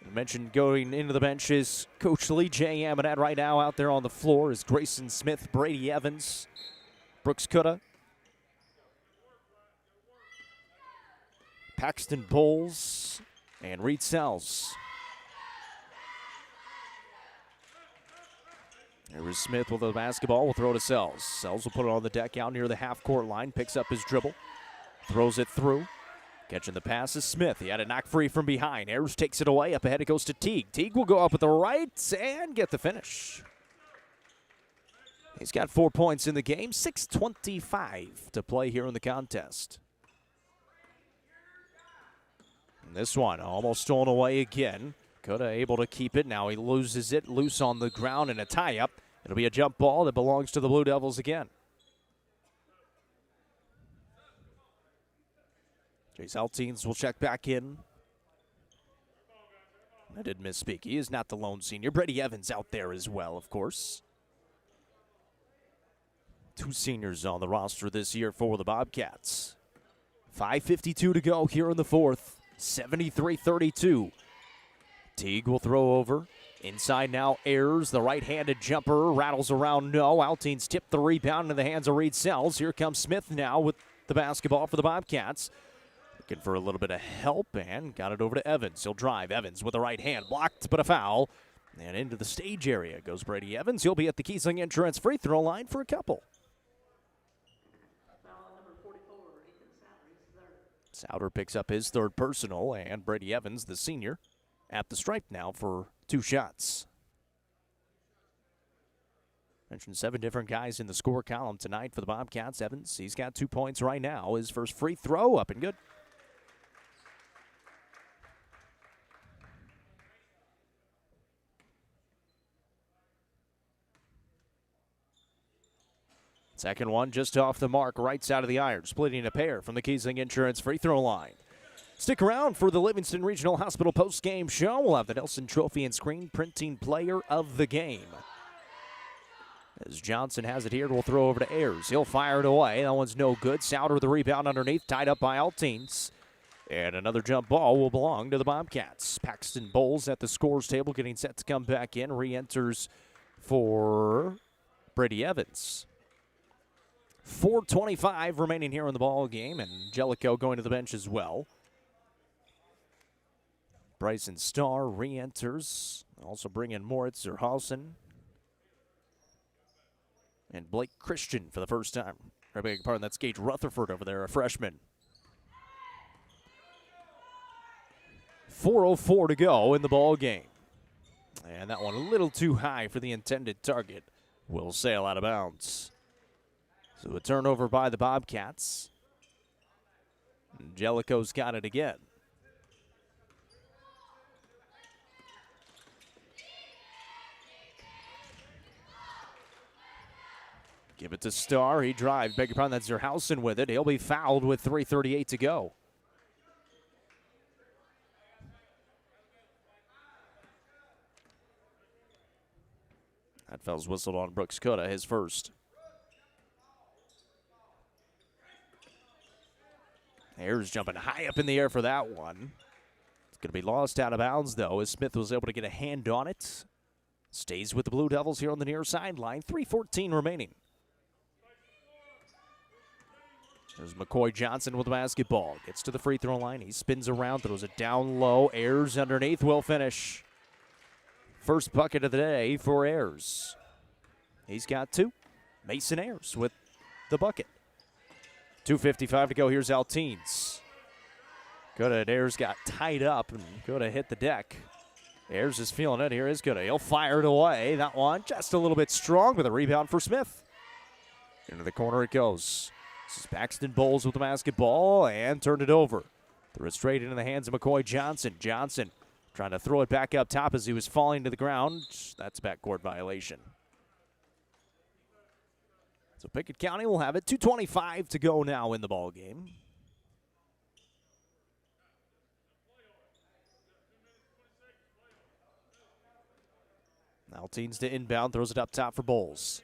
I mentioned going into the bench is Coach Lee J. Amanat right now. Out there on the floor is Grayson Smith, Brady Evans, Brooks Kuda, Paxton Bowles and Reed Sells. Here is Smith with the basketball. Will throw to Sells. Sells will put it on the deck out near the half-court line. Picks up his dribble. Throws it through. Catching the pass is Smith. He had it knocked free from behind. Ayers takes it away. Up ahead it goes to Teague. Teague will go up with the right and get the finish. He's got 4 points in the game. 6:25 to play here in the contest. And this one almost stolen away again. Coulda able to keep it. Now he loses it. Loose on the ground and a tie-up. It'll be a jump ball that belongs to the Blue Devils again. Chase Alteens will check back in. I did misspeak. He is not the lone senior. Brady Evans out there as well, of course. 2 seniors on the roster this year for the Bobcats. 5:52 to go here in the fourth. 73-32. Teague will throw over. Inside now, Ayers, the right-handed jumper, rattles around. No, Alteens tipped the rebound into the hands of Reed Sells. Here comes Smith now with the basketball for the Bobcats. Looking for a little bit of help and got it over to Evans. He'll drive. Evans with the right hand, blocked, but a foul. And into the stage area goes Brady Evans. He'll be at the Kiesling Insurance free throw line for a couple. Souter picks up his third personal, and Brady Evans, the senior, at the stripe now for 2 shots. Mentioned 7 different guys in the score column tonight for the Bobcats. Evans, he's got 2 points right now. His first free throw up and good. Second one just off the mark, right side of the iron. Splitting a pair from the Kiesling Insurance free throw line. Stick around for the Livingston Regional Hospital post-game show. We'll have the Nelson Trophy and Screen Printing Player of the Game. As Johnson has it here, we'll throw over to Ayers. He'll fire it away. That one's no good. Souter the rebound underneath, tied up by Alteens. And another jump ball will belong to the Bobcats. Paxton Bowles at the scores table getting set to come back in. Re-enters for Brady Evans. 4:25 remaining here in the ball game, and Jellicoe going to the bench as well. Bryson Starr re-enters. Also bring in Moritz Zerhausen and Blake Christian for the first time. I beg your pardon, that's Gage Rutherford over there, a freshman. 4:04 to go in the ball game. And that one a little too high for the intended target. Will sail out of bounds. So a turnover by the Bobcats. And Jellicoe's got it again. Give it to Starr. He drives. Beg your pardon, that's Zerhausen with it. He'll be fouled with 3:38 to go. That foul's whistled on Brooks Coda, his first. Ayers jumping high up in the air for that one. It's going to be lost out of bounds, though, as Smith was able to get a hand on it. Stays with the Blue Devils here on the near sideline. 3:14 remaining. There's McCoy Johnson with the basketball. Gets to the free throw line. He spins around, throws it down low. Ayers underneath will finish. First bucket of the day for Ayers. He's got 2. Mason Ayers with the bucket. 2:55 to go. Here's Alteens. Coda and Ayers got tied up and Coda hit the deck. Ayers is feeling it. Here is Coda. He'll fire it away. That one just a little bit strong with a rebound for Smith. Into the corner it goes. This is Paxton Bowles with the basketball and turned it over. Threw it straight into the hands of McCoy Johnson. Johnson trying to throw it back up top as he was falling to the ground. That's backcourt violation. So Pickett County will have it. 2:25 to go now in the ball game. Alteens to inbound, throws it up top for Bowles.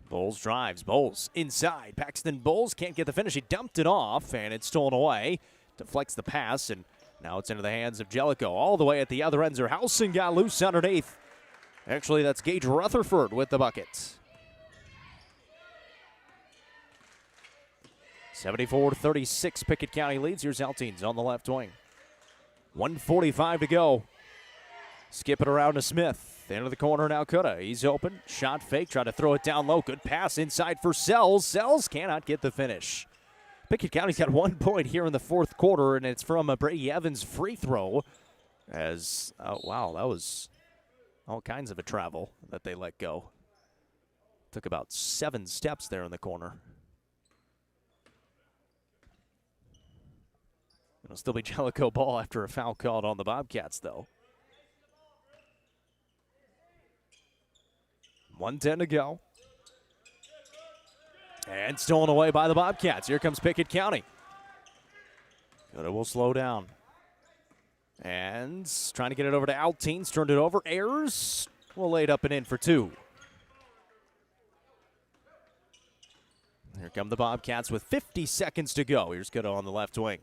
Bowles drives. Bowles inside. Paxton Bowles can't get the finish. He dumped it off, and it's stolen away. Deflects the pass, and now it's into the hands of Jellicoe. All the way at the other end, Zerhausen got loose underneath. Actually, that's Gage Rutherford with the bucket. 74-36, Pickett County leads. Here's Altines on the left wing. 1:45 to go. Skip it around to Smith. Into the corner now, Kuda. He's open. Shot fake. Try to throw it down low. Good pass inside for Sells. Sells cannot get the finish. Pickett County's got 1 point here in the fourth quarter, and it's from a Brady Evans free throw. As, wow, that was all kinds of a travel that they let go. Took about 7 steps there in the corner. It'll still be Jellicoe ball after a foul called on the Bobcats, though. 1:10 to go. And stolen away by the Bobcats. Here comes Pickett County. But it will slow down. And trying to get it over to Altines. Turned it over. Ayers will lay it up and in for 2. Here come the Bobcats with 50 seconds to go. Here's Kuda on the left wing.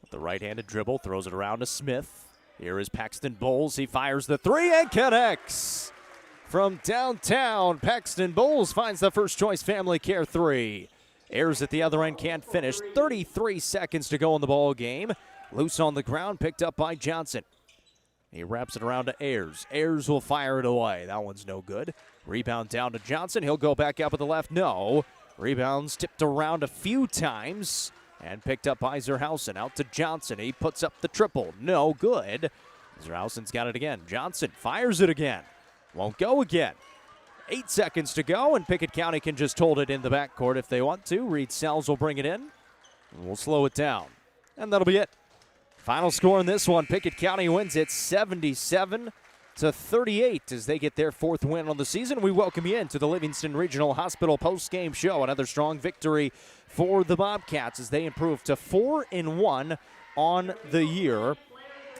With the right-handed dribble. Throws it around to Smith. Here is Paxton Bowles. He fires the 3 and connects. From downtown, Paxton Bowles finds the first choice Family Care 3. Ayers at the other end can't finish. 33 seconds to go in the ball game. Loose on the ground, picked up by Johnson. He wraps it around to Ayers. Ayers will fire it away. That one's no good. Rebound down to Johnson. He'll go back up at the left. No. Rebounds tipped around a few times and picked up by Zerhausen. Out to Johnson. He puts up the triple. No good. Zerhausen's got it again. Johnson fires it again. Won't go again. 8 seconds to go, and Pickett County can just hold it in the backcourt if they want to. Reed Sells will bring it in. And we'll slow it down. And that'll be it. Final score in this one, Pickett County wins it 77-38 as they get their 4th win on the season. We welcome you into the Livingston Regional Hospital post-game show. Another strong victory for the Bobcats as they improve to 4-1 on the year.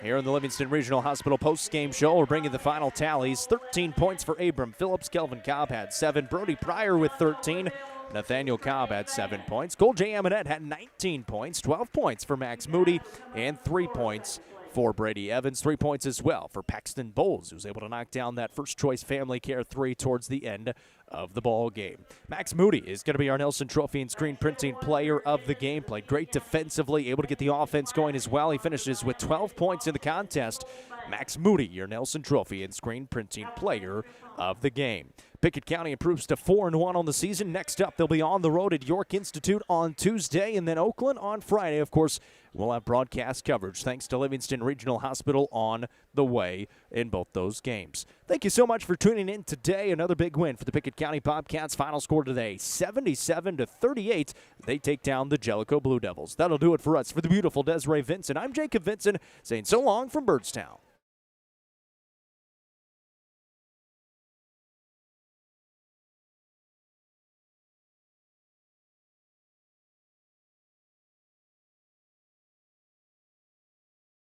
Here in the Livingston Regional Hospital post-game show, we're bringing the final tallies. 13 points for Abram Phillips. Kelvin Cobb had 7. Brody Pryor with 13. Nathaniel Cobb had 7 points. Cole J. Amonette had 19 points. 12 points for Max Moody. And 3 points for Brady Evans. 3 points as well for Paxton Bowles, who was able to knock down that first choice Family Care 3 towards the end of the ball game. Max Moody is going to be our Nelson Trophy and Screen Printing Player of the Game. Played great defensively, able to get the offense going as well. He finishes with 12 points in the contest. Max Moody, your Nelson Trophy and Screen Printing Player of the Game. Pickett County improves to 4-1 on the season. Next up, they'll be on the road at York Institute on Tuesday, and then Oakland on Friday. Of course, we'll have broadcast coverage thanks to Livingston Regional Hospital on the way in both those games. Thank you so much for tuning in today. Another big win for the Pickett County Bobcats. Final score today, 77-38. They take down the Jellicoe Blue Devils. That'll do it for us. For the beautiful Desiree Vincent, I'm Jacob Vincent, saying so long from Birdstown.